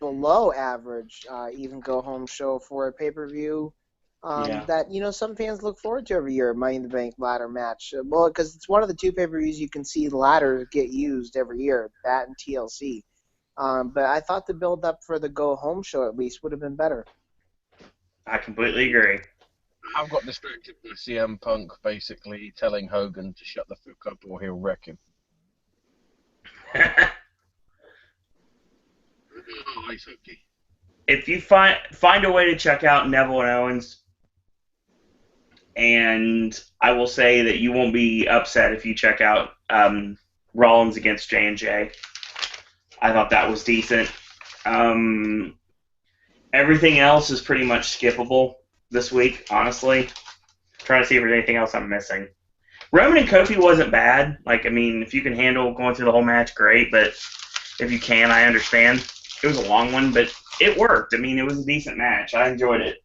below average, even go-home show for a pay-per-view. That some fans look forward to every year, Money in the Bank ladder match. Well, because it's one of the 2 pay-per-views you can see ladders get used every year, that and TLC. But I thought the build-up for the go-home show at least would have been better. I completely agree. I've got distracted by CM Punk basically telling Hogan to shut the fuck up or he'll wreck him. Ice hockey. If you find a way to check out Neville and Owens, and I will say that you won't be upset if you check out Rollins against J&J. I thought that was decent. Everything else is pretty much skippable this week, honestly. Trying to see if there's anything else I'm missing. Roman and Kofi wasn't bad. If you can handle going through the whole match, great. But if you can, I understand. It was a long one, but it worked. It was a decent match. I enjoyed it.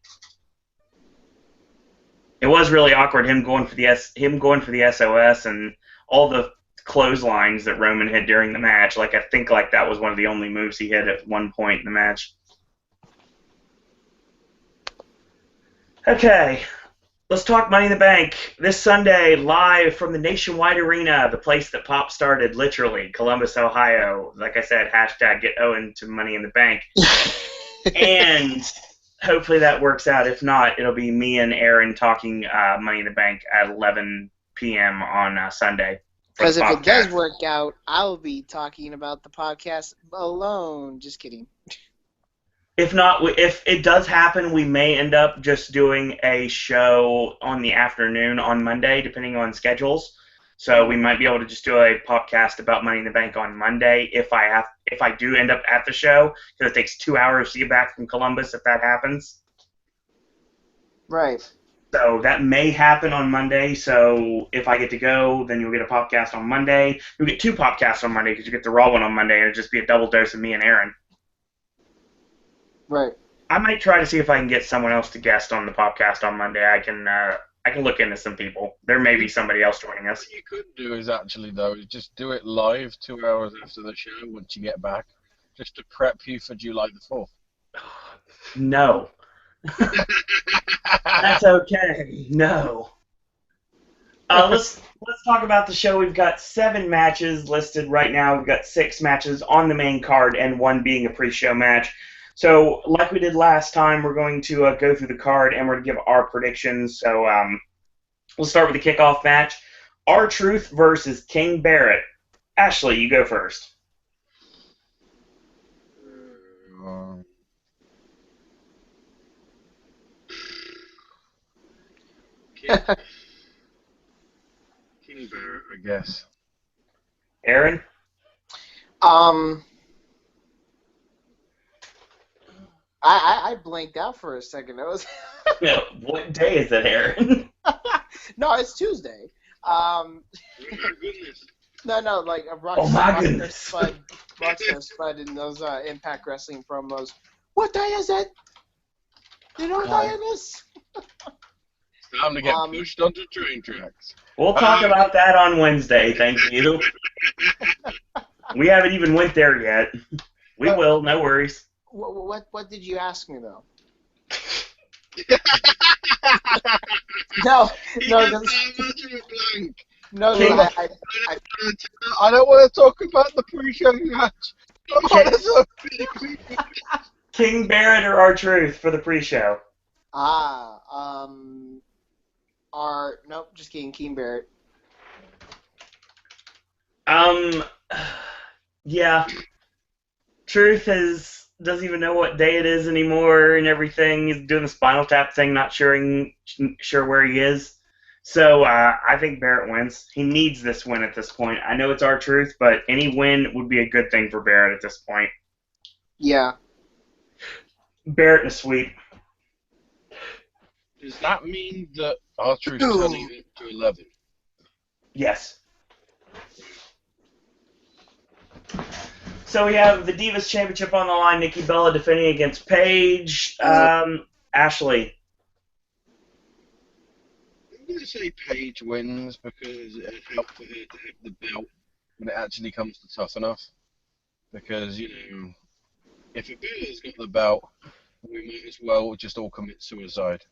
It was really awkward him going for the SOS and all the clotheslines that Roman hit during the match. I think that was one of the only moves he hit at one point in the match. Okay, let's talk Money in the Bank. This Sunday, live from the Nationwide Arena, the place that Pop started, literally, Columbus, Ohio. Like I said, hashtag get Owen to Money in the Bank. And hopefully that works out. If not, it'll be me and Aaron talking Money in the Bank at 11 p.m. on Sunday. Because if it does work out, I'll be talking about the podcast alone. Just kidding. If not, if it does happen, we may end up just doing a show on the afternoon on Monday, depending on schedules. So we might be able to just do a podcast about Money in the Bank on Monday if I do end up at the show, because it takes 2 hours to get back from Columbus if that happens. Right. So that may happen on Monday. So if I get to go, then you'll get a podcast on Monday. You'll get 2 podcasts on Monday because you get the Raw one on Monday, and it'll just be a double dose of me and Aaron. Right. I might try to see if I can get someone else to guest on the podcast on Monday. I can look into some people. There may be somebody else joining us. What you could do is actually, though, just do it live 2 hours after the show once you get back, just to prep you for July the 4th. No. That's okay. No. Let's talk about the show. We've got 7 matches listed right now. We've got 6 matches on the main card and 1 being a pre-show match. So, like we did last time, we're going to go through the card and we're going to give our predictions. So, we'll start with the kickoff match. R-Truth versus King Barrett. Ashley, you go first. King Barrett, I guess. Aaron? I blanked out for a second. It was No, what day is it, Aaron? No, it's Tuesday. Oh my goodness. No, like a Oh my goodness. Rockstar Spud in those Impact Wrestling promos. What day is it? You know what day it is? It's time to get pushed onto train tracks. We'll talk about that on Wednesday, thank you. We haven't even went there yet. We will, no worries. What did you ask me though? No, I don't want to talk about the pre-show match. King Barrett or R-Truth for the pre-show? Nope, just kidding, King Barrett. Yeah. Truth doesn't even know what day it is anymore and everything. He's doing the Spinal Tap thing, not sure where he is. So I think Barrett wins. He needs this win at this point. I know it's R-Truth, but any win would be a good thing for Barrett at this point. Yeah. Barrett in a sweep. Does that mean that R-Truth's turning it to 11? Yes. So we have the Divas Championship on the line. Nikki Bella defending against Paige. Ashley. I'm going to say Paige wins because it helped for her to have the belt when it actually comes to Tough Enough. Because, if a Bella's got the belt, we might as well just all commit suicide.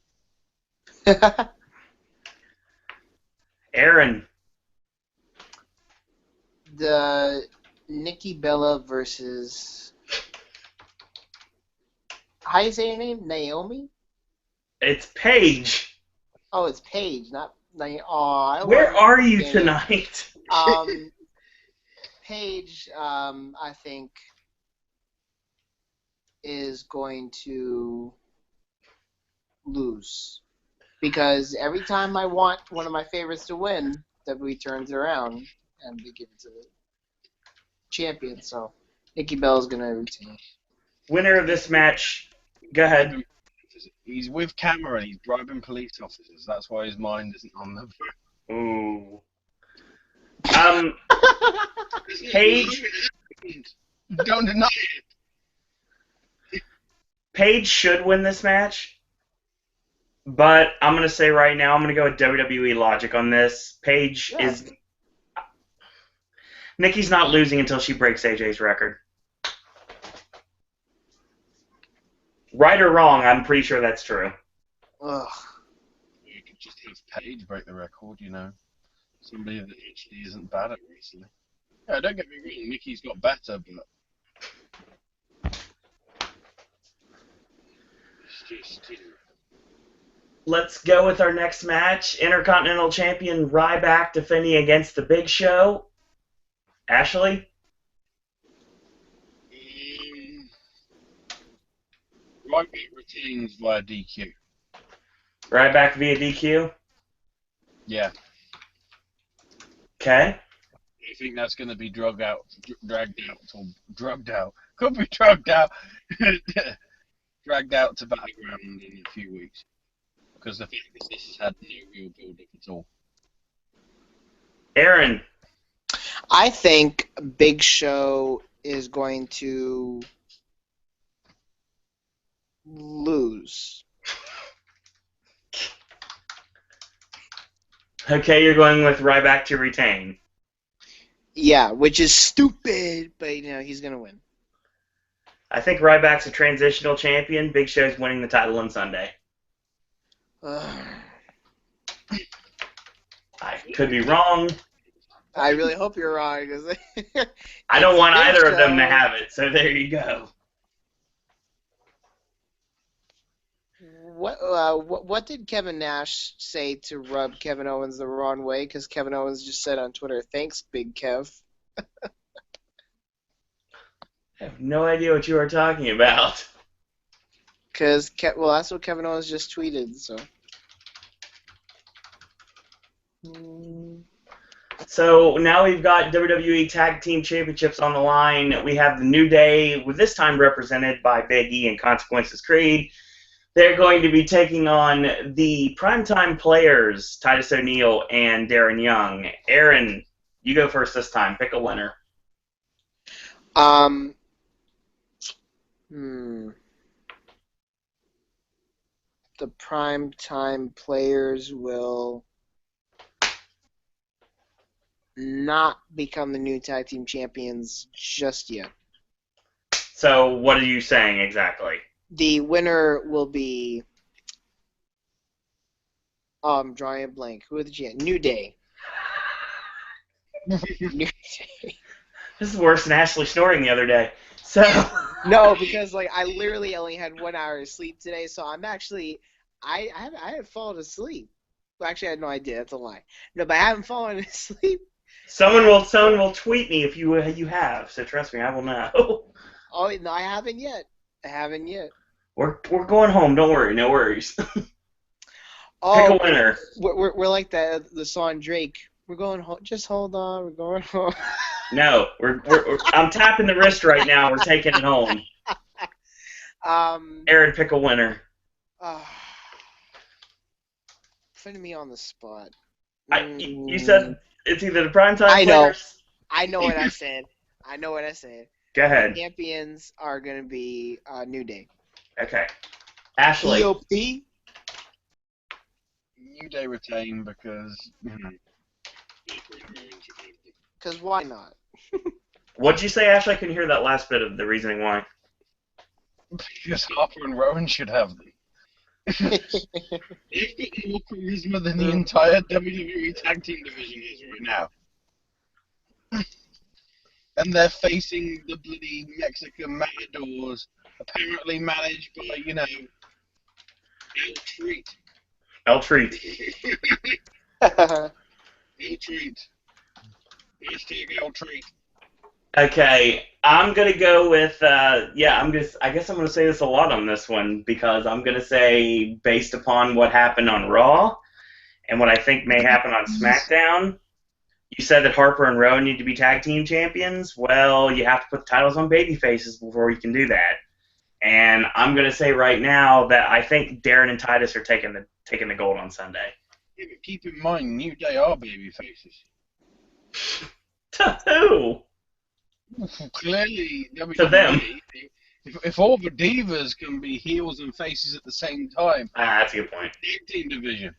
Aaron. The Nikki Bella versus... How do you say her name? Naomi? It's Paige. Oh, it's Paige, not Naomi. Oh, where are you tonight? Paige, I think, is going to lose. Because every time I want one of my favorites to win, WWE turns it around and they give it to the champion. So Nikki Bella's going to retain. Winner of this match, go ahead. He's with camera. He's bribing police officers. That's why his mind isn't on them. Ooh. Paige. Don't deny it. Paige should win this match, but I'm gonna say right now I'm gonna go with WWE logic on this. Paige is. Nikki's not losing until she breaks AJ's record. Right or wrong, I'm pretty sure that's true. Ugh. You could just have Paige break the record, Somebody that actually isn't bad at wrestling. Yeah, don't get me wrong, Nikki's got better, but it's just, let's go with our next match. Intercontinental Champion Ryback defending against the Big Show. Ashley? Ryback retains via DQ. Ryback via DQ? Yeah. Okay. I think that's going to be dragged out. Could be dragged out. Dragged out to Battleground in a few weeks. Because the fact that this has had no real build-up at all. Aaron? I think Big Show is going to lose. Okay, you're going with Ryback to retain. Yeah, which is stupid, but he's gonna win. I think Ryback's a transitional champion. Big Show's winning the title on Sunday. I could be wrong. I really hope you're wrong, because I don't want either of them to have it, so there you go. What did Kevin Nash say to rub Kevin Owens the wrong way? Because Kevin Owens just said on Twitter, "Thanks, Big Kev." I have no idea what you are talking about. Because that's what Kevin Owens just tweeted. So now we've got WWE Tag Team Championships on the line. We have the New Day, with this time represented by Big E and Consequences Creed. They're going to be taking on the Primetime Players, Titus O'Neil and Darren Young. Aaron, you go first this time. Pick a winner. The Primetime Players will not become the new tag team champions just yet. So what are you saying exactly? The winner will be... I'm drawing a blank. Who are the champions? New Day. New Day. This is worse than Ashley snoring the other day. So No, because I literally only had 1 hour of sleep today, so I'm actually... I had fallen asleep. Well, actually, I had no idea. That's a lie. No, but I haven't fallen asleep. someone will tweet me if you have. So trust me, I will know. Oh, no, I haven't yet. We're going home. Don't worry. No worries. Oh, Pick a winner. We're like the song Drake. We're going home. Just hold on. We're going home. No, I'm tapping the wrist right now. We're taking it home. Aaron, pick a winner. Putting me on the spot. You said it's either the Primetime I know. Players. I know what I said. Go ahead. The champions are going to be New Day. Okay. Ashley. EOP? New Day retain because, Because why not? What'd you say, Ashley? I couldn't hear that last bit of the reasoning why. Because Harper and Rowan should have them. They've got more charisma than the entire WWE Tag Team division is right now. And they're facing the bloody Mexican matadors, apparently managed by, El Treat. El Treat. El Treat. Hashtag El Treat. Okay, I'm gonna go with I guess I'm gonna say this a lot on this one because I'm gonna say based upon what happened on Raw and what I think may happen on SmackDown. You said that Harper and Rowan need to be tag team champions. Well, you have to put the titles on baby faces before you can do that. And I'm gonna say right now that I think Darren and Titus are taking the gold on Sunday. Yeah, but keep in mind, New Day are baby faces. To who? Clearly, To them. If all the divas can be heels and faces at the same time, That's a good point. tag team division.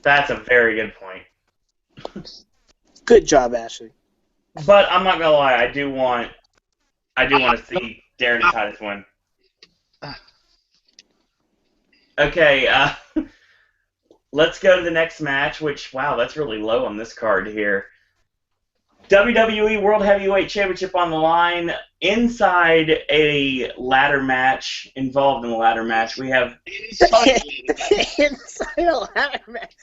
That's a very good point. Good job, Ashley. But I'm not gonna lie, I do want to see Darren and Titus win. Okay, let's go to the next match. Which, wow, that's really low on this card here. WWE World Heavyweight Championship on the line. Inside a ladder match, involved in a ladder match, we have Inside a ladder match.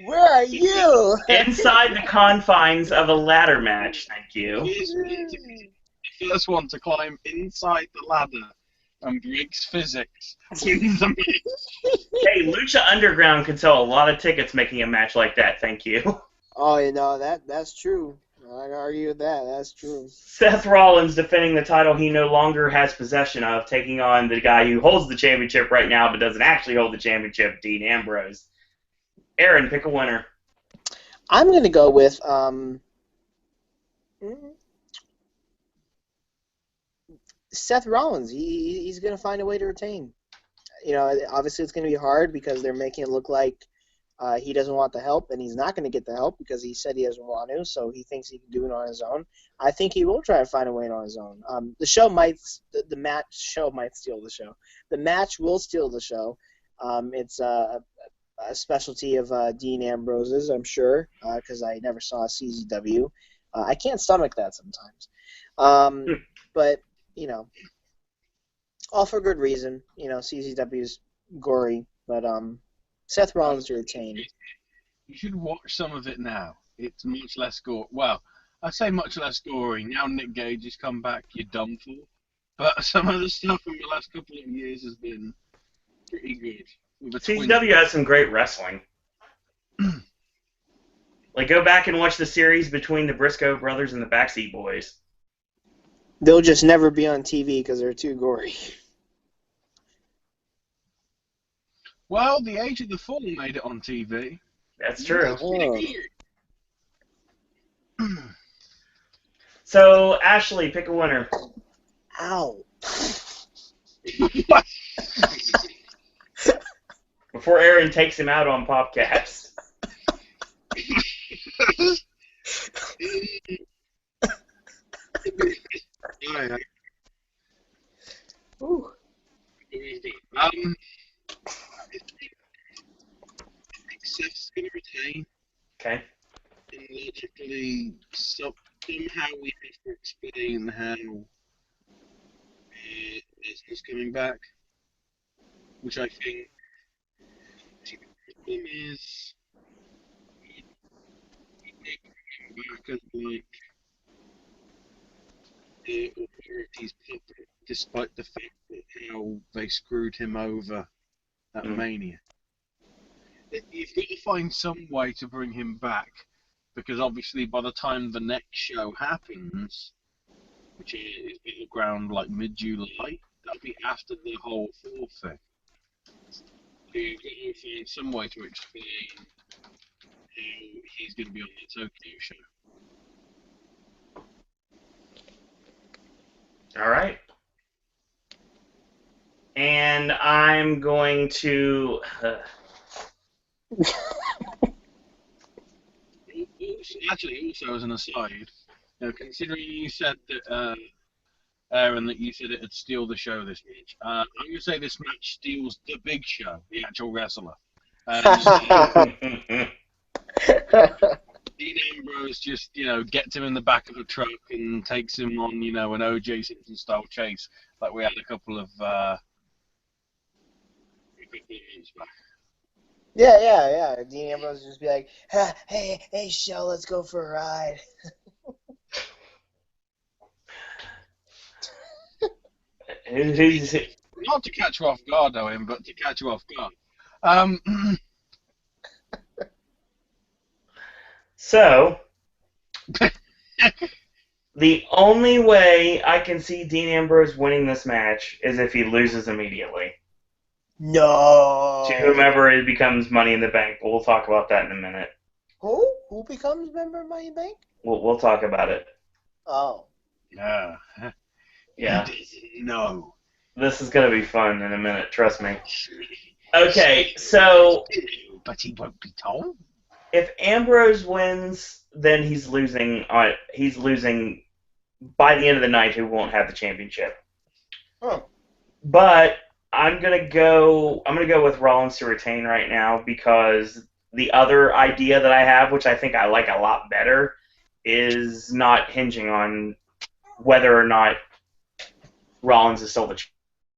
Where are you? inside the confines of a ladder match. Thank you. He's meant to be the first one to climb inside the ladder and breaks physics. Wins the match. Hey, Lucha Underground could sell a lot of tickets making a match like that. Thank you. Oh, you know that's true. I can argue with that. That's true. Seth Rollins defending the title he no longer has possession of, taking on the guy who holds the championship right now but doesn't actually hold the championship, Dean Ambrose. Aaron, pick a winner. I'm gonna go with Seth Rollins. He's gonna find a way to retain. You know, obviously it's gonna be hard because they're making it look like he doesn't want the help, and he's not going to get the help because he said he doesn't want to, so he thinks he can do it on his own. I think he will try to find a way on his own. The match show might steal the show. The match will steal the show. It's a specialty of Dean Ambrose's, I'm sure, because I never saw CZW. I can't stomach that sometimes. But, you know, all for good reason. You know, CZW's gory, but Seth Rollins to retain. You should watch some of it now. It's much less gore. Well, I say much less gory. Now Nick Gage has come back, you're done for. But some of the stuff from the last couple of years has been pretty good. CZW has some great wrestling. Like, go back and watch the series between the Briscoe brothers and the Backseat Boys. They'll just never be on TV because they're too gory. Well, the Age of the Fall made it on TV. That's true. Oh. So, Ashley, pick a winner. Ow. Before Aaron takes him out on Popcast. Ooh. I think Seth's going to retain. Okay. And logically, somehow we have to explain how Lesnar's coming back, which I think the problem is they bring him back as like the authorities' puppet, despite the fact that how they screwed him over at Mania. You've got to find some way to bring him back, because obviously by the time the next show happens, which is Battleground like mid-July, that'll be after the whole Fall thing. So you've got to find some way to explain how he's going to be on the Tokyo show. All right. And I'm going to... Actually, also as an aside, considering you said that, Aaron, that you said it'd steal the show this match, I'm going to say this match steals the Big Show, the actual wrestler. Dean Ambrose just, gets him in the back of a truck and takes him on, an O.J. Simpson style chase, like we had a couple of months back. Yeah. Dean Ambrose would just be like, hey, Shell, let's go for a ride. Not to catch you off guard, Owen, but to catch you off guard. So, the only way I can see Dean Ambrose winning this match is if he loses immediately. No. To whomever it becomes Money in the Bank. We'll talk about that in a minute. Who? Who becomes member of Money in the Bank? We'll talk about it. Oh. Yeah. He doesn't know. This is going to be fun in a minute, trust me. Okay, so... But he won't be told. If Ambrose wins, then he's losing by the end of the night, who won't have the championship. Oh. But I'm gonna go with Rollins to retain right now, because the other idea that I have, which I think I like a lot better, is not hinging on whether or not Rollins is still the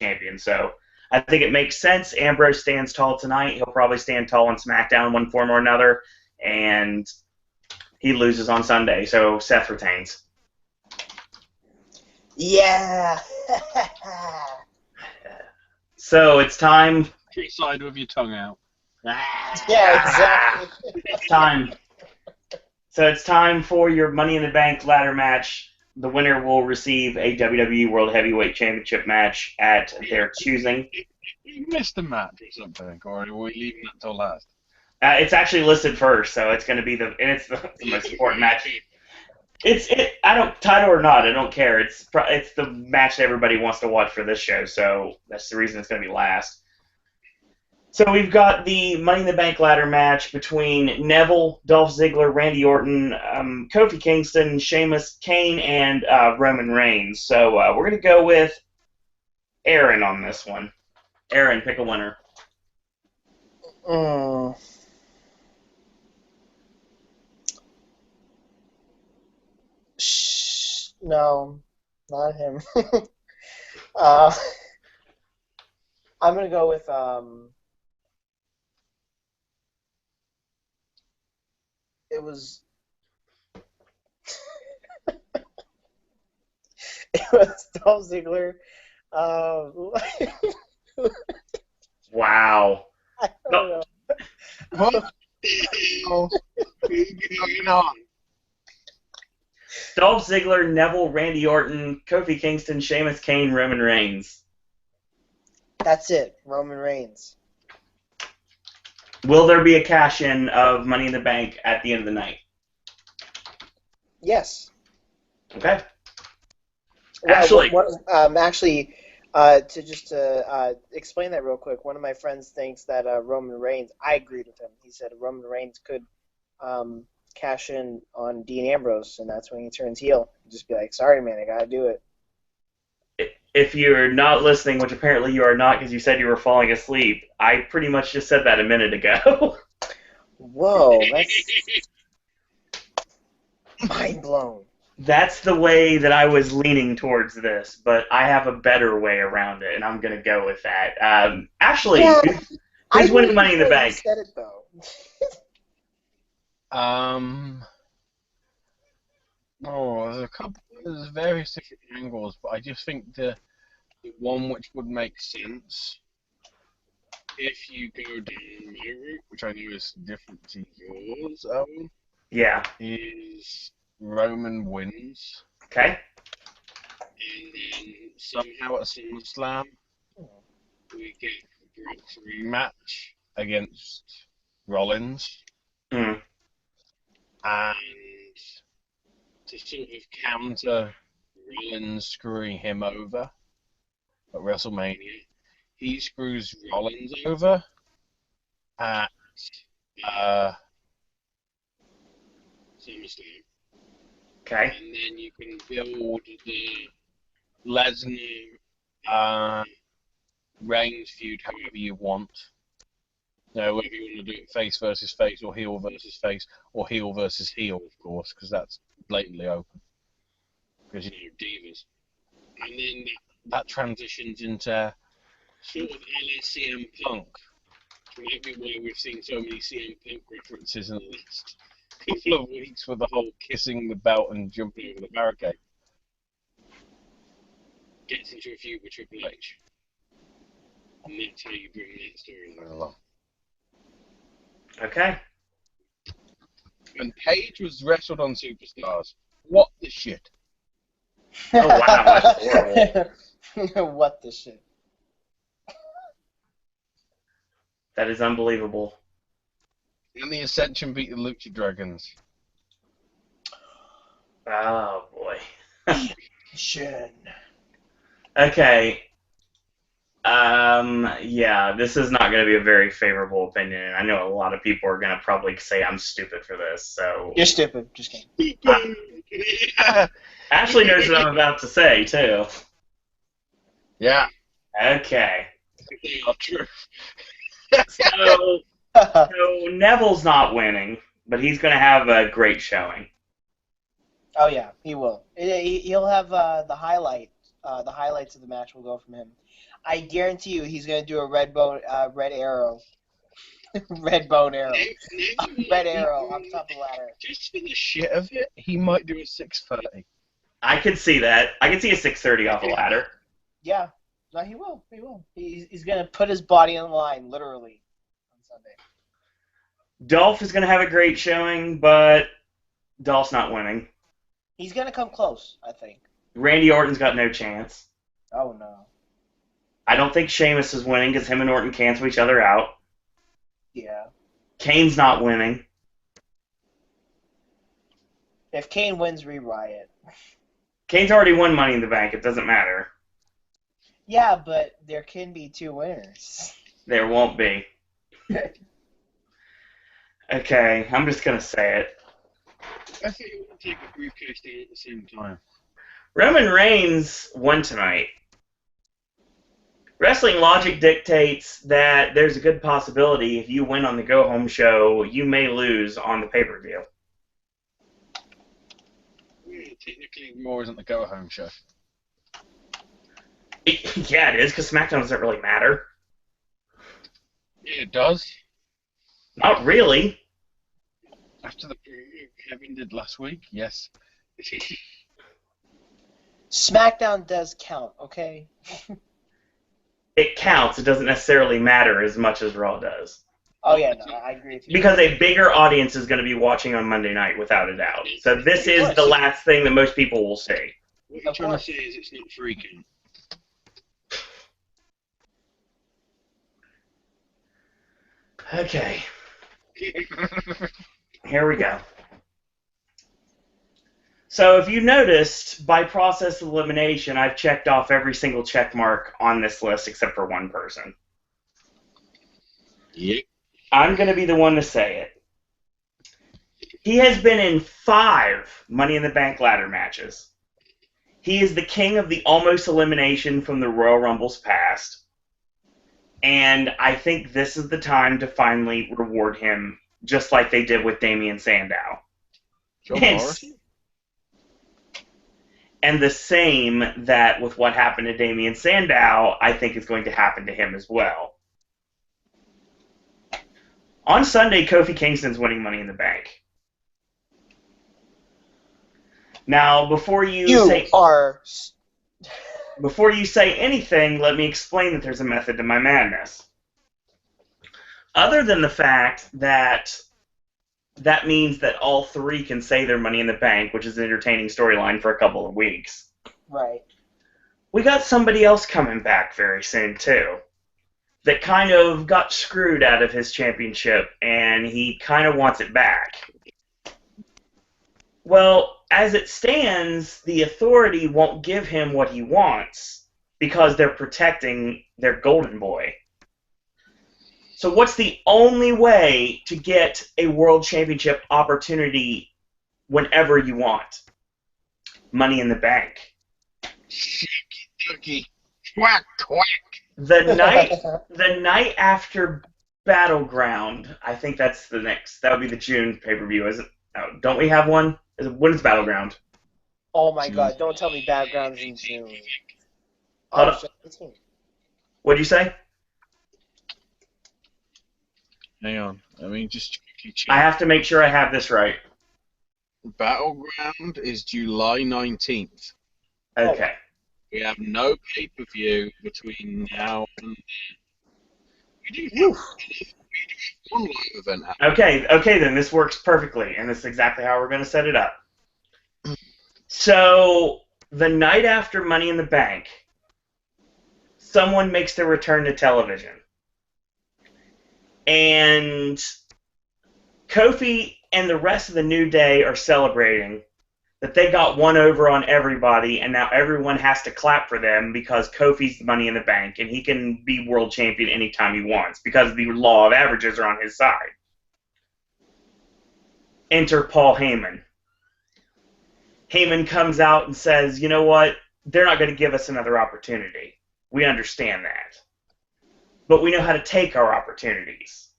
champion. So I think it makes sense. Ambrose stands tall tonight. He'll probably stand tall on SmackDown in one form or another, and he loses on Sunday. So Seth retains. Yeah. So it's time. Side with your tongue out. Yeah, exactly. It's time. So it's time for your Money in the Bank ladder match. The winner will receive a WWE World Heavyweight Championship match at their choosing. You missed a match or something, or are we leaving that till last? It's actually listed first, so it's going to be the most important match. I don't title or not, I don't care. It's the match that everybody wants to watch for this show, so that's the reason it's going to be last. So we've got the Money in the Bank ladder match between Neville, Dolph Ziggler, Randy Orton, Kofi Kingston, Sheamus, Kane, and Roman Reigns. So we're going to go with Aaron on this one. Aaron, pick a winner. No, not him. I'm gonna go with It was Dolph Ziggler. Wow. I don't know. What? Oh, going on? Dolph Ziggler, Neville, Randy Orton, Kofi Kingston, Sheamus, Kane, Roman Reigns. That's it. Roman Reigns. Will there be a cash-in of Money in the Bank at the end of the night? Yes. Okay. Well, Ashley. To explain that real quick, one of my friends thinks that Roman Reigns, I agreed with him. He said Roman Reigns could cash in on Dean Ambrose, and that's when he turns heel. Just be like, sorry, man, I gotta do it. If you're not listening, which apparently you are not because you said you were falling asleep, I pretty much just said that a minute ago. Whoa, that's mind blown. That's the way that I was leaning towards this, but I have a better way around it, and I'm going to go with that. Ashley, Yeah, who's winning Money in the Bank? You said it, though. There's various different angles, but I just think the one which would make sense if you go down my route, which I know is different to yours, Owen, Yeah. is Roman wins, Okay. and then somehow at SummerSlam we get Brock's rematch against Rollins. Mm. And to sort of counter Rollins screwing him over at WrestleMania, he screws Rollins over at SummerSlam. Okay. And then you can build the Lesnar Reigns feud however you want. Whether you want to do it face versus face, or heel versus face, or heel versus heel, of course, because that's blatantly open. Because, divas. And then that transitions into sort of LSCM Punk. Maybe why we've seen so many CM Punk references in the last couple of weeks with the whole kissing the belt and jumping over the barricade. Gets into a feud with Triple H. And that's how you bring that storyline along. Okay. And Paige was wrestled on Superstars. What the shit? Oh, wow. That's horrible. What the shit? That is unbelievable. And the Ascension beat the Lucha Dragons. Oh, boy. Shin. Okay. Yeah, this is not going to be a very favorable opinion, and I know a lot of people are going to probably say I'm stupid for this, so... You're stupid. Just kidding. Ashley knows what I'm about to say, too. Yeah. Okay. They are true. So Neville's not winning, but he's going to have a great showing. Oh yeah, he will. He'll have the highlights of the match will go from him. I guarantee you, he's gonna do a red arrow, red bone arrow, red arrow on top of the ladder. Just for the shit of it, he might do a 630. I could see that. I could see a 630 off a ladder. Yeah, no, he will. He will. He's gonna put his body on the line, literally, on Sunday. Dolph is going to have a great showing, but Dolph's not winning. He's gonna come close, I think. Randy Orton's got no chance. Oh no. I don't think Sheamus is winning because him and Orton cancel each other out. Yeah. Kane's not winning. If Kane wins, re-riot. Kane's already won Money in the Bank. It doesn't matter. Yeah, but there can be two winners. There won't be. Okay, I'm just going to say it. I think you want to take a briefcase down at the same time. Roman Reigns won tonight. Wrestling logic dictates that there's a good possibility if you win on the go-home show, you may lose on the pay-per-view. Yeah, technically, Raw isn't the go-home show. Yeah, it is, because SmackDown doesn't really matter. Yeah, it does. Not really. After the preview Kevin did last week, yes. SmackDown does count, okay? It counts. It doesn't necessarily matter as much as Raw does. Oh yeah, no, I agree with you. Because a bigger audience is going to be watching on Monday night, without a doubt. So this is the last thing that most people will see. What you're trying to say is it's not freaking. Okay. Here we go. So if you noticed, by process of elimination, I've checked off every single check mark on this list except for one person. Yep. I'm going to be the one to say it. He has been in 5 Money in the Bank ladder matches. He is the king of the almost elimination from the Royal Rumbles past. And I think this is the time to finally reward him, just like they did with Damian Sandow. And the same that with what happened to Damian Sandow, I think is going to happen to him as well. On Sunday, Kofi Kingston's winning Money in the Bank. Now, before you say anything, let me explain that there's a method to my madness. Other than the fact that that means that all 3 can say their Money in the Bank, which is an entertaining storyline for a couple of weeks. Right. We got somebody else coming back very soon, too, that kind of got screwed out of his championship, and he kind of wants it back. Well, as it stands, the Authority won't give him what he wants because they're protecting their golden boy. So what's the only way to get a world championship opportunity whenever you want? Money in the Bank. Shucky-ducky. Quack, quack. The night after Battleground, I think that's the next. That would be the June pay-per-view, isn't? Oh, don't we have one? When is Battleground? Oh my God! Don't tell me Battleground's in June. Hold on. What'd you say? Hang on. I mean, just check. I have to make sure I have this right. Battleground is July 19th. Okay. We have no pay-per-view between now and then. We do have one live event happening. Okay, then this works perfectly, and this is exactly how we're going to set it up. So, the night after Money in the Bank, someone makes their return to television. And Kofi and the rest of the New Day are celebrating that they got one over on everybody, and now everyone has to clap for them because Kofi's the Money in the Bank, and he can be world champion anytime he wants because the law of averages are on his side. Enter Paul Heyman. Heyman comes out and says, you know what? They're not going to give us another opportunity. We understand that. But we know how to take our opportunities.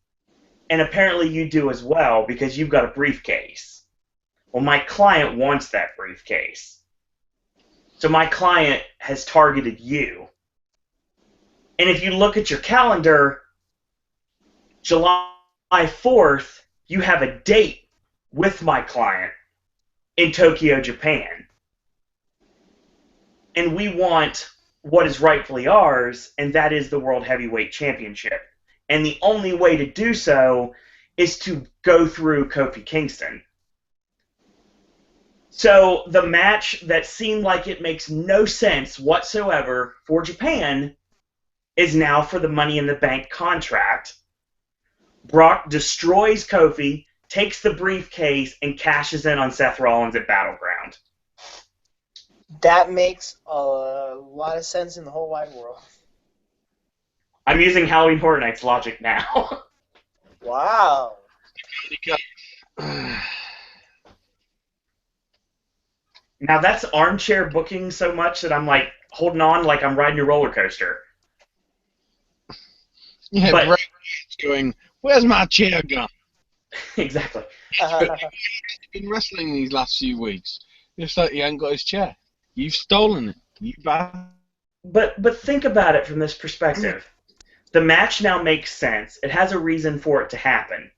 And apparently you do as well because you've got a briefcase. Well, my client wants that briefcase. So my client has targeted you. And if you look at your calendar, July 4th, you have a date with my client in Tokyo, Japan. And we want what is rightfully ours, and that is the World Heavyweight Championship. And the only way to do so is to go through Kofi Kingston. So the match that seemed like it makes no sense whatsoever for Japan is now for the Money in the Bank contract. Brock destroys Kofi, takes the briefcase, and cashes in on Seth Rollins at Battleground. That makes a lot of sense in the whole wide world. I'm using Halloween Horror Nights logic now. Wow. Now that's armchair booking so much that I'm like holding on like I'm riding a roller coaster. Yeah, But- Bray Wyatt's going, where's my chair gone? Exactly. He's been wrestling these last few weeks. It's like he ain't got his chair. You've stolen it. You bad. But think about it from this perspective. The match now makes sense. It has a reason for it to happen.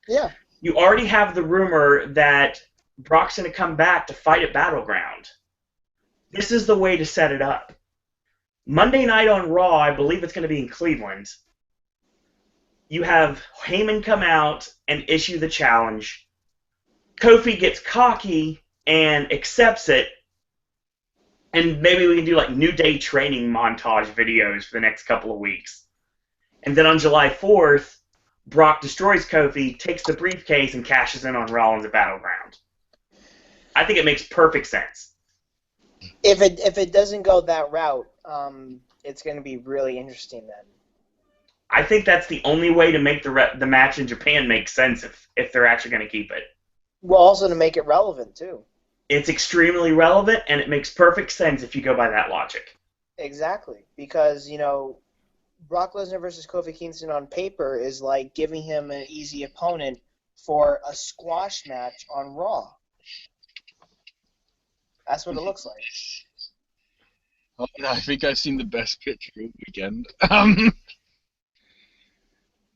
Yeah. You already have the rumor that Brock's going to come back to fight at Battleground. This is the way to set it up. Monday night on Raw, I believe it's going to be in Cleveland. You have Heyman come out and issue the challenge. Kofi gets cocky and accepts it. And maybe we can do like New Day training montage videos for the next couple of weeks. And then on July 4th, Brock destroys Kofi, takes the briefcase, and cashes in on Rollins at Battleground. I think it makes perfect sense. If it doesn't go that route, it's going to be really interesting then. I think that's the only way to make the match in Japan make sense if they're actually going to keep it. Well, also to make it relevant too. It's extremely relevant, and it makes perfect sense if you go by that logic. Exactly, because Brock Lesnar versus Kofi Kingston on paper is like giving him an easy opponent for a squash match on Raw. That's what it looks like. Oh, I think I've seen the best picture all weekend.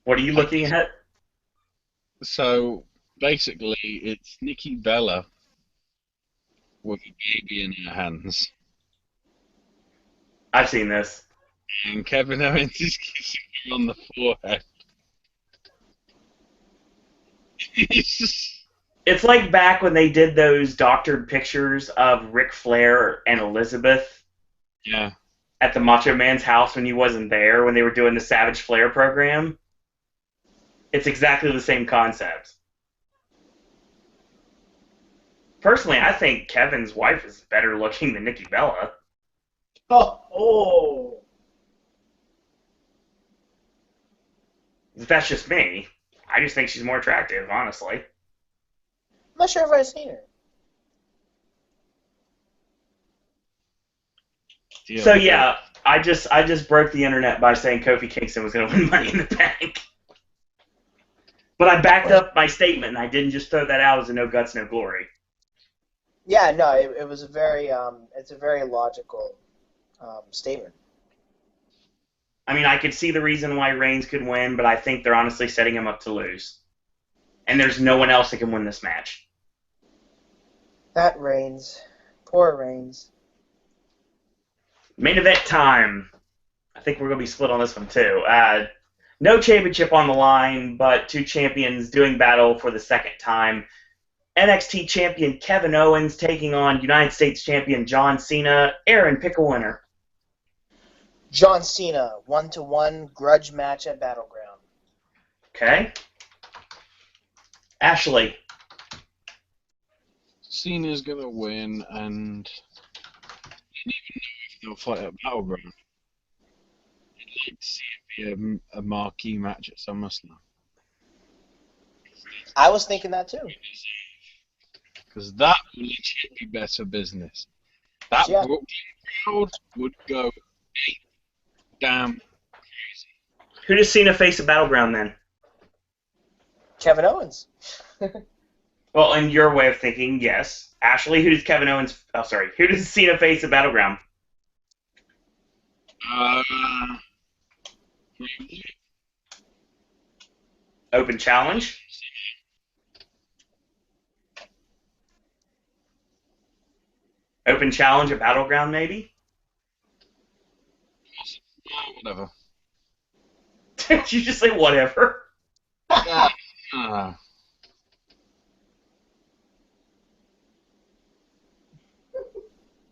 What are you looking at? So basically, it's Nikki Bella with a baby in her hands, I've seen this. and Kevin Owens is kissing her on the forehead. It's just, It's like back when they did those doctored pictures of Ric Flair and Elizabeth yeah. at the Macho Man's house when he wasn't there, when they were doing the Savage Flair program. It's exactly the same concept. Personally, I think Kevin's wife is better looking than Nikki Bella. Oh. That's just me. I just think she's more attractive, honestly. I'm not sure if I've seen her. Yeah. So yeah, I just broke the internet by saying Kofi Kingston was going to win Money in the Bank. But I backed up my statement, and I didn't just throw that out as a no guts, no glory. Yeah, no, it was a very it's a very logical statement. I mean, I could see the reason why Reigns could win, but I think they're honestly setting him up to lose. And there's no one else that can win this match. That Reigns, poor Reigns. Main event time. I think we're going to be split on this one, too. No championship on the line, but two champions doing battle for the second time. NXT champion Kevin Owens taking on United States champion John Cena. Aaron, pick a winner. John Cena, 1-1 grudge match at Battleground. Okay. Ashley. Cena's gonna win, and I don't even know if they'll fight at Battleground. I'd like to see it be a marquee match at SummerSlam. I was thinking that too. Because that will legit be better business. That Yeah. Brooklyn crowd would go ape damn crazy. Who does Cena face at Battleground then? Kevin Owens. Well, in your way of thinking, yes. Ashley, who does Kevin Owens? Oh, sorry. Who does Cena face at Battleground? Uh, Open challenge. Open challenge at Battleground, maybe. whatever. Did you just say whatever? Uh,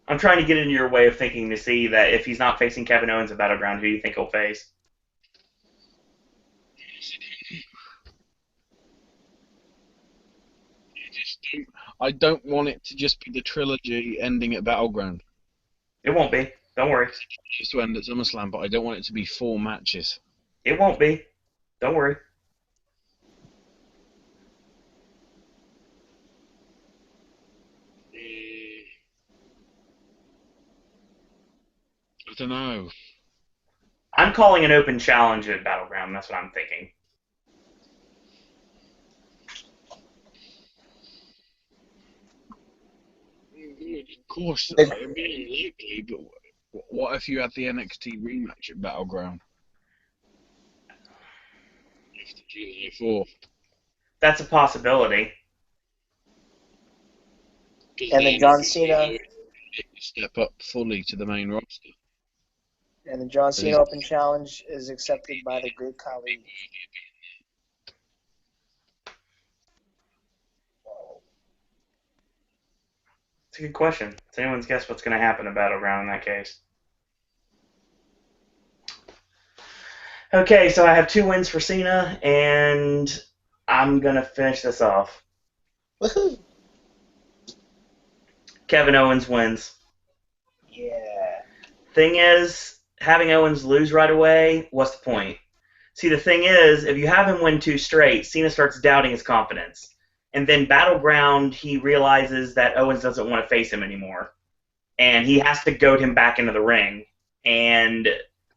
I'm trying to get into your way of thinking to see that if he's not facing Kevin Owens at Battleground, who do you think he'll face? I don't want it to just be the trilogy ending at Battleground. It won't be. Don't worry. It's supposed to end at SummerSlam, but I don't want it to be 4 matches. It won't be. Don't worry. I don't know. I'm calling an open challenge at Battleground. That's what I'm thinking. Of course, it'd be unlikely, but what if you had the NXT rematch at Battleground? After July 4th. That's a possibility. And then John Cena. Step up fully to the main roster. And the John Cena Open Challenge is accepted by the Great Khali. It's a good question. Does anyone's guess what's going to happen at Battleground in that case? Okay, so I have 2 wins for Cena, and I'm going to finish this off. Woohoo! Kevin Owens wins. Yeah. Thing is, having Owens lose right away, what's the point? See, the thing is, if you have him win 2 straight, Cena starts doubting his confidence. And then Battleground, he realizes that Owens doesn't want to face him anymore. And he has to goad him back into the ring. And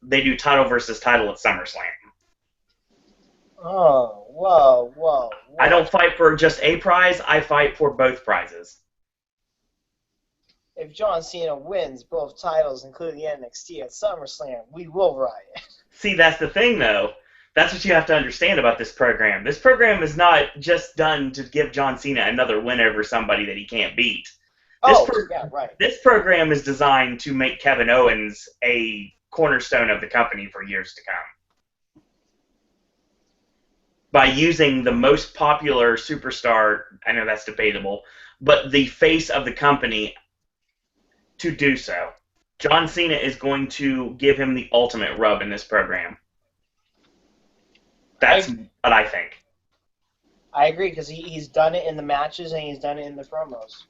they do title versus title at SummerSlam. Oh, whoa. I don't fight for just a prize, I fight for both prizes. If John Cena wins both titles, including the NXT at SummerSlam, we will riot. See, that's the thing, though. That's what you have to understand about this program. This program is not just done to give John Cena another win over somebody that he can't beat. Yeah, right. This program is designed to make Kevin Owens a cornerstone of the company for years to come. By using the most popular superstar, I know that's debatable, but the face of the company to do so. John Cena is going to give him the ultimate rub in this program. That's what I think. I agree, because he's done it in the matches and he's done it in the promos.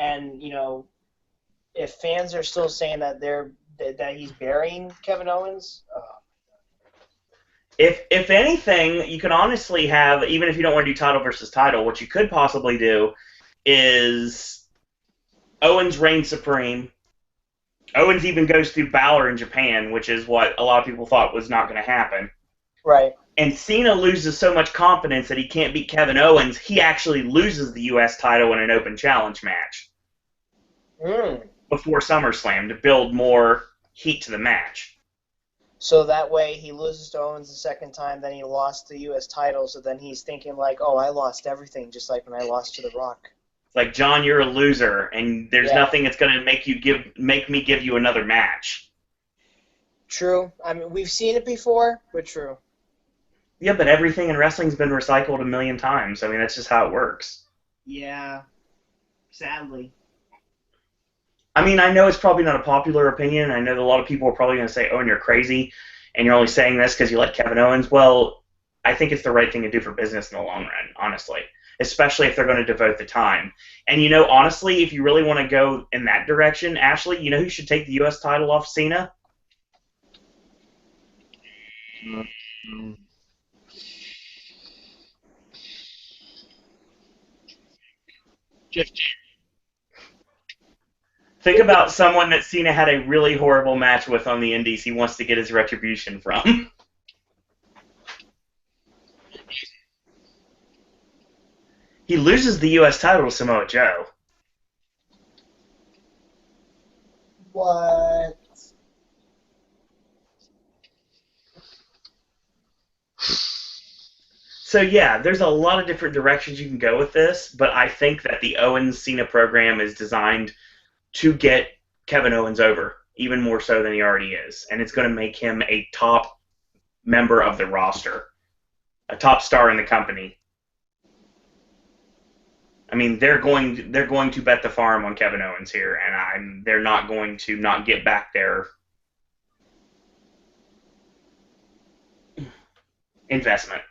And, if fans are still saying that that he's burying Kevin Owens, If anything, you can honestly have, even if you don't want to do title versus title, what you could possibly do is Owens reigns supreme. Owens even goes through Balor in Japan, which is what a lot of people thought was not going to happen. right. And Cena loses so much confidence that he can't beat Kevin Owens, he actually loses the U.S. title in an open challenge match before SummerSlam to build more heat to the match. So that way he loses to Owens the second time, then he lost the U.S. title, so then he's thinking like, oh, I lost everything, just like when I lost to The Rock. It's like, John, you're a loser, and there's nothing that's going to make me give you another match. True. I mean, we've seen it before, but true. Yeah, but everything in wrestling's been recycled a million times. I mean, that's just how it works. Yeah. Sadly. I mean, I know it's probably not a popular opinion. I know that a lot of people are probably going to say, "Oh, and you're crazy, and you're only saying this because you like Kevin Owens." Well, I think it's the right thing to do for business in the long run, honestly, especially if they're going to devote the time. And, honestly, if you really want to go in that direction, Ashley, who should take the U.S. title off Cena? Jeff. Think about someone that Cena had a really horrible match with on the Indies he wants to get his retribution from. He loses the U.S. title to Samoa Joe. What? So yeah, there's a lot of different directions you can go with this, but I think that the Owens-Cena program is designed to get Kevin Owens over, even more so than he already is, and it's going to make him a top member of the roster, a top star in the company. I mean, they're going to bet the farm on Kevin Owens here, and they're not going to not get back their investment.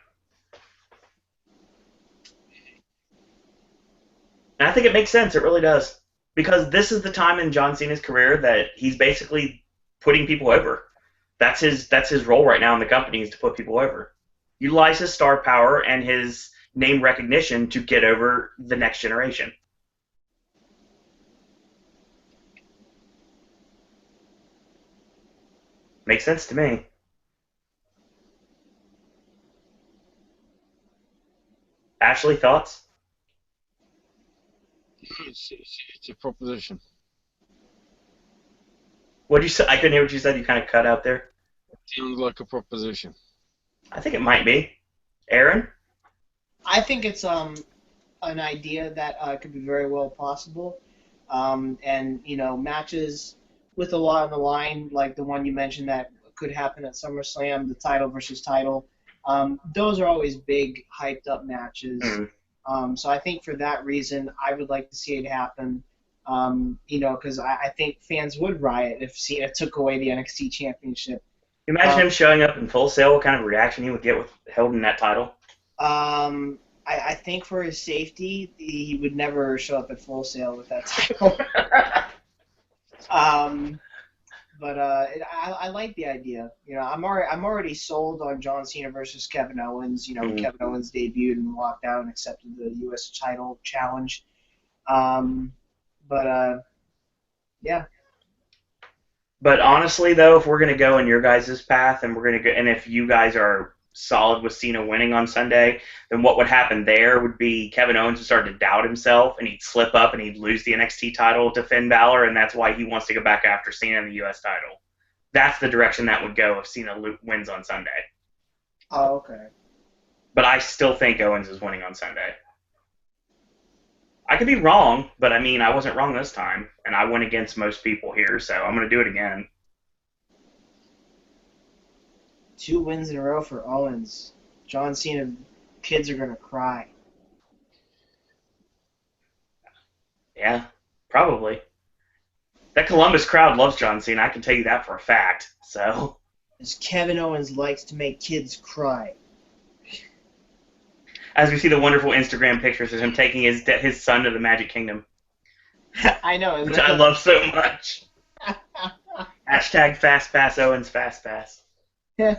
And I think it makes sense. It really does. Because this is the time in John Cena's career that he's basically putting people over. That's his role right now in the company, is to put people over. Utilize his star power and his name recognition to get over the next generation. Makes sense to me. Ashley, thoughts? It's a proposition. What'd you say? I couldn't hear what you said. You kind of cut out there. Sounds like a proposition. I think it might be. Aaron? I think it's an idea that could be very well possible. And, you know, matches with a lot on the line, like the one you mentioned that could happen at SummerSlam, the title versus title, those are always big, hyped-up matches. So I think for that reason, I would like to see it happen, you know, because I think fans would riot if Cena took away the NXT Championship. Imagine him showing up in Full Sail, what kind of reaction he would get with holding that title. I think for his safety, he would never show up at Full Sail with that title. But I like the idea. You know, I'm already sold on John Cena versus Kevin Owens. You know, Kevin Owens debuted and walked out and accepted the U.S. title challenge. Yeah. But honestly, though, if we're going to go in your guys' path, and we're going to go, and if you guys are solid with Cena winning on Sunday, then what would happen there would be Kevin Owens would start to doubt himself, and he'd slip up, and he'd lose the NXT title to Finn Balor, and that's why he wants to go back after Cena in the U.S. title. That's the direction that would go if Cena wins on Sunday. Oh, okay. But I still think Owens is winning on Sunday. I could be wrong, but I mean, I wasn't wrong this time, and I went against most people here, so I'm going to do it again. 2 wins in a row for Owens. John Cena, kids are going to cry. Yeah, probably. That Columbus crowd loves John Cena, I can tell you that for a fact, so. As Kevin Owens likes to make kids cry. As we see the wonderful Instagram pictures of him taking his son to the Magic Kingdom. I know. Which I love so much. Hashtag Fast Pass Owens Fast Pass. uh,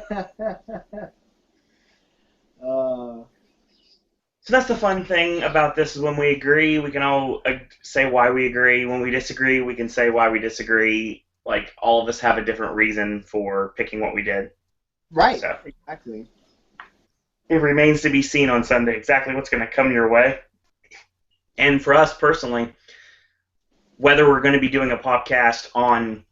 So that's the fun thing about this is when we agree, we can all say why we agree. When we disagree, we can say why we disagree. Like, all of us have a different reason for picking what we did. right. So. Exactly. It remains to be seen on Sunday exactly what's going to come your way. And for us personally, whether we're going to be doing a podcast on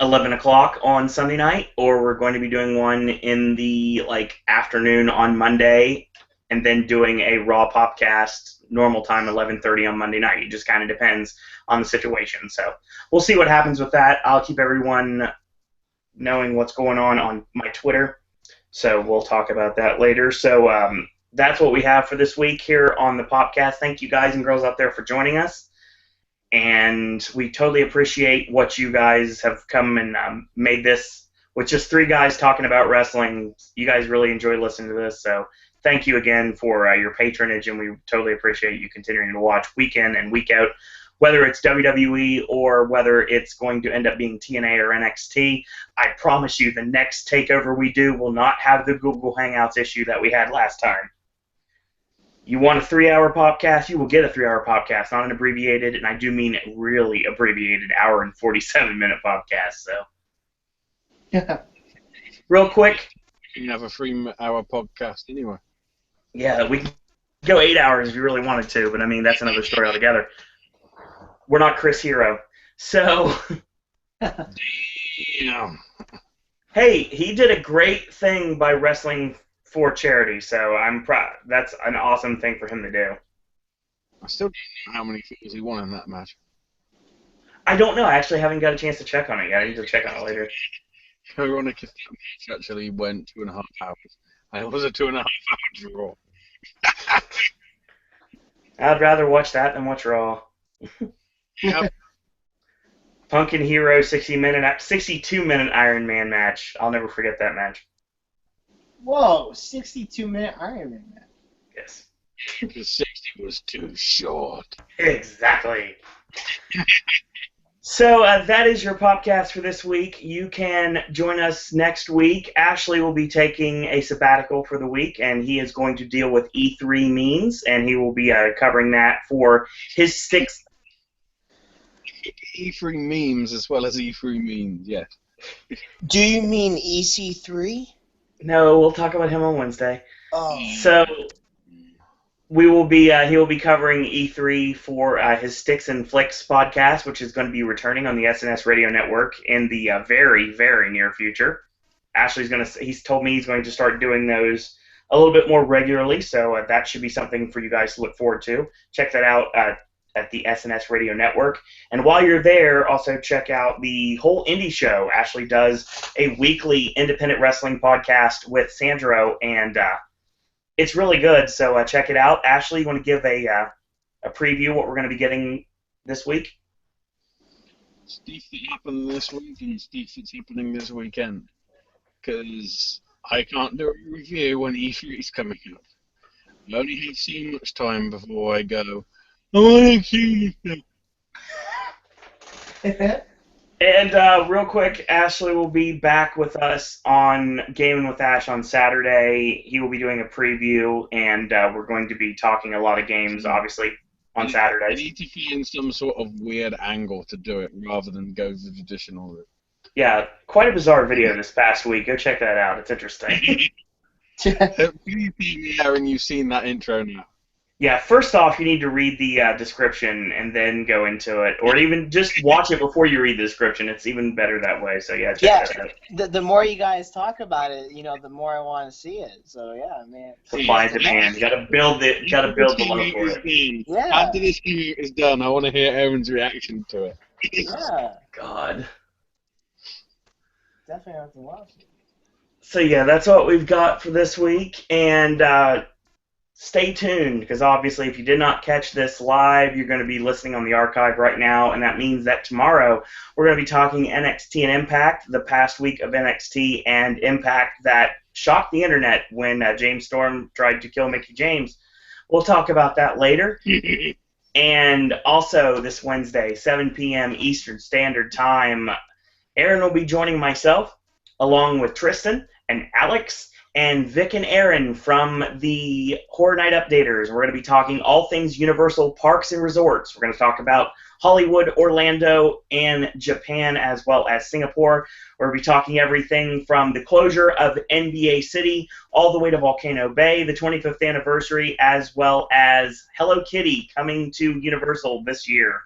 11 o'clock on Sunday night or we're going to be doing one in the afternoon on Monday and then doing a Raw Popcast normal time 11:30 on Monday night. It just kind of depends on the situation. So we'll see what happens with that. I'll keep everyone knowing what's going on my Twitter. So we'll talk about that later. So that's what we have for this week here on the Popcast. Thank you guys and girls out there for joining us. And we totally appreciate what you guys have come and made this with just 3 guys talking about wrestling. You guys really enjoy listening to this. So thank you again for your patronage, and we totally appreciate you continuing to watch week in and week out. Whether it's WWE or whether it's going to end up being TNA or NXT, I promise you the next takeover we do will not have the Google Hangouts issue that we had last time. You want a 3-hour podcast, you will get a 3-hour podcast, not an abbreviated, and I do mean really abbreviated, hour and 47-minute podcast. So, real quick. You can have a 3-hour podcast anyway. Yeah, we Go 8 hours if you really wanted to, but I mean, that's another story altogether. We're not Chris Hero. So, Yeah. hey, he did a great thing by wrestling for charity, so I'm proud. That's an awesome thing for him to do. I still don't know how many falls he won in that match. I don't know. I actually haven't got a chance to check on it yet. I need to check on it later. Ironic if that match actually went 2.5 hours. It was a 2.5 hour draw. I'd rather watch that than watch Raw. Yep. Punk and Hero 62-minute Iron Man match. I'll never forget that match. Whoa, 62-minute Iron Man match. Yes. The 60 was too short. Exactly. So that is your podcast for this week. You can join us next week. Ashley will be taking a sabbatical for the week, and he is going to deal with E3 memes, and he will be covering that for his 6th. E3 memes as well as E3 memes, yes. Do you mean EC3? No, we'll talk about him on Wednesday. Oh. So he will be covering E3 for his Sticks and Flicks podcast, which is going to be returning on the SNS Radio Network in the very, very near future. He's told me he's going to start doing those a little bit more regularly, so that should be something for you guys to look forward to. Check that out at the SNS Radio Network. And while you're there, also check out the whole indie show. Ashley does a weekly independent wrestling podcast with Sandro, and it's really good, so check it out. Ashley, you want to give a preview of what we're going to be getting this week? Stuff that happened this week and stuff that's happening this weekend. Because I can't do a review when E3 is coming up. I only have so much time before I go, I want to see this. And real quick, Ashley will be back with us on Gaming with Ash on Saturday. He will be doing a preview, and we're going to be talking a lot of games, obviously, on I Saturdays. need to find some sort of weird angle to do it rather than go the traditional route. Yeah, quite a bizarre video this past week. Go check that out. It's interesting. Please be me, Aaron, you've seen that intro now. Yeah, first off, you need to read the description and then go into it. Or even just watch it before you read the description. It's even better that way. So, yeah, check that out. The more you guys talk about it, the more I want to see it. So, yeah, man. Supply and demand. You gotta build it. Gotta build the love for it. Yeah. After this video is done, I want to hear Aaron's reaction to it. Yeah. God. Definitely have to watch it. So, yeah, that's what we've got for this week. And stay tuned, because obviously if you did not catch this live, you're going to be listening on the archive right now, and that means that tomorrow we're going to be talking NXT and Impact, the past week of NXT and Impact that shocked the internet when James Storm tried to kill Mickie James. We'll talk about that later. And also this Wednesday, 7 p.m. Eastern Standard Time, Aaron will be joining myself, along with Tristan and Alex and Vic and Aaron from the Horror Night Updaters. We're going to be talking all things Universal Parks and Resorts. We're going to talk about Hollywood, Orlando, and Japan, as well as Singapore. We're going to be talking everything from the closure of NBA City all the way to Volcano Bay, the 25th anniversary, as well as Hello Kitty coming to Universal this year.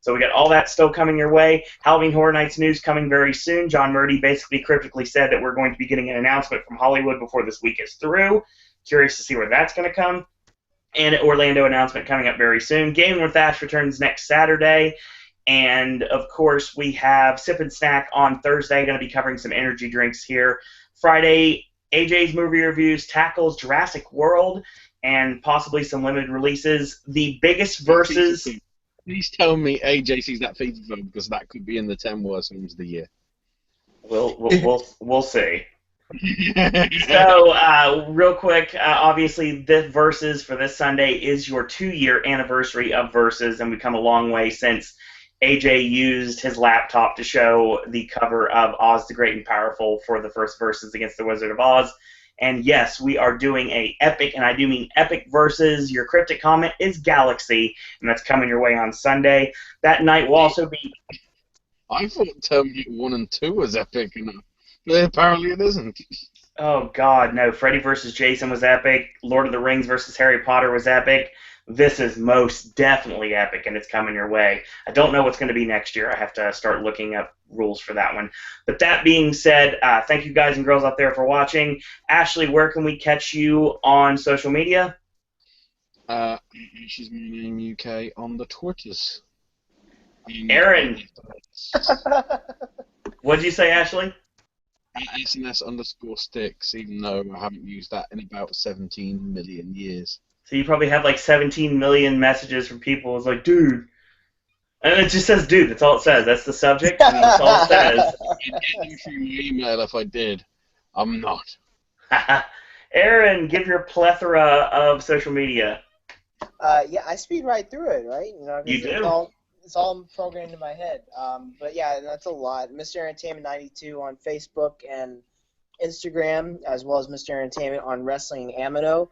So we got all that still coming your way. Halloween Horror Nights news coming very soon. John Murdy basically cryptically said that we're going to be getting an announcement from Hollywood before this week is through. Curious to see where that's going to come. And Orlando announcement coming up very soon. Gaming with Ash returns next Saturday. And, of course, we have Sip and Snack on Thursday. Going to be covering some energy drinks here. Friday, AJ's movie reviews tackles Jurassic World and possibly some limited releases. The biggest versus... Please tell me AJ sees that FIFA film, because that could be in the 10 worst films of the year. We'll see. So, real quick, obviously, the Versus for this Sunday is your 2-year anniversary of Versus, and we've come a long way since AJ used his laptop to show the cover of Oz the Great and Powerful for the first Versus against the Wizard of Oz. And yes, we are doing a epic, and I do mean epic Versus. Your cryptic comment is Galaxy, and that's coming your way on Sunday. That night will also be... I thought Terminator 1 and 2 was epic enough, but apparently it isn't. Oh God, no! Freddy versus Jason was epic. Lord of the Rings versus Harry Potter was epic. This is most definitely epic, and it's coming your way. I don't know what's going to be next year. I have to start looking up rules for that one. But that being said, thank you guys and girls out there for watching. Ashley, where can we catch you on social media? She's my name UK on the Twitters. Aaron, what'd you say, Ashley? At SNS_sticks, even though I haven't used that in about 17 million years. So you probably have like 17 million messages from people. It's like, dude. And it just says, dude. That's all it says. That's the subject. And that's all it says. I'd get them through my email if I did. I'm not. Aaron, give your plethora of social media. Yeah, I speed right through it, right? You know, 'cause You do. It's all programmed in my head. But yeah, that's a lot. Mr. Entertainment 92 on Facebook and Instagram, as well as Mr. Entertainment on Wrestling Amino,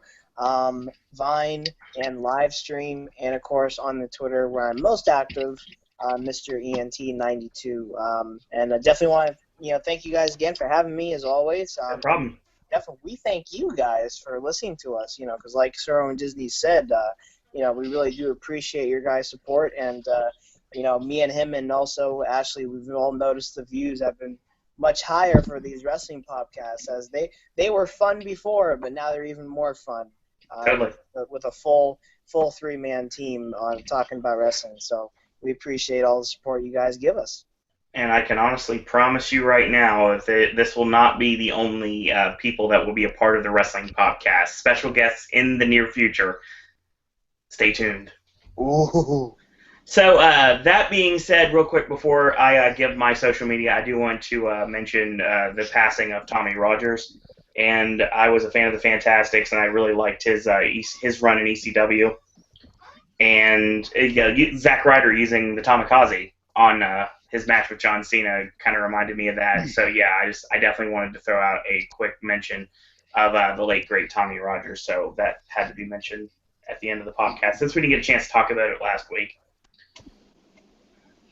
Vine, and Livestream, and of course on the Twitter where I'm most active, Mr. ENT92. And I definitely want to, thank you guys again for having me as always. No problem. Definitely, we thank you guys for listening to us. Because like Sir and Disney said, we really do appreciate your guys' support, and me and him and also Ashley, we've all noticed the views have been much higher for these wrestling podcasts, as they were fun before, but now they're even more fun. Totally. With a full 3-man team on talking about wrestling. So we appreciate all the support you guys give us. And I can honestly promise you right now, this will not be the only people that will be a part of the wrestling podcast. Special guests in the near future. Stay tuned. Ooh. So that being said, real quick before I give my social media, I do want to mention the passing of Tommy Rogers. And I was a fan of the Fantastics, and I really liked his run in ECW. And Zack Ryder using the Tamikaze on his match with John Cena kind of reminded me of that. So yeah, I definitely wanted to throw out a quick mention of the late great Tommy Rogers. So that had to be mentioned at the end of the podcast since we didn't get a chance to talk about it last week.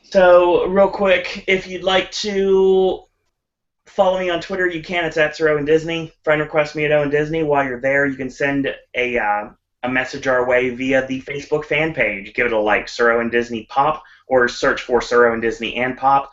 So real quick, if you'd like to follow me on Twitter, you can. It's at Sir Owen Disney. Friend request me at Owen Disney. While you're there, you can send a message our way via the Facebook fan page. Give it a like, Sir Owen Disney Pop, or search for Sir Owen Disney and Pop.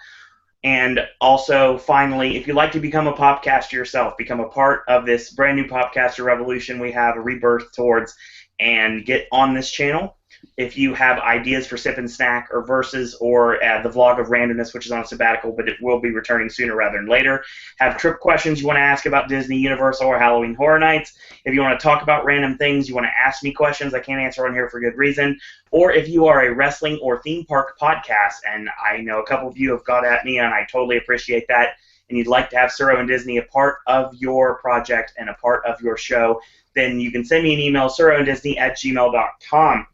And also, finally, if you'd like to become a popcaster yourself, become a part of this brand new popcaster revolution we have a rebirth towards, and get on this channel. If you have ideas for Sip and Snack or Versus or the Vlog of Randomness, which is on sabbatical, but it will be returning sooner rather than later. Have trip questions you want to ask about Disney, Universal, or Halloween Horror Nights. If you want to talk about random things, you want to ask me questions I can't answer on here for good reason. Or if you are a wrestling or theme park podcast, and I know a couple of you have got at me, and I totally appreciate that, and you'd like to have Sir Owen Disney a part of your project and a part of your show, then you can send me an email, sirowendisney@gmail.com.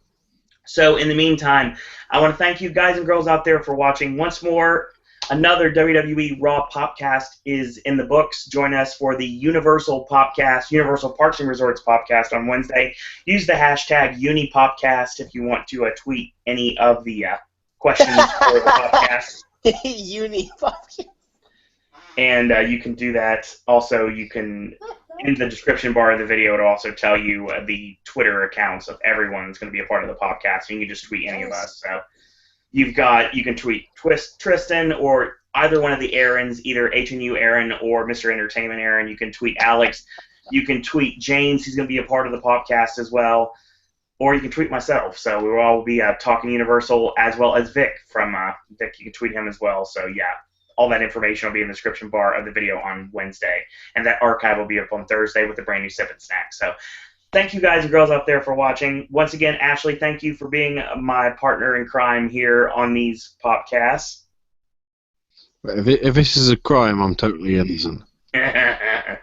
So in the meantime, I want to thank you guys and girls out there for watching. Once more, another WWE Raw Popcast is in the books. Join us for the Universal Popcast, Universal Parks and Resorts Popcast on Wednesday. Use the hashtag UniPopcast if you want to tweet any of the questions for the podcast. UniPopcast. And you can do that. Also, you can, in the description bar of the video, it'll also tell you the Twitter accounts of everyone that's going to be a part of the podcast. You can just tweet any of us. So you can tweet Tristan or either one of the Aarons, either HNU Aaron or Mr. Entertainment Aaron. You can tweet Alex. You can tweet James. He's going to be a part of the podcast as well. Or you can tweet myself. So we will all be talking Universal, as well as Vic from Vic. You can tweet him as well. So yeah. All that information will be in the description bar of the video on Wednesday. And that archive will be up on Thursday with a brand new Sip and Snack. So thank you guys and girls out there for watching. Once again, Ashley, thank you for being my partner in crime here on these podcasts. If this is a crime, I'm totally innocent. And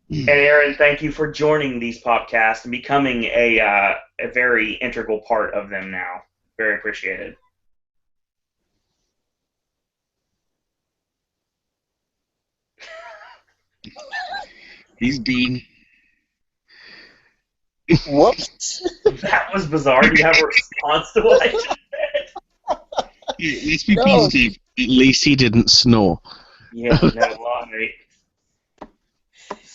Aaron, thank you for joining these podcasts and becoming a very integral part of them now. Very appreciated. He's been. Whoops. That was bizarre. Do you have a response to what I just said? Let's be positive. At least he didn't snore. Yeah, no lie.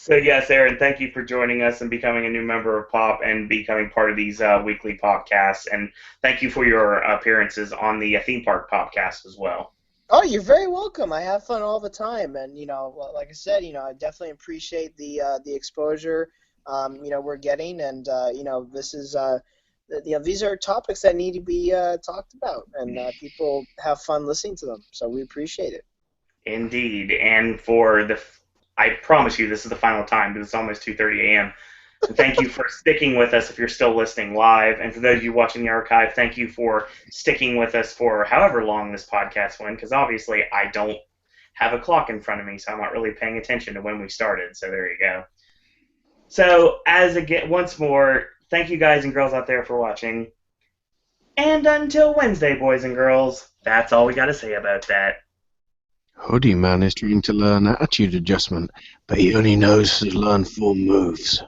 So yes, Aaron, thank you for joining us and becoming a new member of Pop and becoming part of these weekly podcasts. And thank you for your appearances on the Theme Park podcast as well. Oh, you're very welcome. I have fun all the time, and like I said, I definitely appreciate the exposure, we're getting, and this is these are topics that need to be talked about, and people have fun listening to them. So we appreciate it. Indeed, and I promise you, this is the final time because it's almost 2:30 a.m. And thank you for sticking with us if you're still listening live. And for those of you watching the archive, thank you for sticking with us for however long this podcast went, because obviously I don't have a clock in front of me, so I'm not really paying attention to when we started. So there you go. So once more, thank you guys and girls out there for watching. And until Wednesday, boys and girls, that's all we got to say about that. Hoodie Man is trying to learn attitude adjustment, but he only knows to learn 4 moves.